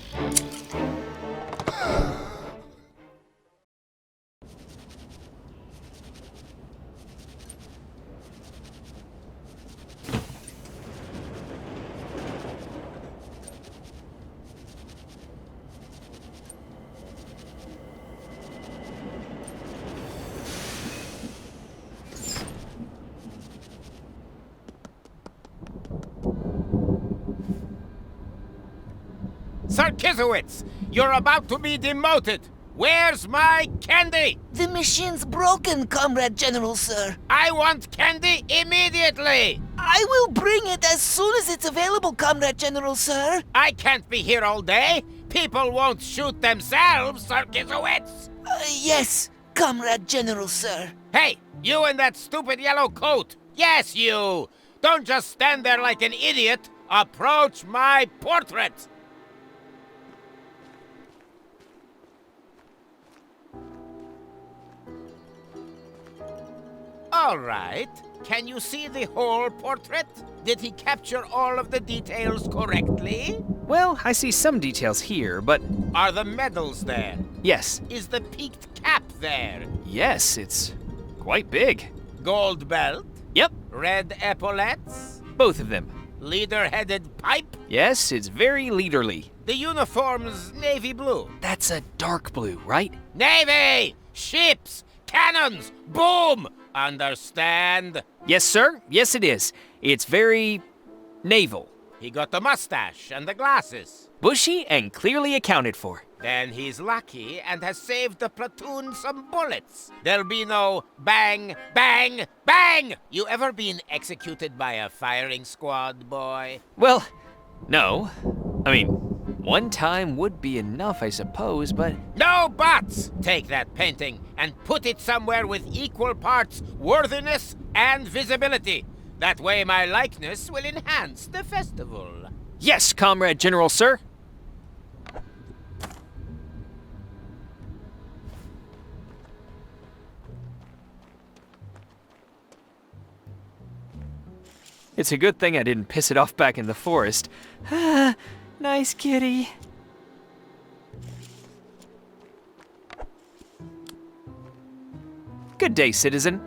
S22: Sarkisiewicz, you're about to be demoted. Where's my candy?
S8: The machine's broken, Comrade General, sir.
S22: I want candy immediately.
S8: I will bring it as soon as it's available, Comrade General, sir.
S22: I can't be here all day. People won't shoot themselves, Sarkisiewicz.
S8: Yes, Comrade General, sir.
S22: Hey, you in that stupid yellow coat! Yes, you! Don't just stand there like an idiot! Approach my portrait! All right. Can you see the whole portrait? Did he capture all of the details correctly?
S1: Well, I see some details here, but...
S22: Are the medals there?
S1: Yes.
S22: Is the peaked cap there?
S1: Yes, it's quite big.
S22: Gold belt?
S1: Yep.
S22: Red epaulets?
S1: Both of them.
S22: Leader-headed pipe?
S1: Yes, it's very leaderly.
S22: The uniform's navy blue.
S1: That's a dark blue, right?
S22: Navy! Ships! Cannons! Boom! Understand?
S1: Yes, sir. Yes, it is. It's very... naval.
S22: He got the mustache and the glasses.
S1: Bushy and clearly accounted for.
S22: Then he's lucky and has saved the platoon some bullets. There'll be no bang, bang, bang! You ever been executed by a firing squad, boy?
S1: Well, no. I mean, one time would be enough, I suppose, but...
S22: No buts! Take that painting and put it somewhere with equal parts worthiness and visibility. That way my likeness will enhance the festival.
S1: Yes, Comrade General, sir. It's a good thing I didn't piss it off back in the forest. Ah, nice kitty. Good day, citizen.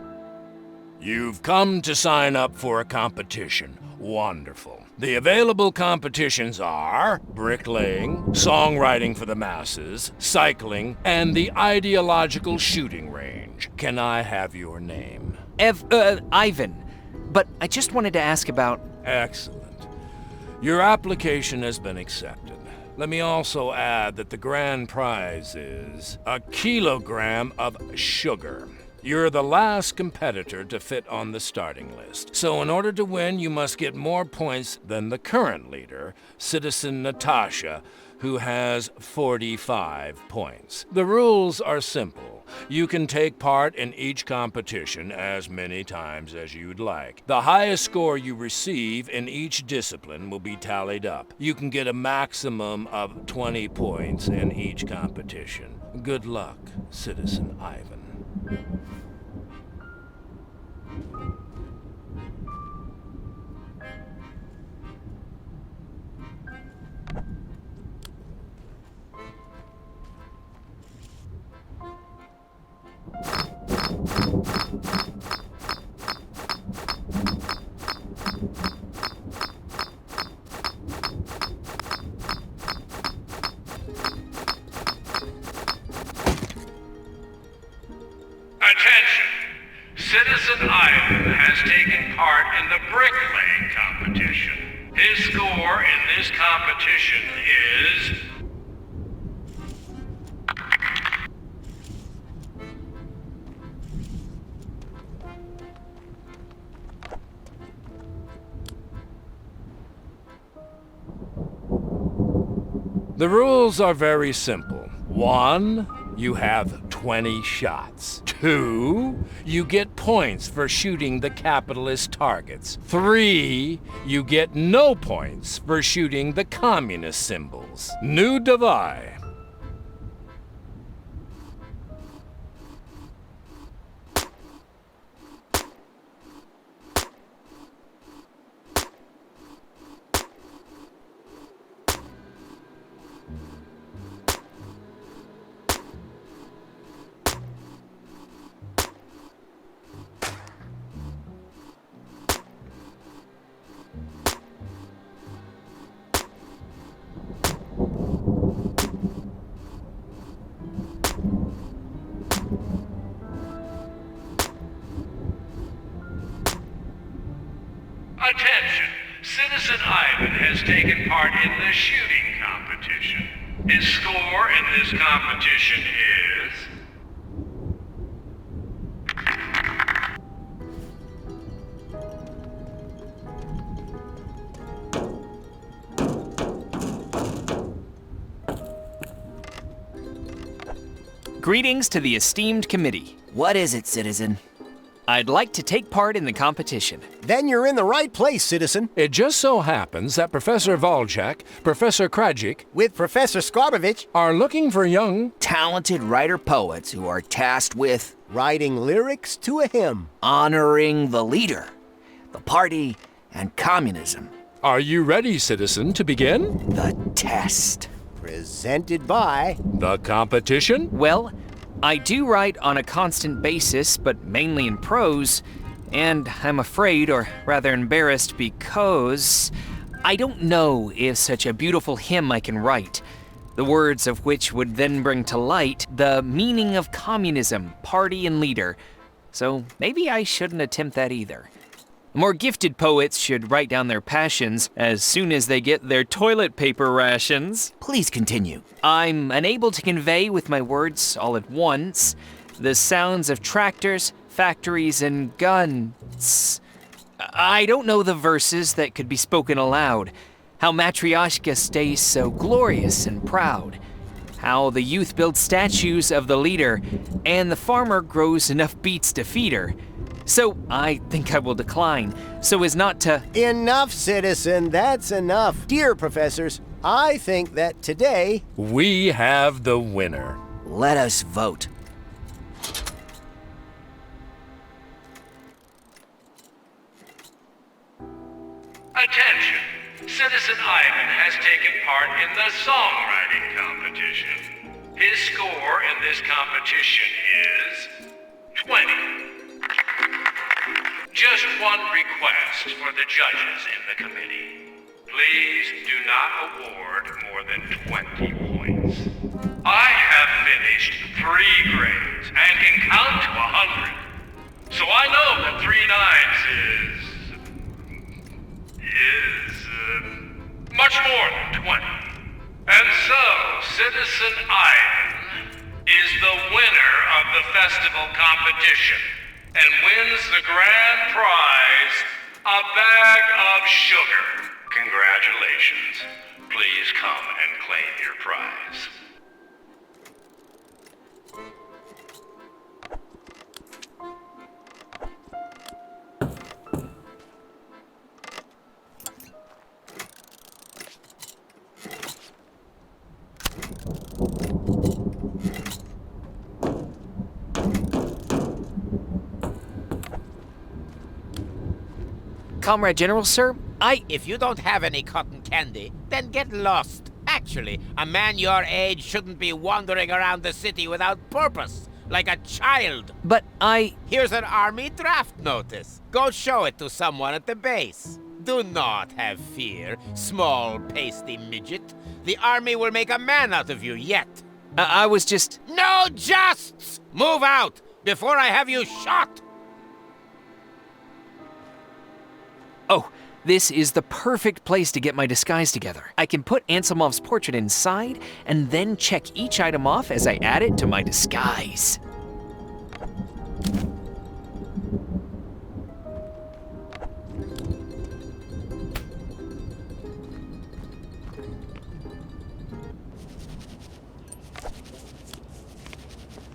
S23: You've come to sign up for a competition. Wonderful. The available competitions are bricklaying, songwriting for the masses, cycling, and the ideological shooting range. Can I have your name?
S1: Ivan. But I just wanted to ask about...
S23: Excellent. Your application has been accepted. Let me also add that the grand prize is a kilogram of sugar. You're the last competitor to fit on the starting list. So in order to win, you must get more points than the current leader, Citizen Natasha, who has 45 points. The rules are simple. You can take part in each competition as many times as you'd like. The highest score you receive in each discipline will be tallied up. You can get a maximum of 20 points in each competition. Good luck, Citizen Ivan. Attention! Citizen Ivan has taken part in the bricklaying competition. His score in this competition is... The rules are very simple. 1, you have 20 shots. 2, you get points for shooting the capitalist targets. 3, you get no points for shooting the communist symbols. Nu davai. Attention! Citizen Ivan has taken part in the shooting competition. His score in this competition is...
S1: Greetings to the esteemed committee.
S14: What is it, citizen?
S1: I'd like to take part in the competition.
S21: Then you're in the right place, citizen.
S23: It just so happens that Professor Volchak, Professor Krajik,
S21: with Professor Skarbovich
S23: are looking for young,
S14: talented writer-poets who are tasked with
S21: writing lyrics to a hymn,
S14: honoring the leader, the party, and communism.
S23: Are you ready, citizen, to begin?
S14: The test.
S21: Presented by
S23: the competition?
S1: Well, I do write on a constant basis, but mainly in prose, and I'm afraid, or rather embarrassed, because I don't know if such a beautiful hymn I can write, the words of which would then bring to light the meaning of communism, party, and leader. So maybe I shouldn't attempt that either. More gifted poets should write down their passions as soon as they get their toilet paper rations.
S14: Please continue.
S1: I'm unable to convey with my words all at once the sounds of tractors, factories, and guns. I don't know the verses that could be spoken aloud. How Matryoshka stays so glorious and proud. How the youth build statues of the leader, and the farmer grows enough beets to feed her. So I think I will decline, so as not to—
S21: Enough, citizen, that's enough. Dear professors, I think that today—
S23: we have the winner.
S14: Let us vote.
S17: Attention! Citizen Ivan has taken part in the songwriting competition. His score in this competition is 20. Just one request for the judges in the committee. Please do not award more than 20 points. I have finished 3 grades and can count to 100. So I know that 3 nines is much more than 20. And so, Citizen Ivan is the winner of the festival competition and wins the grand prize, a bag of sugar. Congratulations. Please come and claim your prize.
S1: Comrade General, sir,
S18: If you don't have any cotton candy, then get lost. Actually, a man your age shouldn't be wandering around the city without purpose, like a child.
S1: But
S18: Here's an army draft notice. Go show it to someone at the base. Do not have fear, small, pasty midget. The army will make a man out of you yet.
S1: I was just—
S18: No justs! Move out, before I have you shot!
S1: Oh, this is the perfect place to get my disguise together. I can put Anselmov's portrait inside and then check each item off as I add it to my disguise.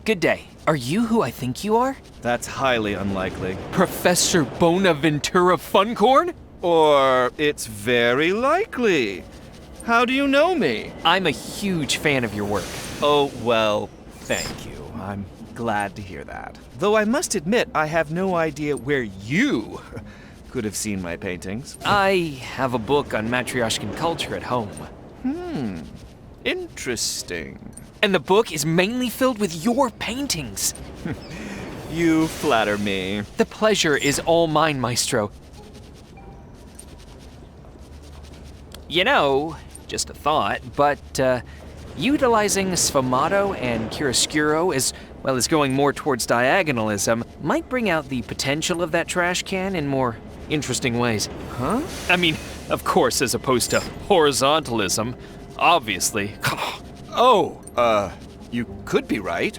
S1: Good day. Are you who I think you are?
S20: That's highly unlikely.
S1: Professor Bonaventura Funcorn?
S20: Or it's very likely. How do you know me?
S1: I'm a huge fan of your work.
S20: Oh, well, thank you. I'm glad to hear that. Though I must admit, I have no idea where you could have seen my paintings.
S1: I have a book on Matryoshkan culture at home.
S20: Interesting.
S1: And the book is mainly filled with your paintings.
S20: You flatter me.
S1: The pleasure is all mine, Maestro. You know, just a thought, but utilizing sfumato and chiaroscuro as well as going more towards diagonalism might bring out the potential of that trash can in more interesting ways.
S20: Huh?
S1: I mean, of course, as opposed to horizontalism, obviously.
S20: You could be right.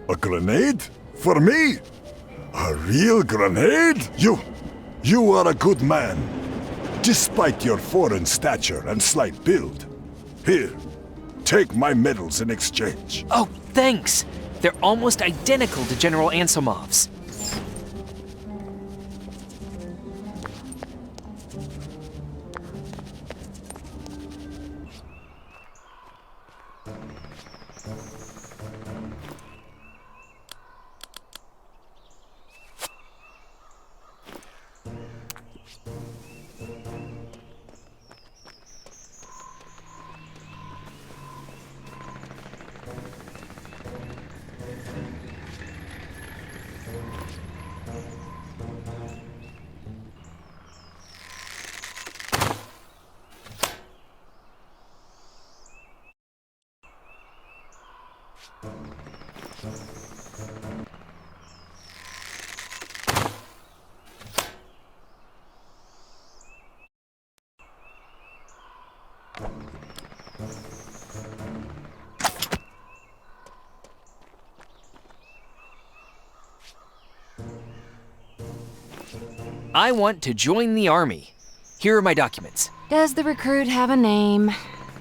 S4: A grenade? For me? A real grenade? You are a good man, despite your foreign stature and slight build. Here, take my medals in exchange.
S1: Oh, thanks. They're almost identical to General Anselmov's. I want to join the army. Here are my documents.
S6: Does the recruit have a name?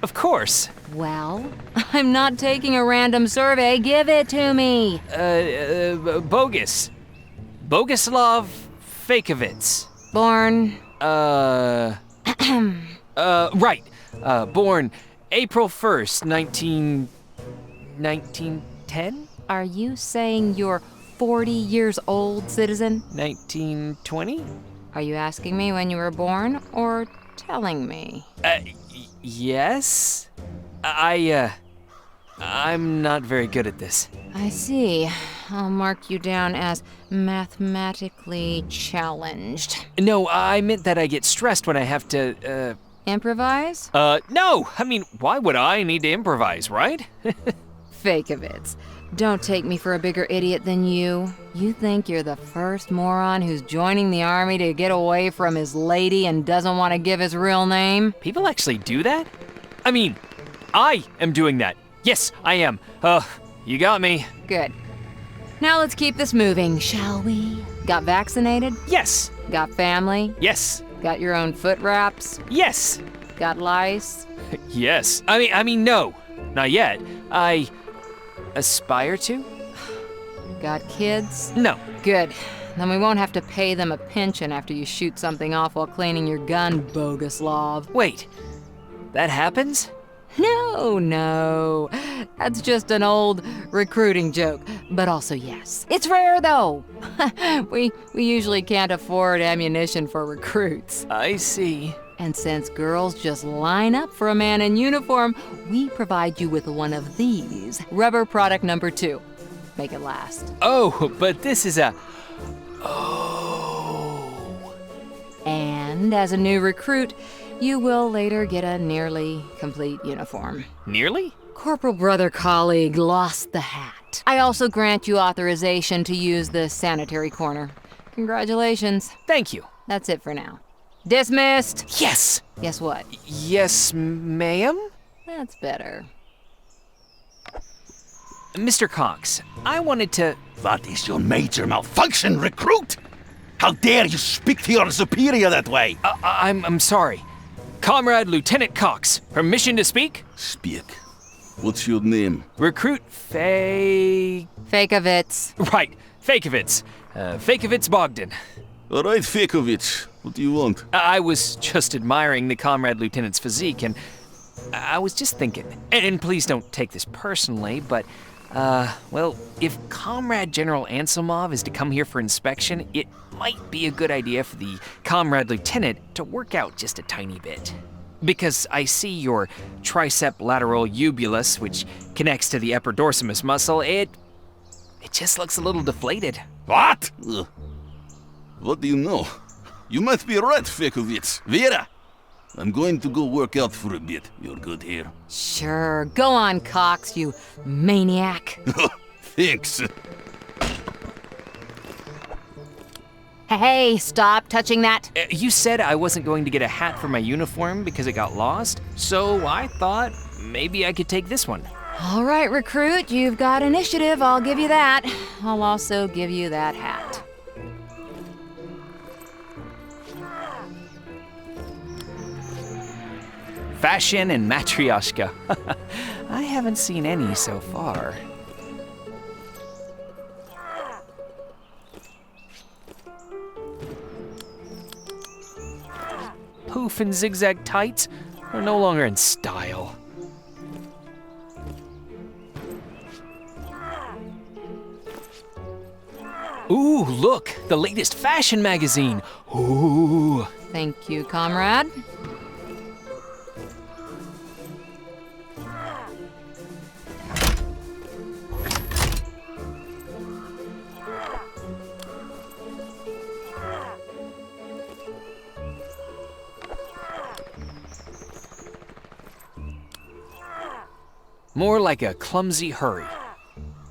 S1: Of course.
S6: Well, I'm not taking a random survey. Give it to me.
S1: Bogus. Boguslav Fakovitz.
S6: Born?
S1: Right. Born April 1st, 1910?
S6: Are you saying you're 40 years old, citizen?
S1: 1920?
S6: Are you asking me when you were born, or telling me?
S1: Yes? I'm not very good at this.
S6: I see. I'll mark you down as mathematically challenged.
S1: No, I meant that I get stressed when I have to,
S6: Improvise?
S1: No! I mean, why would I need to improvise, right?
S6: Fakovitz. Don't take me for a bigger idiot than you. You think you're the first moron who's joining the army to get away from his lady and doesn't want to give his real name?
S1: People actually do that? I mean, I am doing that. Yes, I am. You got me.
S6: Good. Now let's keep this moving, shall we? Got vaccinated?
S1: Yes.
S6: Got family?
S1: Yes.
S6: Got your own foot wraps?
S1: Yes.
S6: Got lice?
S1: Yes. I mean, no. Not yet. I aspire to?
S6: Got kids?
S1: No.
S6: Good. Then we won't have to pay them a pension after you shoot something off while cleaning your gun, Boguslav.
S1: Wait. That happens?
S6: No. That's just an old recruiting joke. But also, yes. It's rare, though. We usually can't afford ammunition for recruits.
S1: I see.
S6: And since girls just line up for a man in uniform, we provide you with one of these. Rubber product number 2. Make it last.
S1: Oh, but this is a...
S6: And as a new recruit, you will later get a nearly complete uniform.
S1: Nearly?
S6: Corporal brother colleague lost the hat. I also grant you authorization to use the sanitary corner. Congratulations.
S1: Thank you.
S6: That's it for now. Dismissed!
S1: Yes!
S6: Guess what?
S1: Yes, ma'am?
S6: That's better.
S1: Mr. Cox, I wanted to...
S2: What is your major malfunction, recruit? How dare you speak to your superior that way?
S1: I'm sorry. Comrade Lieutenant Cox, permission to speak?
S2: Speak. What's your name?
S1: Recruit
S6: Fakovitz.
S1: Right, Fakovitz. Fakovitz Bogdan.
S2: All right, Fakovitz. What do you want?
S1: I was just admiring the Comrade Lieutenant's physique, and I was just thinking, and please don't take this personally, but, well, if Comrade General Anselmov is to come here for inspection, it might be a good idea for the Comrade Lieutenant to work out just a tiny bit. Because I see your tricep lateral ubulus, which connects to the upper dorsimus muscle, it just looks a little deflated.
S2: What? What do you know? You might be right, Fakovitz. Vera, I'm going to go work out for a bit. You're good here.
S6: Sure. Go on, Cox, you maniac.
S2: Thanks.
S6: Hey, stop touching that.
S1: You said I wasn't going to get a hat for my uniform because it got lost, so I thought maybe I could take this one.
S6: All right, recruit, you've got initiative, I'll give you that. I'll also give you that hat.
S1: Fashion and Matryoshka. I haven't seen any so far. Poof and zigzag tights are no longer in style. Ooh, look, the latest fashion magazine. Ooh.
S6: Thank you, comrade.
S1: More like a clumsy hurry.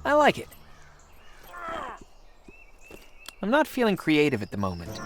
S1: I like it. I'm not feeling creative at the moment.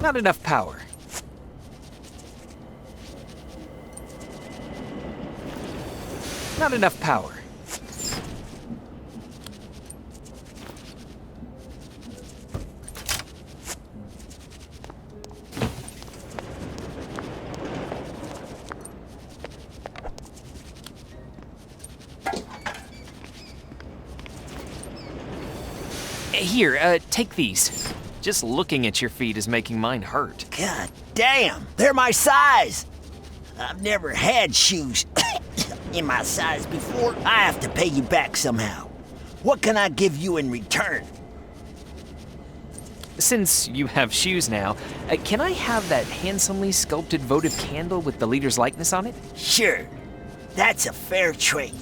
S1: Not enough power. Not enough power. Here, take these. Just looking at your feet is making mine hurt.
S14: God damn, they're my size. I've never had shoes in my size before. I have to pay you back somehow. What can I give you in return?
S1: Since you have shoes now, can I have that handsomely sculpted votive candle with the leader's likeness on it?
S14: Sure. That's a fair trade.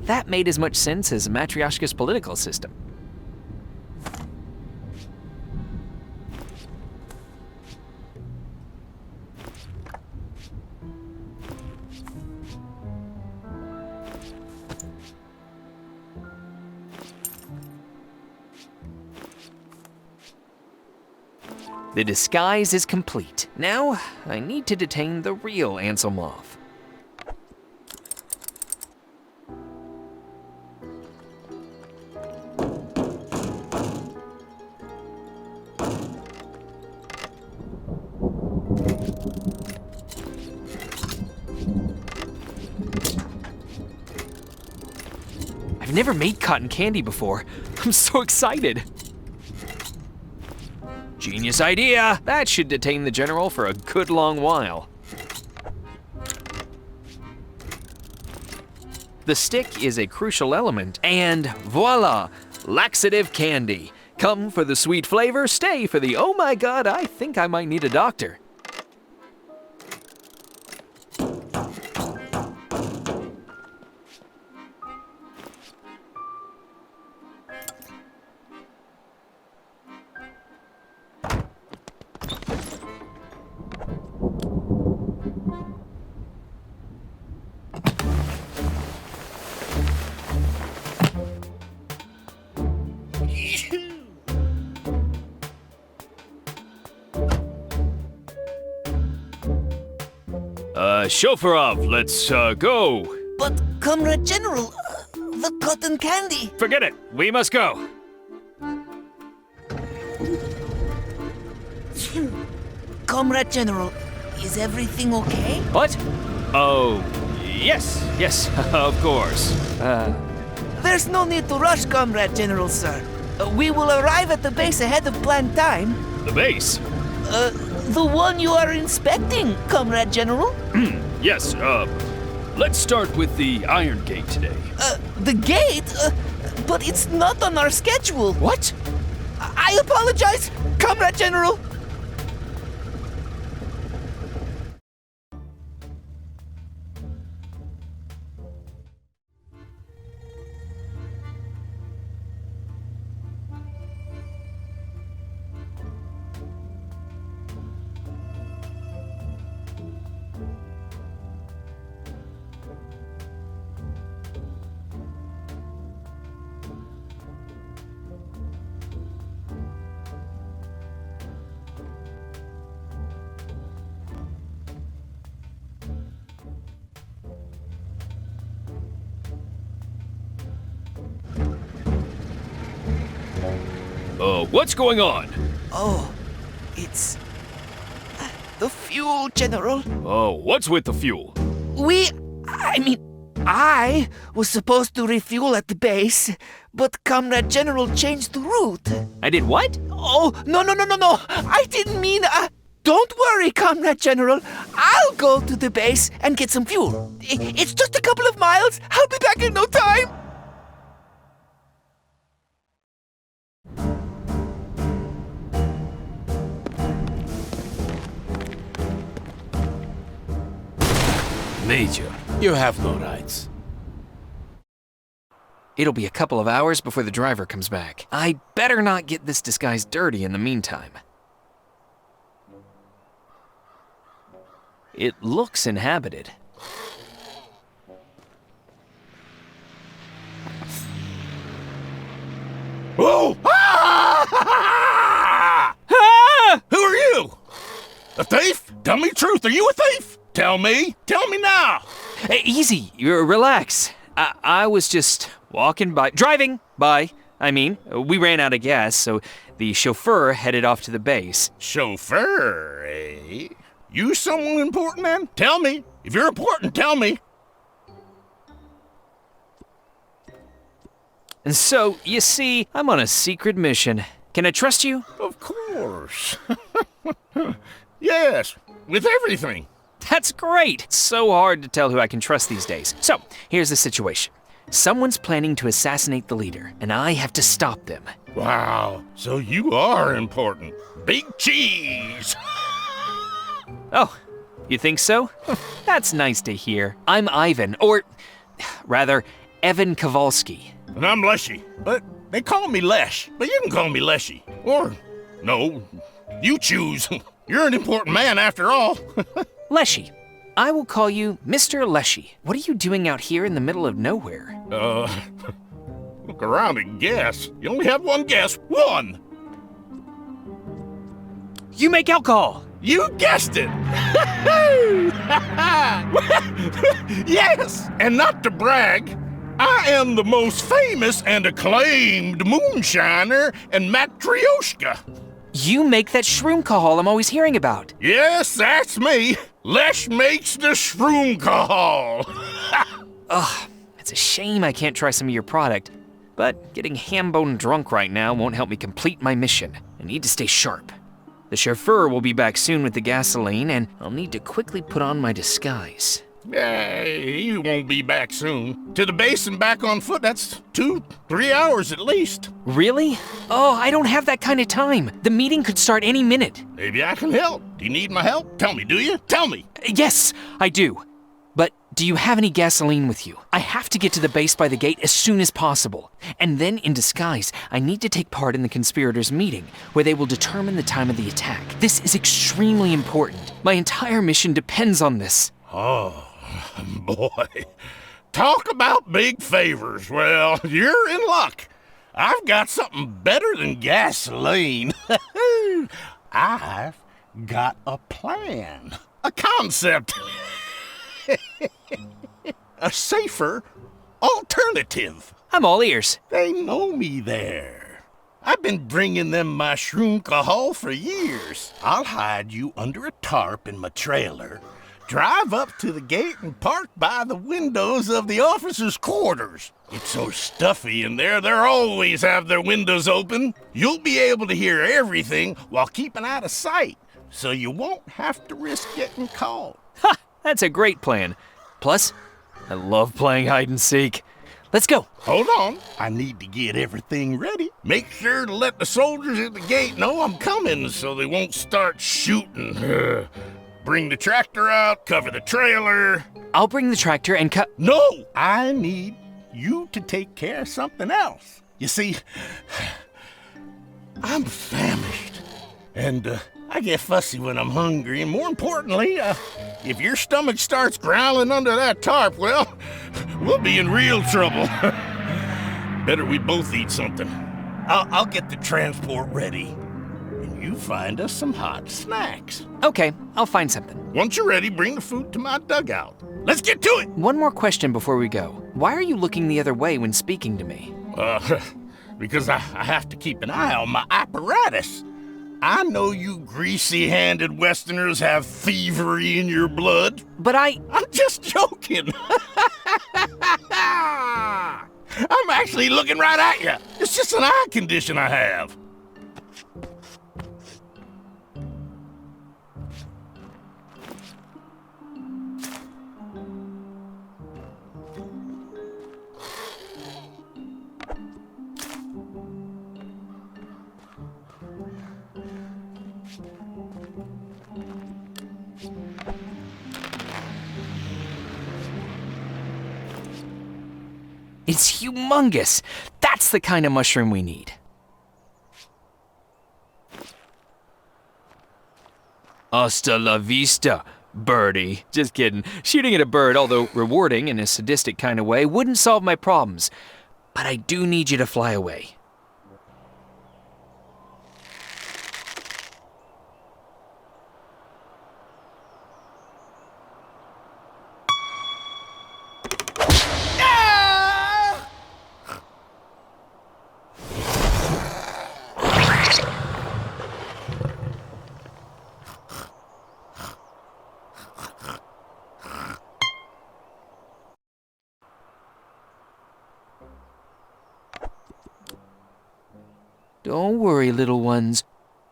S1: That made as much sense as Matryoshka's political system. The disguise is complete. Now, I need to detain the real Anselmov. I've never made cotton candy before. I'm so excited. Genius idea! That should detain the general for a good long while. The stick is a crucial element, and voila! Laxative candy. Come for the sweet flavor, stay for the oh my god, I think I might need a doctor.
S11: Chauffeurov, let's, go.
S8: But, Comrade General, the cotton candy.
S11: Forget it. We must go.
S8: Comrade General, is everything okay?
S11: What? Oh, yes, of course.
S8: There's no need to rush, Comrade General, sir. We will arrive at the base ahead of planned time.
S11: The base?
S8: The one you are inspecting, Comrade General.
S11: Yes, let's start with the Iron Gate today.
S8: The gate? But it's not on our schedule.
S11: What?
S8: I apologize, Comrade General.
S11: What's going on?
S8: Oh, it's the fuel, General.
S11: Oh, what's with the fuel?
S8: I was supposed to refuel at the base, but Comrade General changed the route.
S1: I did what?
S8: Oh, no. I didn't mean... Don't worry, Comrade General. I'll go to the base and get some fuel. It's just a couple of miles. I'll be back in no time.
S23: Major, you have no rights.
S1: It'll be a couple of hours before the driver comes back. I better not get this disguise dirty in the meantime. It looks inhabited.
S22: Whoa! Who are you? A thief? Tell me the truth. Are you a thief? Tell me now.
S1: Hey, easy, relax. I was just driving by. We ran out of gas, so the chauffeur headed off to the base.
S22: Chauffeur, eh? You someone important, then? Tell me. If you're important, tell me.
S1: And so, you see, I'm on a secret mission. Can I trust you?
S22: Of course. Yes, with everything.
S1: That's great! It's so hard to tell who I can trust these days. So, here's the situation. Someone's planning to assassinate the leader, and I have to stop them.
S22: Wow, so you are important. Big cheese!
S1: Oh, you think so? That's nice to hear. I'm Ivan, or rather, Evan Kowalski.
S22: And I'm Leshy, but they call me Lesh. But you can call me Leshy. Or, no, you choose. You're an important man after all.
S1: Leshy. I will call you Mr. Leshy. What are you doing out here in the middle of nowhere?
S22: Look around and guess. You only have one guess. One!
S1: You make alcohol!
S22: You guessed it! Yes! And not to brag, I am the most famous and acclaimed moonshiner in Matryoshka.
S1: You make that shroom-kahol I'm always hearing about.
S22: Yes, that's me. Lesh makes the shroom-kahol.
S1: Ugh, it's a shame I can't try some of your product. But getting ham-bone drunk right now won't help me complete my mission. I need to stay sharp. The chauffeur will be back soon with the gasoline, and I'll need to quickly put on my disguise.
S22: He won't be back soon. To the base and back on foot, that's 2-3 hours at least.
S1: Really? Oh, I don't have that kind of time. The meeting could start any minute.
S22: Maybe I can help. Do you need my help? Tell me, do you? Tell me.
S1: Yes, I do. But do you have any gasoline with you? I have to get to the base by the gate as soon as possible. And then, in disguise, I need to take part in the conspirators' meeting, where they will determine the time of the attack. This is extremely important. My entire mission depends on this.
S22: Oh, boy. Talk about big favors. Well, you're in luck. I've got something better than gasoline. I've got a plan. A concept.
S7: A safer alternative.
S1: I'm all ears.
S7: They know me there. I've been bringing them mushroom cajal for years. I'll hide you under a tarp in my trailer, drive up to the gate and park by the windows of the officers' quarters. It's so stuffy in there, they'll always have their windows open. You'll be able to hear everything while keeping out of sight, so you won't have to risk getting caught.
S1: Ha! That's a great plan. Plus, I love playing hide and seek. Let's go.
S7: Hold on. I need to get everything ready. Make sure to let the soldiers at the gate know I'm coming so they won't start shooting. Bring the tractor out, cover the trailer.
S1: I'll bring the tractor and cut.
S7: No! I need you to take care of something else. You see, I'm famished. And I get fussy when I'm hungry. And more importantly, if your stomach starts growling under that tarp, well, we'll be in real trouble. Better we both eat something. I'll get the transport ready. And you find us some hot snacks.
S1: Okay, I'll find something.
S7: Once you're ready, bring the food to my dugout. Let's get to it!
S1: One more question before we go. Why are you looking the other way when speaking to me?
S7: Because I have to keep an eye on my apparatus. I know you greasy-handed Westerners have thievery in your blood.
S1: But I'm
S7: just joking. I'm actually looking right at you. It's just an eye condition I have.
S1: It's humongous. That's the kind of mushroom we need. Hasta la vista, birdie. Just kidding. Shooting at a bird, although rewarding in a sadistic kind of way, wouldn't solve my problems. But I do need you to fly away. Don't worry, little ones.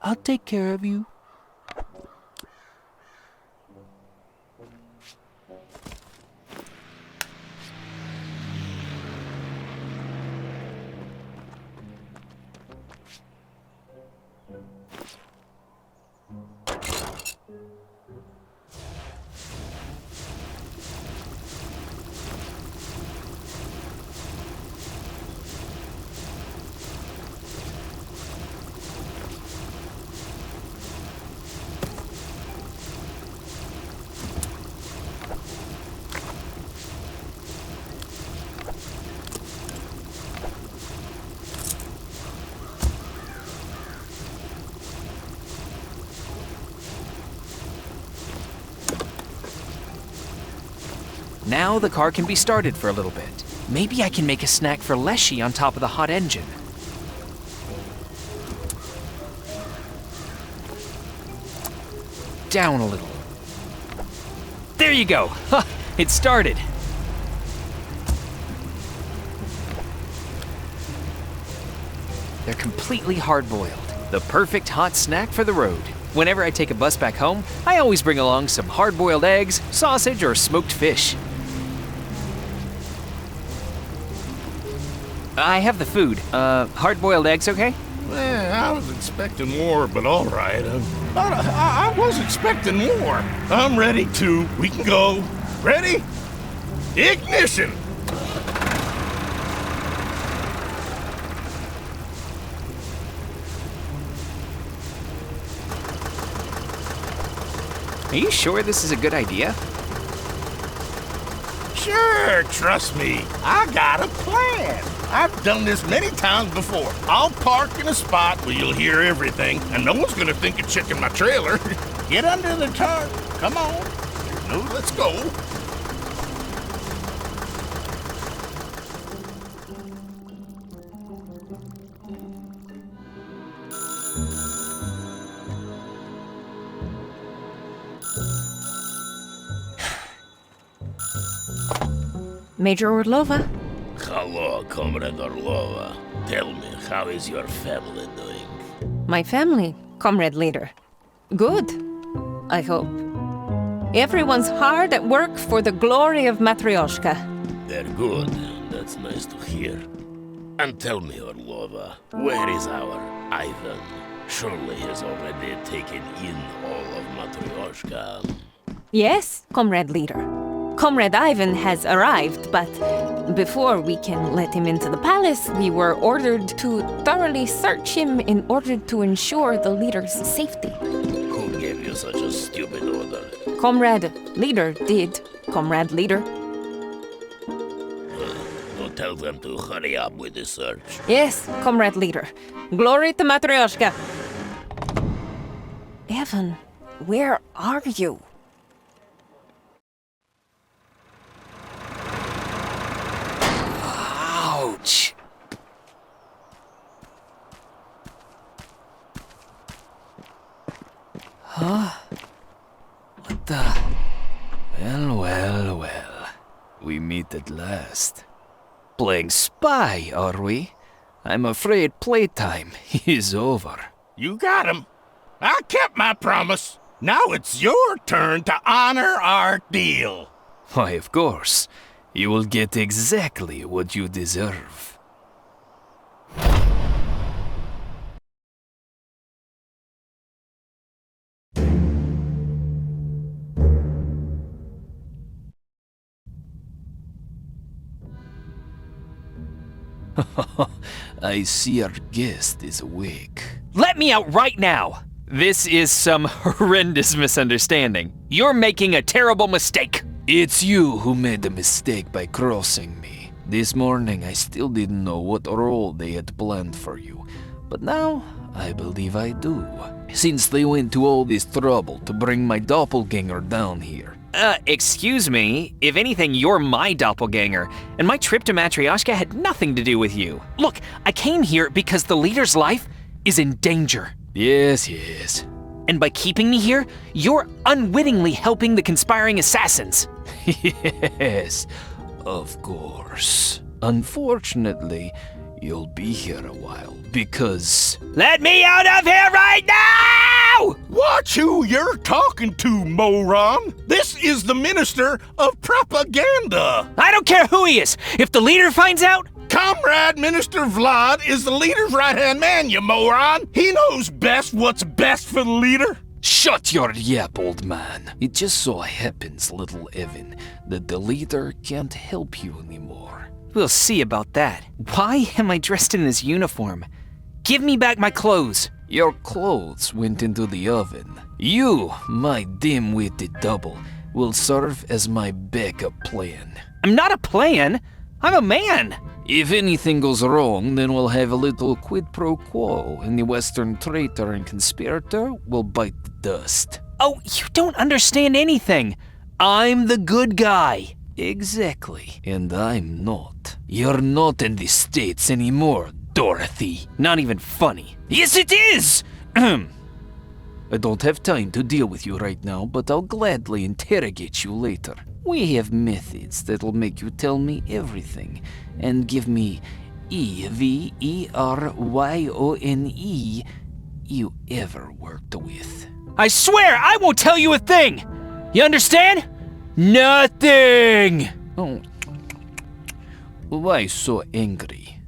S1: I'll take care of you. Now the car can be started for a little bit. Maybe I can make a snack for Leshy on top of the hot engine. Down a little. There you go. Ha! It started. They're completely hard-boiled. The perfect hot snack for the road. Whenever I take a bus back home, I always bring along some hard-boiled eggs, sausage, or smoked fish. I have the food. Hard-boiled eggs, okay?
S7: I was expecting more, but all right. I was expecting more. I'm ready to. We can go. Ready? Ignition!
S1: Are you sure this is a good idea?
S7: Sure, trust me. I got a plan. I've done this many times before. I'll park in a spot where you'll hear everything, and no one's gonna think of checking my trailer. Get under the tarp. Come on. No, let's go.
S9: Major Orlova.
S22: Hello, Comrade Orlova. Tell me, how is your family doing?
S9: My family, Comrade Leader. Good, I hope. Everyone's hard at work for the glory of Matryoshka.
S22: They're good. That's nice to hear. And tell me, Orlova, where is our Ivan? Surely he's already taken in all of Matryoshka.
S9: Yes, Comrade Leader. Comrade Ivan has arrived, but before we can let him into the palace, we were ordered to thoroughly search him in order to ensure the leader's safety.
S22: Who gave you such a stupid order?
S9: Comrade Leader did, Comrade Leader.
S22: Go tell them to hurry up with the search.
S9: Yes, Comrade Leader. Glory to Matryoshka. Evan, where are you?
S1: Ouch! Huh? What the? Well, well, well. We meet at last. Playing spy, are we? I'm afraid playtime is over.
S7: You got him. I kept my promise. Now it's your turn to honor our deal.
S11: Why, of course. You will get exactly what you deserve. I see our guest is awake.
S1: Let me out right now! This is some horrendous misunderstanding. You're making a terrible mistake.
S11: It's you who made the mistake by crossing me. This morning I still didn't know what role they had planned for you, but now I believe I do. Since they went to all this trouble to bring my doppelganger down here.
S1: Excuse me? If anything, you're my doppelganger, and my trip to Matryoshka had nothing to do with you. Look, I came here because the leader's life is in danger.
S11: Yes, yes.
S1: And by keeping me here, you're unwittingly helping the conspiring assassins.
S11: Yes, of course. Unfortunately, you'll be here a while because...
S1: Let me out of here right now!
S7: Watch who you're talking to, moron! This is the Minister of Propaganda!
S1: I don't care who he is! If the leader finds out...
S7: Comrade Minister Vlad is the leader's right-hand man, you moron! He knows best what's best for the leader!
S11: Shut your yap, old man. It just so happens, little Evan, that the leader can't help you anymore.
S1: We'll see about that. Why am I dressed in this uniform? Give me back my clothes.
S11: Your clothes went into the oven. You, my dim-witted double, will serve as my backup plan.
S1: I'm not a plan. I'm a man.
S11: If anything goes wrong, then we'll have a little quid pro quo, and the Western traitor and conspirator will bite the dust.
S1: Oh, you don't understand anything. I'm the good guy.
S11: Exactly, and I'm not. You're not in the States anymore, Dorothy.
S1: Not even funny.
S11: Yes, it is! I don't have time to deal with you right now, but I'll gladly interrogate you later. We have methods that'll make you tell me everything, and give me everyone you ever worked with.
S1: I swear I won't tell you a thing! You understand? Nothing!
S11: Oh. Why so angry?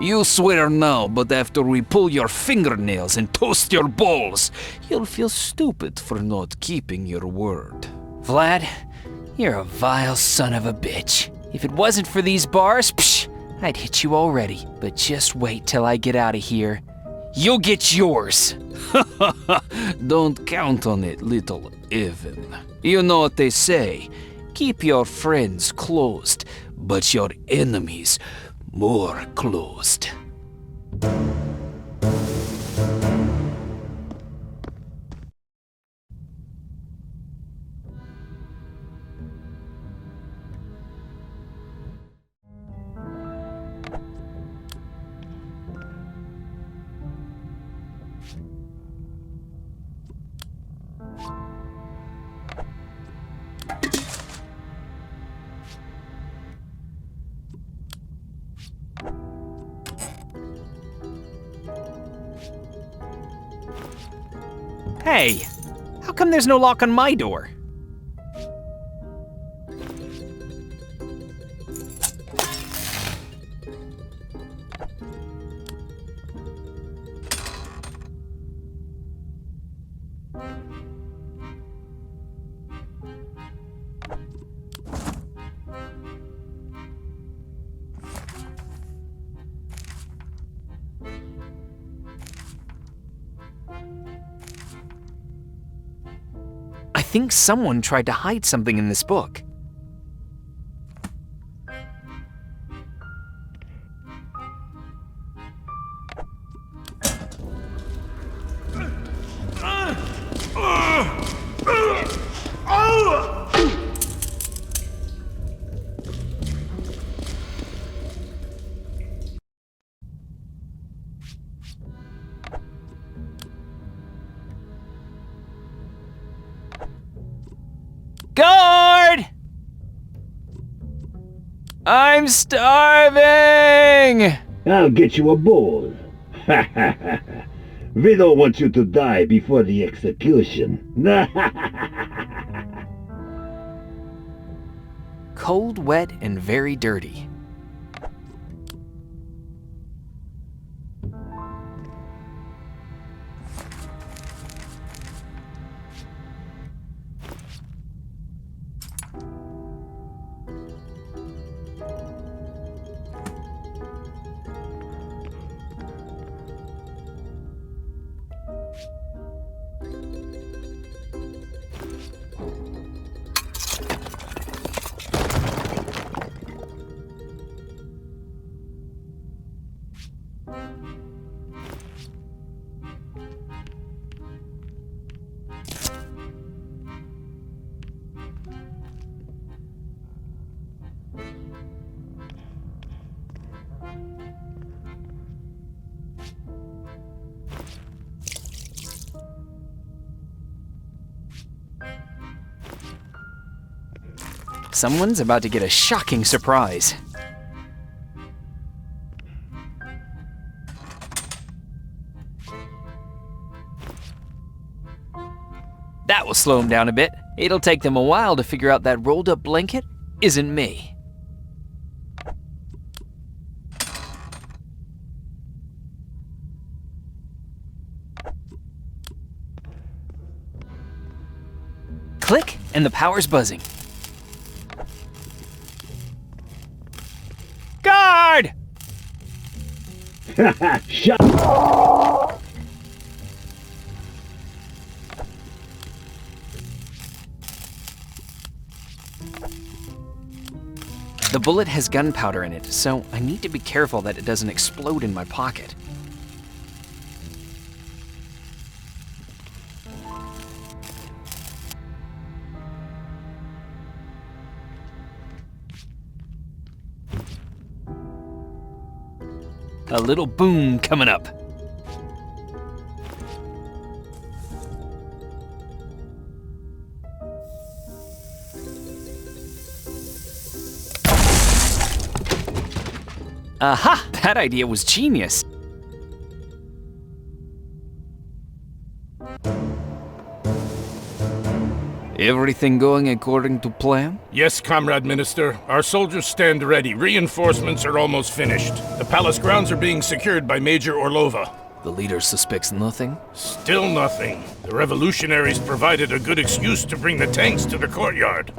S11: You swear now, but after we pull your fingernails and toast your balls, you'll feel stupid for not keeping your word.
S1: Vlad, you're a vile son of a bitch. If it wasn't for these bars, I'd hit you already. But just wait till I get out of here. You'll get yours.
S11: Don't count on it, little Evan. You know what they say. Keep your friends closed, but your enemies more closed.
S1: Hey, how come there's no lock on my door? I think someone tried to hide something in this book. Guard! I'm starving!
S5: I'll get you a bowl. We don't want you to die before the execution.
S1: Cold, wet, and very dirty. Someone's about to get a shocking surprise. That will slow them down a bit. It'll take them a while to figure out that rolled up blanket isn't me. Click, and the power's buzzing. Guard!
S5: Shut
S1: The bullet has gunpowder in it, so I need to be careful that it doesn't explode in my pocket. A little boom coming up. Aha! That idea was genius.
S11: Everything going according to plan?
S22: Yes, Comrade Minister. Our soldiers stand ready. Reinforcements are almost finished. The palace grounds are being secured by Major Orlova.
S11: The leader suspects nothing?
S22: Still nothing. The revolutionaries provided a good excuse to bring the tanks to the courtyard.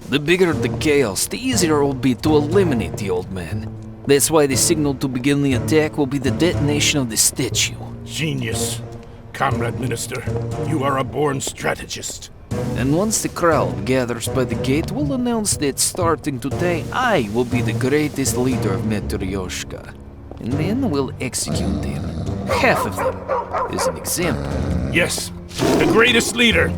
S11: The bigger the chaos, the easier it will be to eliminate the old man. That's why the signal to begin the attack will be the detonation of the statue.
S22: Genius. Comrade Minister, you are a born strategist.
S11: And once the crowd gathers by the gate, we'll announce that starting today, I will be the greatest leader of Matryoshka. And then we'll execute them. Half of them, as an example.
S22: Yes, the greatest leader.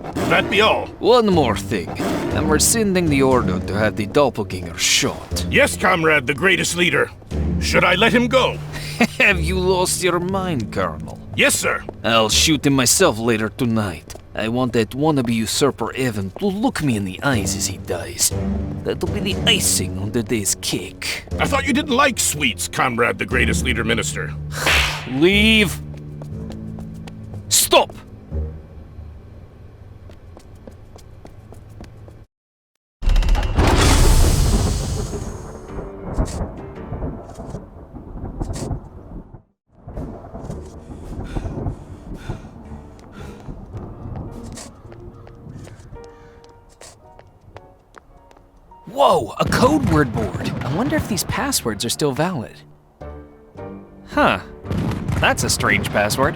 S22: Will that be all?
S11: One more thing. I'm rescinding the order to have the doppelganger shot.
S22: Yes, Comrade, the greatest leader. Should I let him go?
S11: Have you lost your mind, Colonel?
S22: Yes, sir.
S11: I'll shoot him myself later tonight. I want that wannabe usurper Evan to look me in the eyes as he dies. That'll be the icing on the day's cake.
S22: I thought you didn't like sweets, Comrade, the greatest leader minister.
S11: Leave. Stop!
S1: Whoa, a code word board. I wonder if these passwords are still valid. Huh, that's a strange password.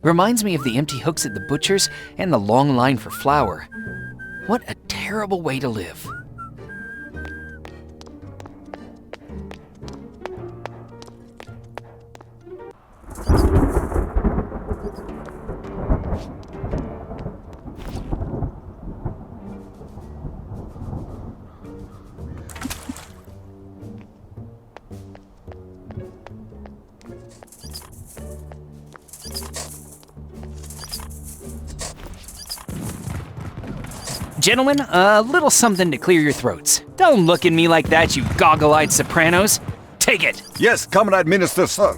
S1: Reminds me of the empty hooks at the butcher's and the long line for flour. What a terrible way to live. Gentlemen, a little something to clear your throats. Don't look at me like that, you goggle-eyed sopranos. Take it.
S4: Yes, Comrade Minister, sir.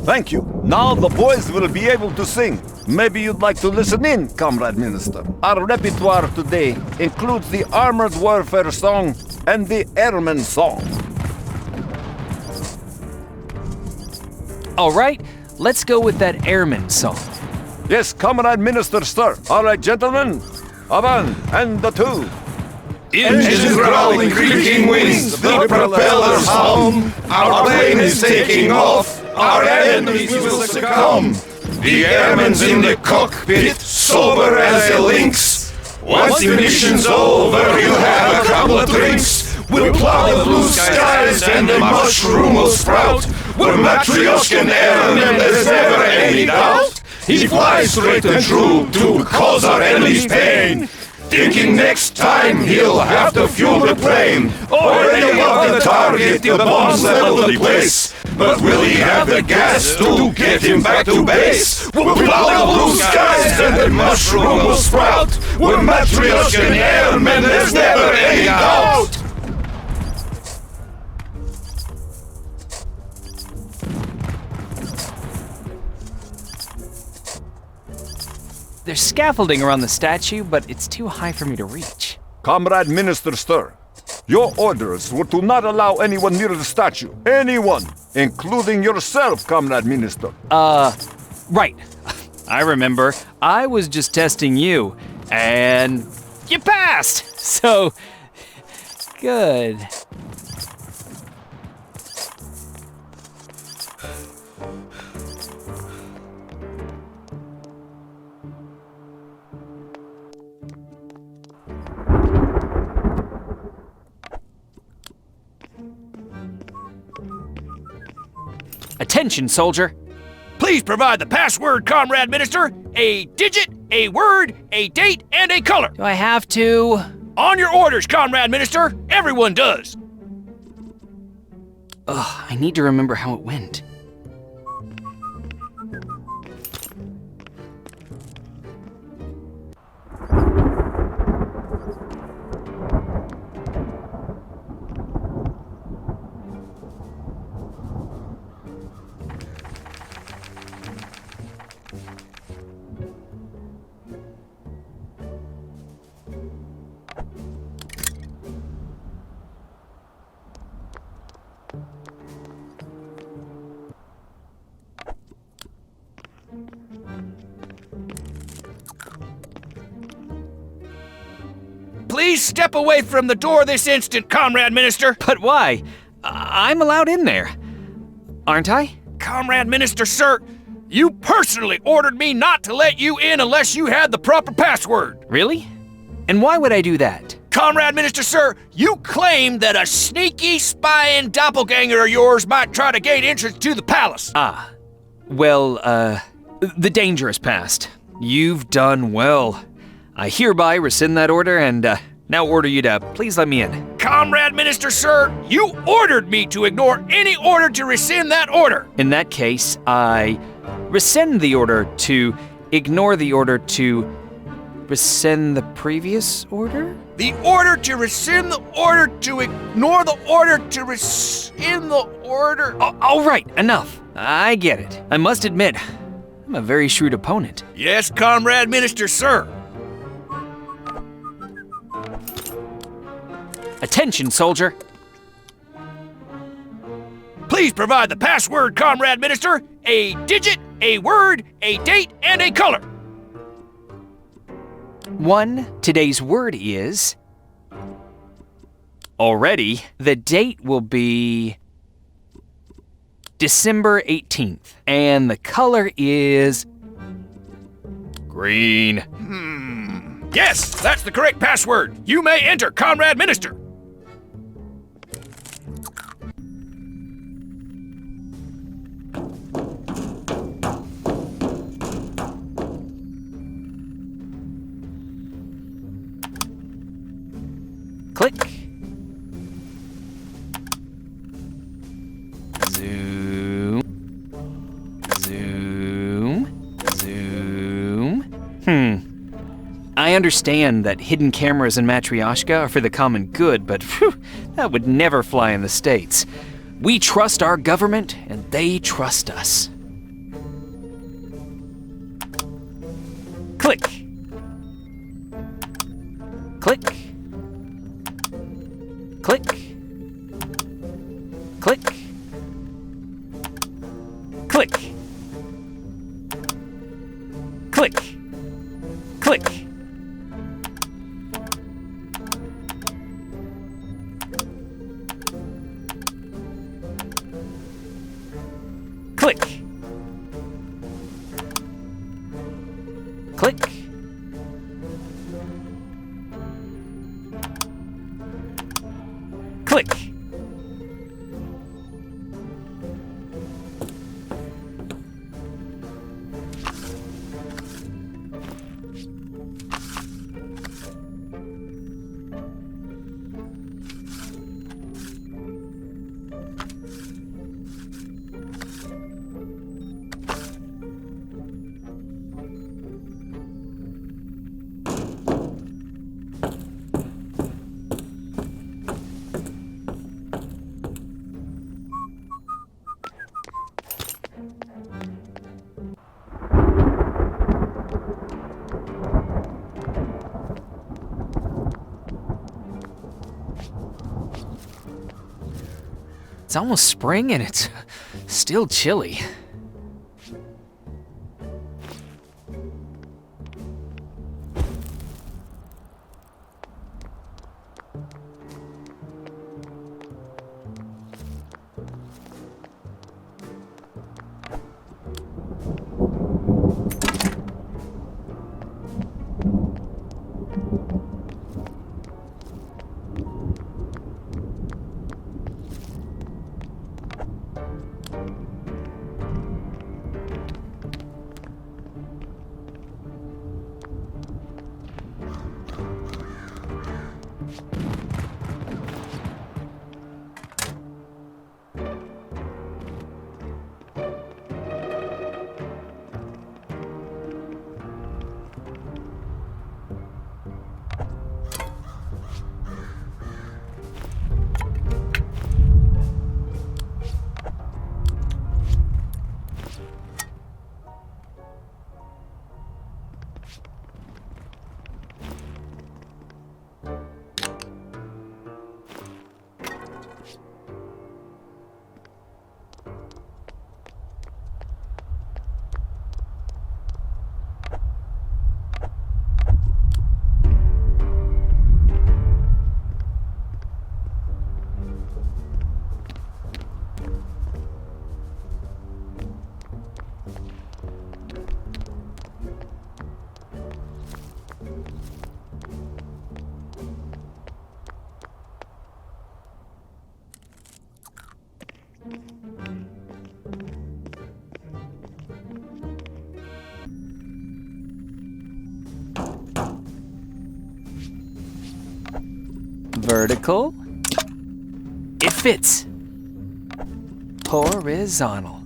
S4: Thank you. Now the boys will be able to sing. Maybe you'd like to listen in, Comrade Minister. Our repertoire today includes the Armored Warfare Song and the Airman Song.
S1: All right, let's go with that Airman Song.
S4: Yes, Comrade Minister, sir. All right, gentlemen. A one and a two.
S13: Engines growling, creaking wings, the propellers hum. Our plane is taking off, our enemies will succumb. The airman's in the cockpit, sober as a lynx. Once the mission's over, you'll have a couple of drinks. We'll plow the blue skies and the mushroom will sprout. We're Matryoshkan airmen, there's never any doubt. He flies straight and true to cause our enemies pain. Thinking next time he'll have to fuel the plane. Already above the target, the bombs level the place. But will he have the gas to get him back to base? We'll plow the blue skies and the mushroom will sprout. We're Matryoshkan airmen, there's never any doubt.
S1: There's scaffolding around the statue, but it's too high for me to reach.
S4: Comrade Minister, sir. Your orders were to not allow anyone near the statue. Anyone, including yourself, Comrade Minister.
S1: Right. I remember. I was just testing you, and you passed! So, good. Attention, soldier.
S22: Please provide the password, Comrade Minister. A digit, a word, a date, and a color.
S1: Do I have to?
S22: On your orders, Comrade Minister. Everyone does.
S1: Ugh, I need to remember how it went.
S22: Please step away from the door this instant, Comrade Minister.
S1: But why? I'm allowed in there. Aren't I?
S22: Comrade Minister, sir, you personally ordered me not to let you in unless you had the proper password.
S1: Really? And why would I do that?
S22: Comrade Minister, sir, you claimed that a sneaky, spying doppelganger of yours might try to gain entrance to the palace.
S1: Ah. Well, the danger is past. You've done well. I hereby rescind that order and now order you to please let me in.
S22: Comrade Minister, sir, you ordered me to ignore any order to rescind that order.
S1: In that case, I rescind the order to ignore the order to rescind the previous order?
S3: The order to rescind the order to ignore the order to rescind the order.
S1: All right, enough. I get it. I must admit, I'm a very shrewd opponent.
S3: Yes, Comrade Minister, sir.
S1: Attention, soldier.
S3: Please provide the password, Comrade Minister. A digit, a word, a date, and a color.
S1: 1. Today's word is... Already, the date will be... December 18th. And the color is... Green.
S3: Yes, that's the correct password. You may enter, Comrade Minister.
S1: Click. Zoom. Zoom. Zoom. I understand that hidden cameras in Matryoshka are for the common good, but phew, that would never fly in the States. We trust our government, and they trust us. Click. Click. Click. Click. Click. Click. Click. Click. Click. Click. It's almost spring and it's still chilly. Vertical. It fits. Horizontal.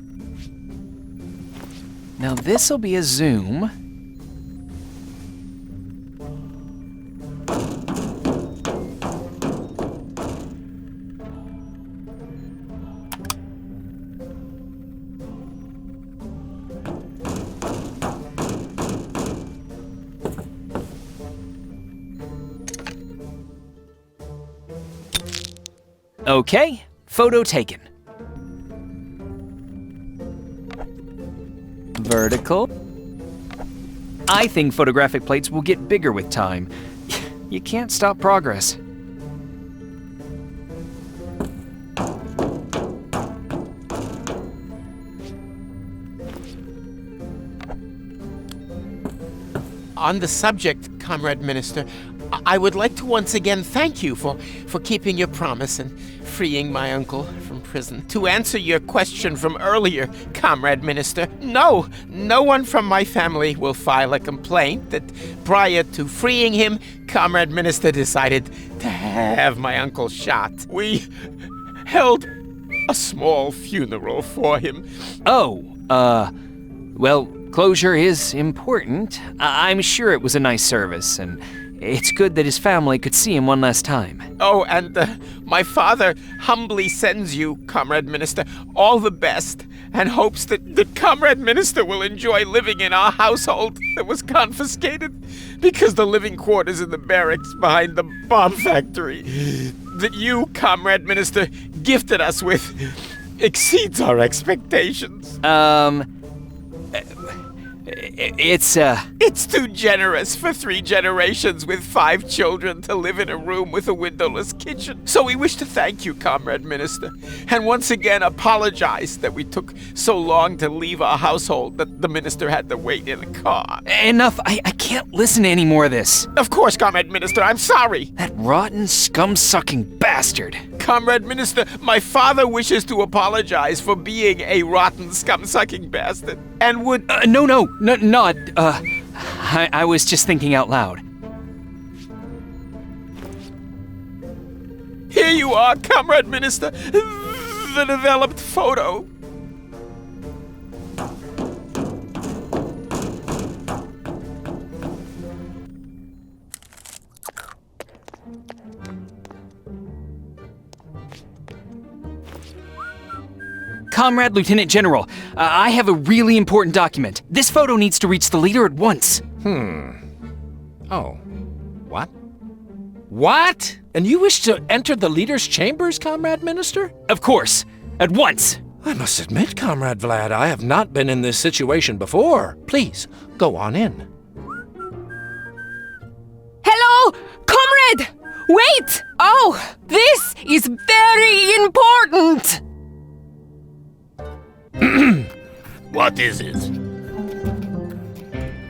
S1: Now this'll be a zoom. Okay, photo taken. Vertical. I think photographic plates will get bigger with time. You can't stop progress.
S18: On the subject, Comrade Minister, I would like to once again thank you for keeping your promise and freeing my uncle from prison. To answer your question from earlier, Comrade Minister, no one from my family will file a complaint that prior to freeing him, Comrade Minister decided to have my uncle shot. We held a small funeral for him.
S1: Oh, well, closure is important. I'm sure it was a nice service, and it's good that his family could see him one last time.
S18: Oh, and my father humbly sends you, Comrade Minister, all the best, and hopes that Comrade Minister will enjoy living in our household that was confiscated because the living quarters in the barracks behind the bomb factory that you, Comrade Minister, gifted us with exceeds our expectations.
S1: It's
S18: too generous for 3 generations with 5 children to live in a room with a windowless kitchen. So we wish to thank you, Comrade Minister, and once again apologize that we took so long to leave our household that the minister had to wait in a car.
S1: Enough, I can't listen to any more of this.
S18: Of course, Comrade Minister, I'm sorry.
S1: That rotten, scum-sucking bastard.
S18: Comrade Minister, my father wishes to apologize for being a rotten, scum-sucking bastard, and would...
S1: Not, I was just thinking out loud.
S18: Here you are, Comrade Minister, the developed photo.
S1: Comrade Lieutenant General, I have a really important document. This photo needs to reach the leader at once.
S23: Oh. What? What? And you wish to enter the leader's chambers, Comrade Minister?
S1: Of course. At once.
S23: I must admit, Comrade Vlad, I have not been in this situation before. Please, go on in.
S6: Hello, comrade! Wait! Oh, this is very important!
S22: What is it?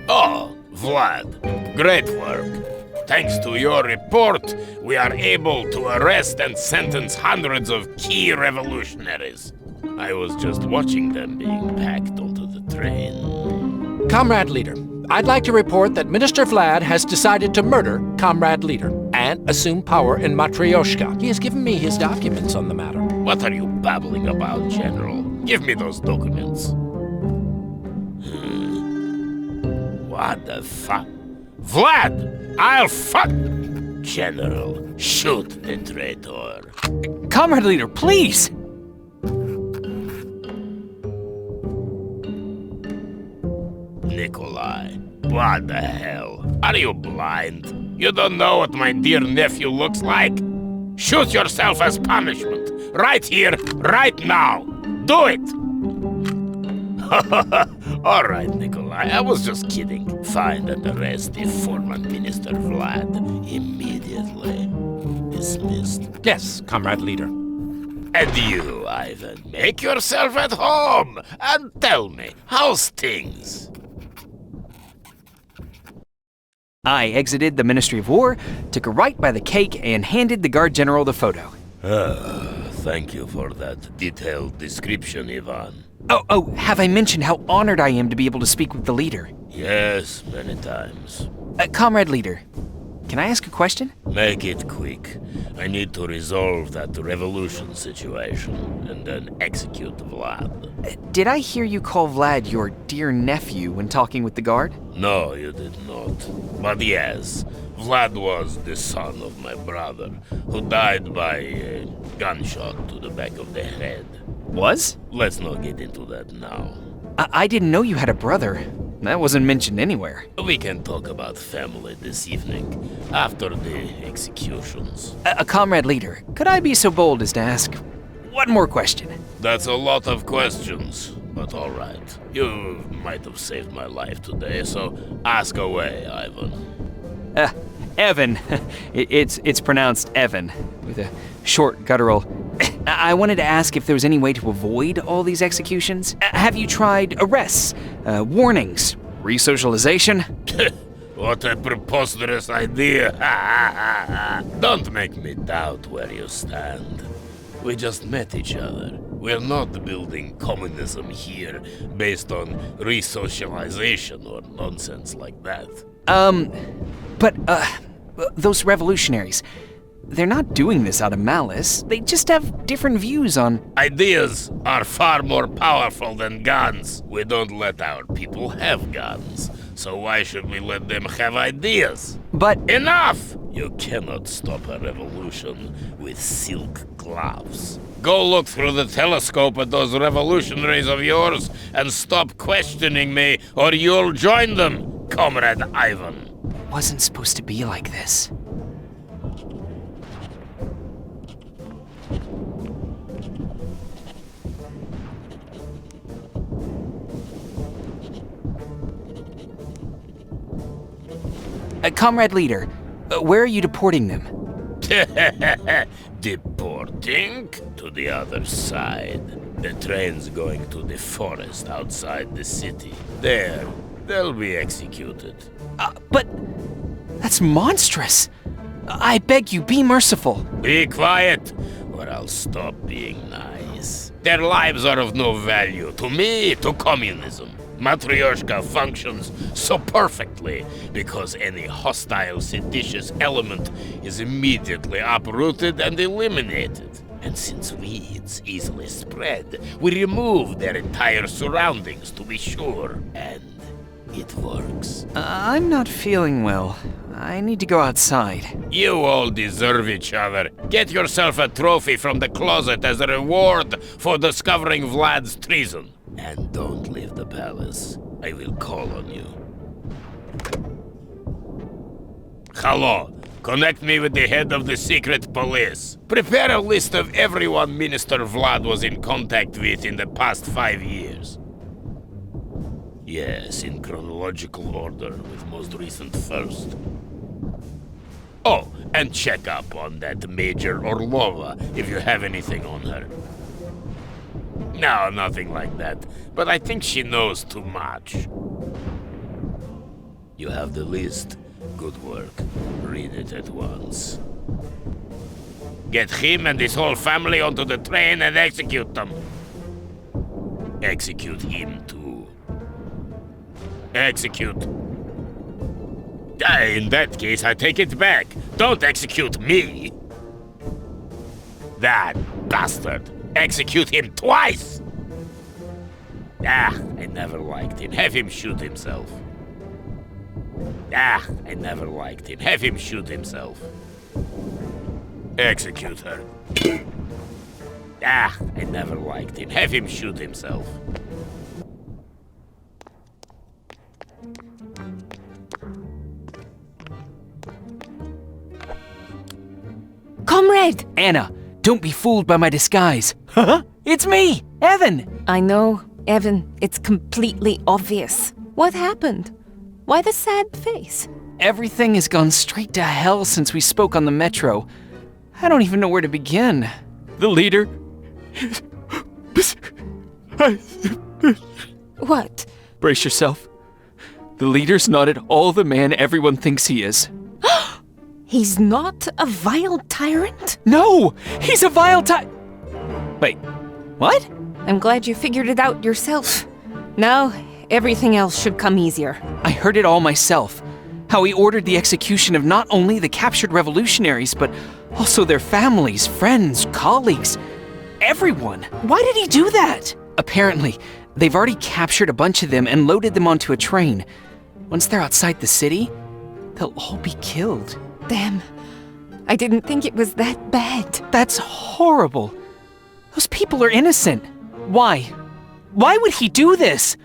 S22: Oh, Vlad, great work. Thanks to your report, we are able to arrest and sentence hundreds of key revolutionaries. I was just watching them being packed onto the train.
S23: Comrade Leader, I'd like to report that Minister Vlad has decided to murder Comrade Leader and assume power in Matryoshka. He has given me his documents on the matter.
S22: What are you babbling about, General? Give me those documents. What the fuck? Vlad! I'll fuck! General, shoot the traitor.
S1: Comrade Leader, please!
S22: Nikolai, what the hell? Are you blind? You don't know what my dear nephew looks like? Shoot yourself as punishment. Right here, right now. Do it! All right, Nikolai, I was just kidding. Find and arrest the former Minister Vlad immediately. Dismissed.
S23: Yes, Comrade Leader.
S22: And you, Ivan, make yourself at home and tell me, how's things?
S1: I exited the Ministry of War, took a right by the cake, and handed the Guard General the photo.
S22: Thank you for that detailed description, Ivan.
S1: Oh, have I mentioned how honored I am to be able to speak with the leader?
S22: Yes, many times.
S1: Comrade Leader, can I ask a question?
S22: Make it quick. I need to resolve that revolution situation and then execute Vlad.
S1: Did I hear you call Vlad your dear nephew when talking with the Guard?
S22: No, you did not. But yes, Vlad was the son of my brother, who died by a gunshot to the back of the head.
S1: Was?
S22: Let's not get into that now.
S1: I didn't know you had a brother. That wasn't mentioned anywhere.
S22: We can talk about family this evening, after the executions.
S1: A comrade leader, could I be so bold as to ask one more question?
S22: That's a lot of questions, but all right. You might have saved my life today, so ask away, Ivan.
S1: Evan. It's pronounced Evan, with a short guttural. I wanted to ask if there was any way to avoid all these executions. Have you tried arrests, warnings, resocialization?
S22: What a preposterous idea! Don't make me doubt where you stand. We just met each other. We're not building communism here based on resocialization or nonsense like that.
S1: But those revolutionaries, they're not doing this out of malice. They just have different views on...
S22: Ideas are far more powerful than guns. We don't let our people have guns, so why should we let them have ideas?
S1: But...
S22: Enough! You cannot stop a revolution with silk gloves. Go look through the telescope at those revolutionaries of yours and stop questioning me, or you'll join them, Comrade Ivan.
S1: Wasn't supposed to be like this. Comrade leader, where are you deporting them?
S22: Deporting? To the other side. The train's going to the forest outside the city. There, they'll be executed.
S1: But that's monstrous. I beg you, be merciful.
S22: Be quiet, or I'll stop being nice. Their lives are of no value to me, to communism. Matryoshka functions so perfectly because any hostile, seditious element is immediately uprooted and eliminated. And since weeds easily spread, we remove their entire surroundings to be sure. And it works.
S1: I'm not feeling well. I need to go outside.
S22: You all deserve each other. Get yourself a trophy from the closet as a reward for discovering Vlad's treason. And don't leave the palace. I will call on you. Hello. Connect me with the head of the secret police. Prepare a list of everyone Minister Vlad was in contact with in the past 5 years. Yes, in chronological order, with most recent first. Oh, and check up on that Major Orlova, if you have anything on her. No, nothing like that, but I think she knows too much. You have the list. Good work. Read it at once. Get him and his whole family onto the train and execute them. Execute him too. Execute. In that case, I take it back. Don't execute me. That bastard. Execute him twice. I never liked him. Have him shoot himself. I never liked him. Have him shoot himself. Execute her. I never liked him. Have him shoot himself.
S9: Comrade!
S1: Anna, don't be fooled by my disguise. Huh? It's me, Evan!
S9: I know, Evan. It's completely obvious. What happened? Why the sad face?
S1: Everything has gone straight to hell since we spoke on the metro. I don't even know where to begin. The leader...
S9: What?
S1: Brace yourself. The leader's not at all the man everyone thinks he is.
S9: He's not a vile tyrant?
S1: No! He's a vile Wait, what?
S9: I'm glad you figured it out yourself. Now, everything else should come easier.
S1: I heard it all myself. How he ordered the execution of not only the captured revolutionaries, but also their families, friends, colleagues, everyone. Why did he do that? Apparently, they've already captured a bunch of them and loaded them onto a train. Once they're outside the city, they'll all be killed.
S9: Damn. I didn't think it was that bad.
S1: That's horrible. Those people are innocent. Why? Why would he do this?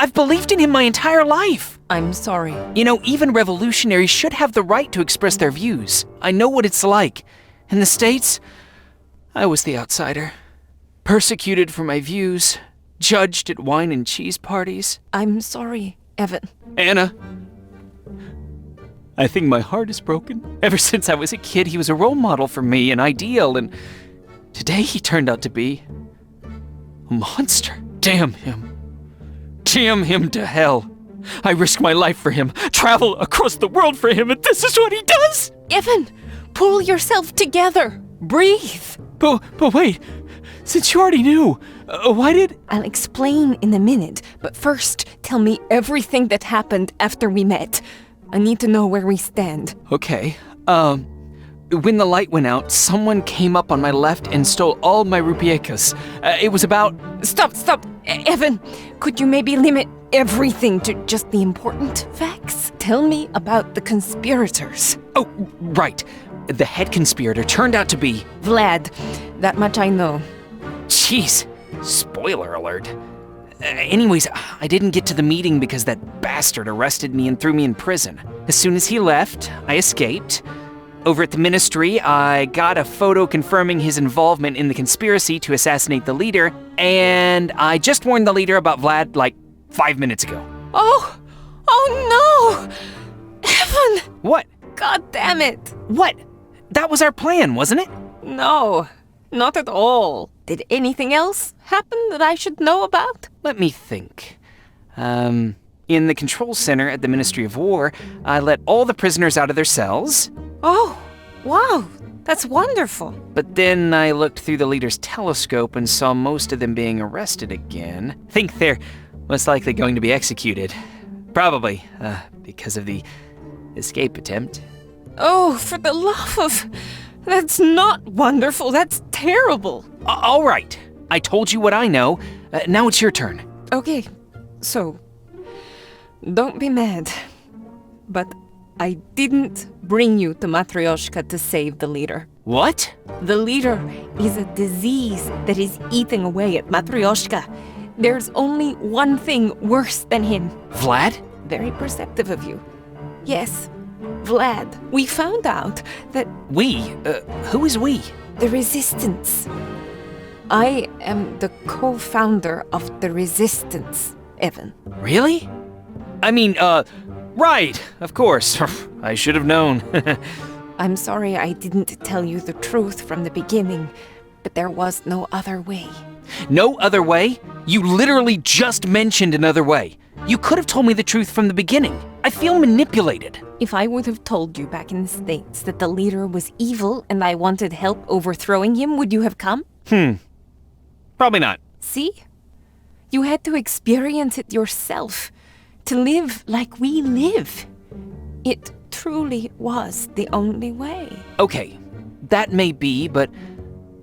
S1: I've believed in him my entire life.
S9: I'm sorry.
S1: You know, even revolutionaries should have the right to express their views. I know what it's like. In the States, I was the outsider. Persecuted for my views, judged at wine and cheese parties.
S9: I'm sorry, Evan.
S1: Anna, I think my heart is broken. Ever since I was a kid, he was a role model for me, an ideal, and today he turned out to be a monster. Damn him. Damn him to hell. I risk my life for him, travel across the world for him, and this is what he does?
S9: Evan, pull yourself together. Breathe.
S1: But wait, since you already knew, why did...
S9: I'll explain in a minute, but first, tell me everything that happened after we met. I need to know where we stand.
S1: Okay, when the light went out, someone came up on my left and stole all my rupiekas. It was about...
S9: Stop! Evan, could you maybe limit everything to just the important facts? Tell me about the conspirators.
S1: Oh, right. The head conspirator turned out to be...
S9: Vlad. That much I know.
S1: Jeez. Spoiler alert. Anyways, I didn't get to the meeting because that bastard arrested me and threw me in prison. As soon as he left, I escaped. Over at the ministry, I got a photo confirming his involvement in the conspiracy to assassinate the leader, and I just warned the leader about Vlad like 5 minutes ago.
S9: Oh no! Evan!
S1: What?
S9: God damn it!
S1: What? That was our plan, wasn't it?
S9: No, not at all. Did anything else happen that I should know about?
S1: Let me think. In the control center at the Ministry of War, I let all the prisoners out of their cells.
S9: Oh, wow, that's wonderful.
S1: But then I looked through the leader's telescope and saw most of them being arrested again. Think they're most likely going to be executed. Probably, because of the escape attempt.
S9: Oh, for the love of... That's not wonderful, that's terrible.
S1: All right, I told you what I know. Now it's your turn.
S9: Okay, so... Don't be mad, but I didn't bring you to Matryoshka to save the leader.
S1: What?
S9: The leader is a disease that is eating away at Matryoshka. There's only one thing worse than him.
S1: Vlad?
S9: Very perceptive of you. Yes, Vlad. We found out that...
S1: We? Who is we?
S9: The Resistance. I am the co-founder of the Resistance, Evan.
S1: Really? I mean, right, of course. I should have known.
S9: I'm sorry I didn't tell you the truth from the beginning, but there was no other way.
S1: No other way? You literally just mentioned another way. You could have told me the truth from the beginning. I feel manipulated.
S9: If I would have told you back in the States that the leader was evil and I wanted help overthrowing him, would you have come?
S1: Probably not.
S9: See? You had to experience it yourself. To live like we live. It truly was the only way.
S1: Okay, that may be, but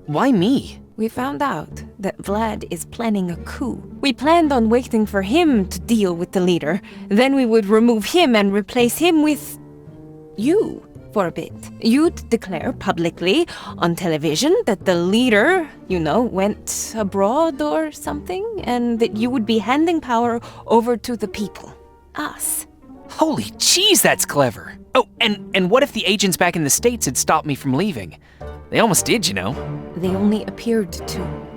S1: why me?
S9: We found out that Vlad is planning a coup. We planned on waiting for him to deal with the leader. Then we would remove him and replace him with... you, for a bit. You'd declare publicly on television that the leader, went abroad or something, and that you would be handing power over to the people. Us.
S1: Holy jeez, that's clever. Oh, and what if the agents back in the States had stopped me from leaving? They almost did,
S9: They only appeared to.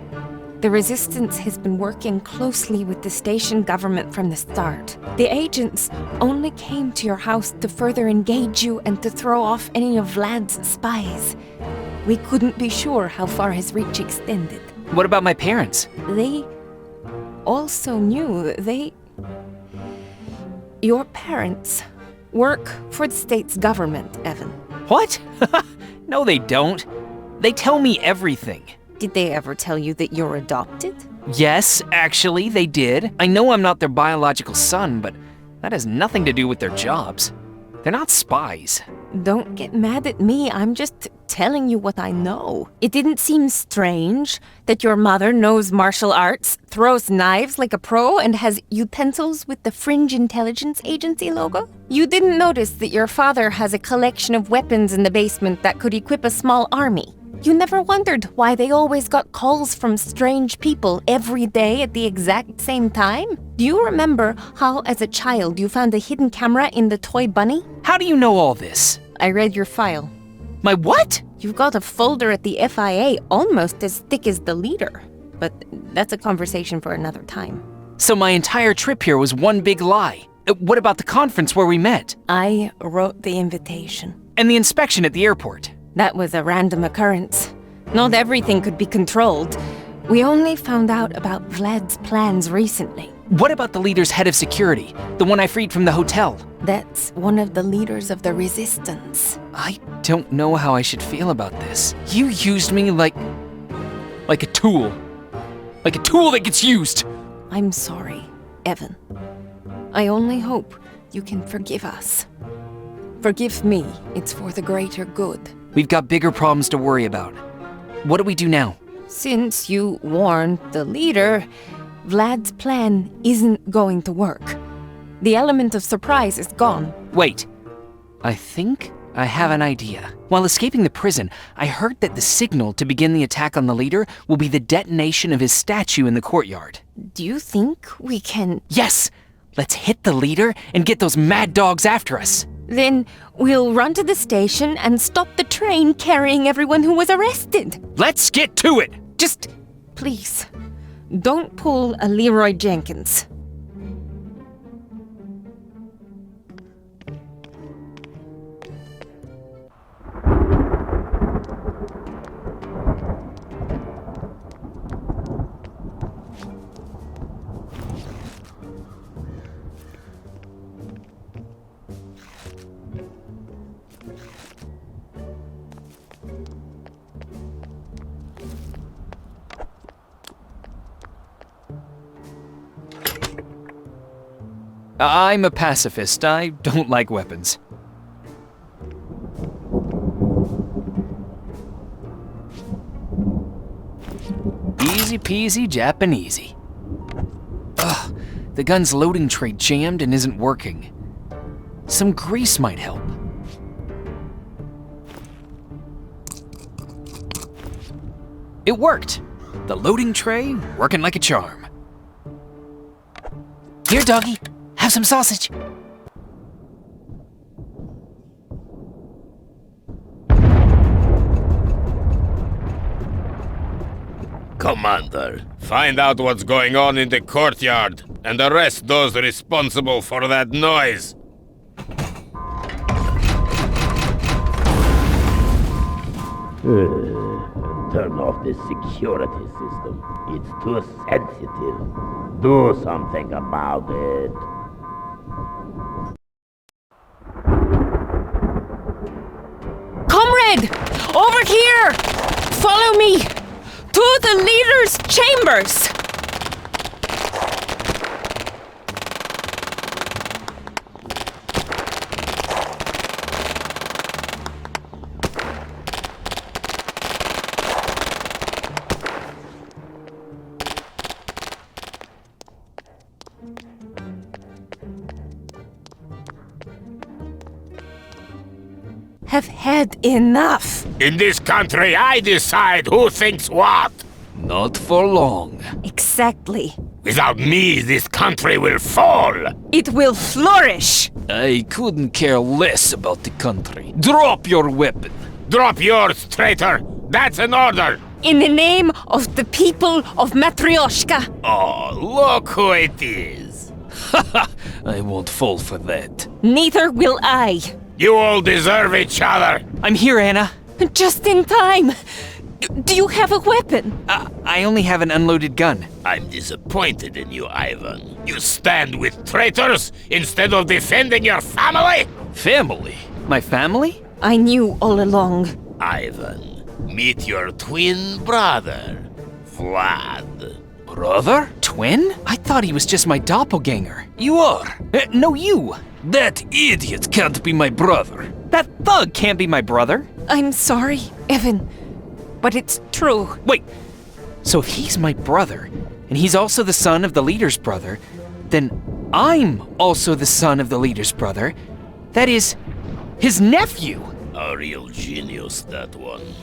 S9: The Resistance has been working closely with the station government from the start. The agents only came to your house to further engage you and to throw off any of Vlad's spies. We couldn't be sure how far his reach extended.
S1: What about my parents?
S9: They also knew Your parents work for the state's government, Evan.
S1: What? No, they don't. They tell me everything.
S9: Did they ever tell you that you're adopted?
S1: Yes, actually, they did. I know I'm not their biological son, but that has nothing to do with their jobs. They're not spies.
S9: Don't get mad at me. I'm just telling you what I know. It didn't seem strange that your mother knows martial arts, throws knives like a pro, and has utensils with the Fringe Intelligence Agency logo? You didn't notice that your father has a collection of weapons in the basement that could equip a small army. You never wondered why they always got calls from strange people every day at the exact same time? Do you remember how, as a child, you found a hidden camera in the toy bunny?
S1: How do you know all this?
S9: I read your file.
S1: My what?
S9: You've got a folder at the FIA almost as thick as the leader. But that's a conversation for another time.
S1: So my entire trip here was one big lie. What about the conference where we met?
S9: I wrote the invitation.
S1: And the inspection at the airport?
S9: That was a random occurrence. Not everything could be controlled. We only found out about Vlad's plans recently.
S1: What about the leader's head of security? The one I freed from the hotel?
S9: That's one of the leaders of the resistance.
S1: I don't know how I should feel about this. You used me like a tool. Like a tool that gets used.
S9: I'm sorry, Evan. I only hope you can forgive us. Forgive me, it's for the greater good.
S1: We've got bigger problems to worry about. What do we do now?
S9: Since you warned the leader, Vlad's plan isn't going to work. The element of surprise is gone.
S1: Wait. I think I have an idea. While escaping the prison, I heard that the signal to begin the attack on the leader will be the detonation of his statue in the courtyard.
S9: Do you think we can...
S1: Yes! Let's hit the leader and get those mad dogs after us.
S9: Then we'll run to the station and stop the train carrying everyone who was arrested.
S1: Let's get to it!
S9: Just, please, don't pull a Leroy Jenkins.
S1: I'm a pacifist. I don't like weapons. Easy peasy Japanesey. Ugh, the gun's loading tray jammed and isn't working. Some grease might help. It worked. The loading tray working like a charm. Here, doggy. Have some sausage.
S22: Commander, find out what's going on in the courtyard and arrest those responsible for that noise.
S5: Turn off the security system. It's too sensitive. Do something about it.
S9: Comrade! Over here! Follow me! To the leader's chambers! Have had enough.
S22: In this country, I decide who thinks what.
S11: Not for long.
S9: Exactly.
S22: Without me, this country will fall.
S9: It will flourish.
S11: I couldn't care less about the country. Drop your weapon.
S22: Drop yours, traitor. That's an order.
S9: In the name of the people of Matryoshka.
S22: Oh, look who it is.
S11: I won't fall for that.
S9: Neither will I.
S22: You all deserve each other.
S1: I'm here, Anna.
S9: Just in time. Do you have a weapon?
S1: I only have an unloaded gun.
S22: I'm disappointed in you, Ivan. You stand with traitors instead of defending your family?
S11: Family?
S1: My family?
S9: I knew all along.
S22: Ivan, meet your twin brother, Vlad.
S11: Brother?
S1: Twin? I thought he was just my doppelganger.
S11: You are.
S1: No, you.
S11: That idiot can't be my brother.
S1: That thug can't be my brother.
S9: I'm sorry, Evan, but it's true.
S1: Wait, so if he's my brother, and he's also the son of the leader's brother, then I'm also the son of the leader's brother. That is, his nephew.
S22: A real genius, that one.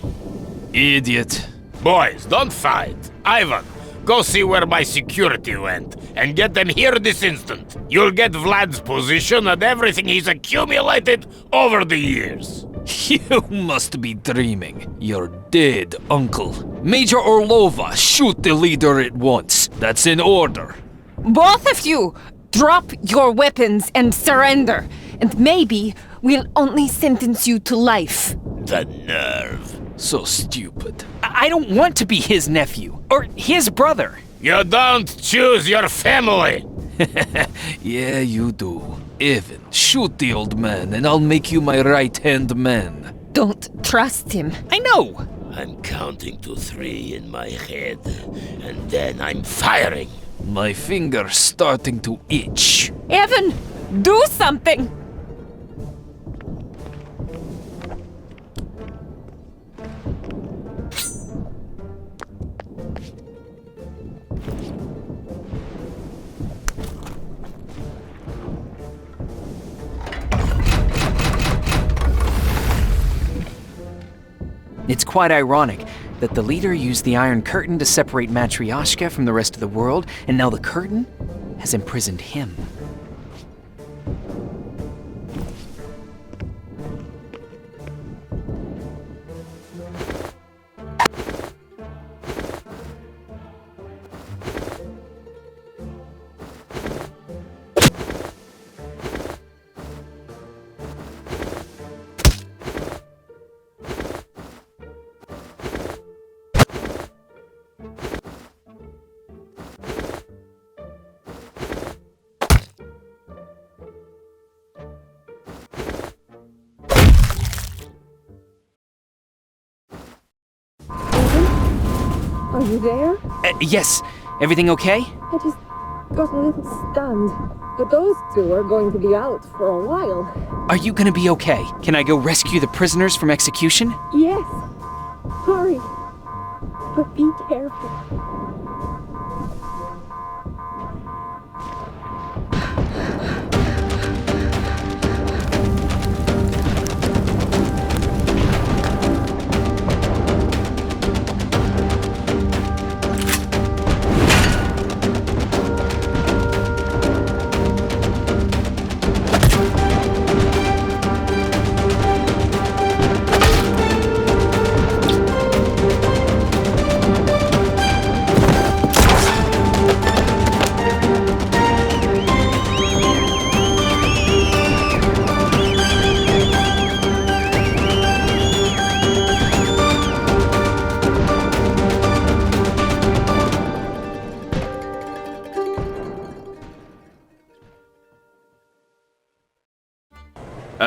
S11: Idiot.
S22: Boys, don't fight. Ivan, go see where my security went and get them here this instant. You'll get Vlad's position and everything he's accumulated over the years.
S11: You must be dreaming. You're dead, Uncle. Major Orlova, shoot the leader at once. That's in order.
S9: Both of you, drop your weapons and surrender. And maybe we'll only sentence you to life.
S22: The nerve.
S11: So stupid.
S1: I don't want to be his nephew, or his brother.
S22: You don't choose your family.
S11: Yeah, you do. Evan, shoot the old man and I'll make you my right-hand man.
S9: Don't trust him.
S1: I know.
S22: I'm counting to 3 in my head, and then I'm firing.
S11: My finger's starting to itch.
S9: Evan, do something!
S1: It's quite ironic that the leader used the Iron Curtain to separate Matryoshka from the rest of the world, and now the curtain has imprisoned him.
S9: Are you there?
S1: Yes. Everything okay?
S9: I just got a little stunned. But those two are going to be out for a while.
S1: Are you gonna be okay? Can I go rescue the prisoners from execution?
S9: Yes. Hurry. But be careful.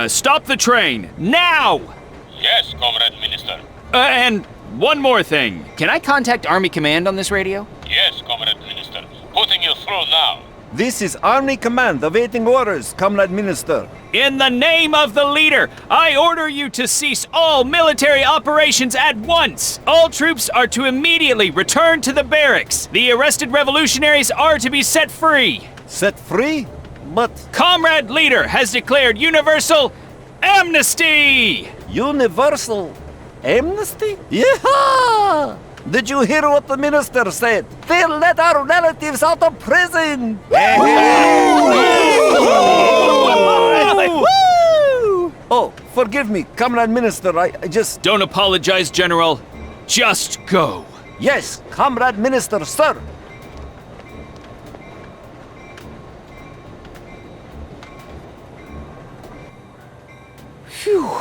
S1: Stop the train! Now!
S22: Yes, Comrade Minister.
S1: And one more thing. Can I contact Army Command on this radio?
S22: Yes, Comrade Minister. Putting you through now.
S15: This is Army Command awaiting orders, Comrade Minister.
S1: In the name of the leader, I order you to cease all military operations at once. All troops are to immediately return to the barracks. The arrested revolutionaries are to be set free.
S15: Set free? But...
S1: Comrade Leader has declared universal amnesty!
S15: Universal amnesty? Yeah! Did you hear what the minister said? They'll let our relatives out of prison! Oh, forgive me, Comrade Minister, I just...
S1: Don't apologize, General. Just go.
S15: Yes, Comrade Minister, sir.
S1: Phew.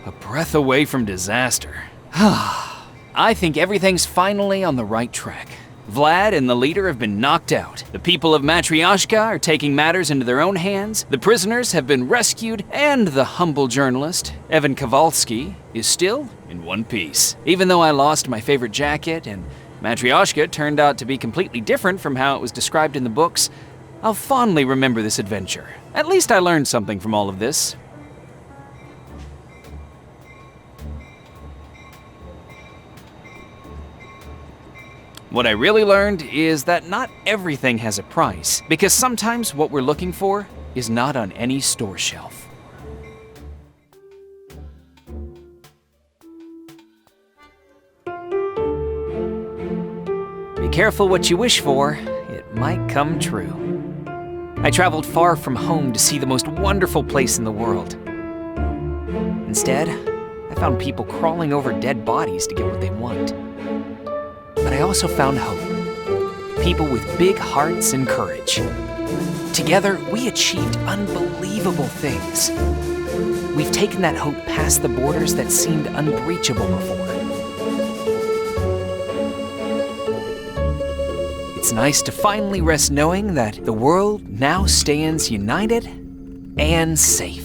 S1: A breath away from disaster. I think everything's finally on the right track. Vlad and the leader have been knocked out. The people of Matryoshka are taking matters into their own hands. The prisoners have been rescued, and the humble journalist, Evan Kowalski, is still in one piece. Even though I lost my favorite jacket and Matryoshka turned out to be completely different from how it was described in the books, I'll fondly remember this adventure. At least I learned something from all of this. What I really learned is that not everything has a price, because sometimes what we're looking for is not on any store shelf. careful what you wish for, it might come true. I traveled far from home to see the most wonderful place in the world. Instead, I found people crawling over dead bodies to get what they want. But I also found hope. People with big hearts and courage. Together, we achieved unbelievable things. We've taken that hope past the borders that seemed unbreachable before. It's nice to finally rest knowing that the world now stands united and safe.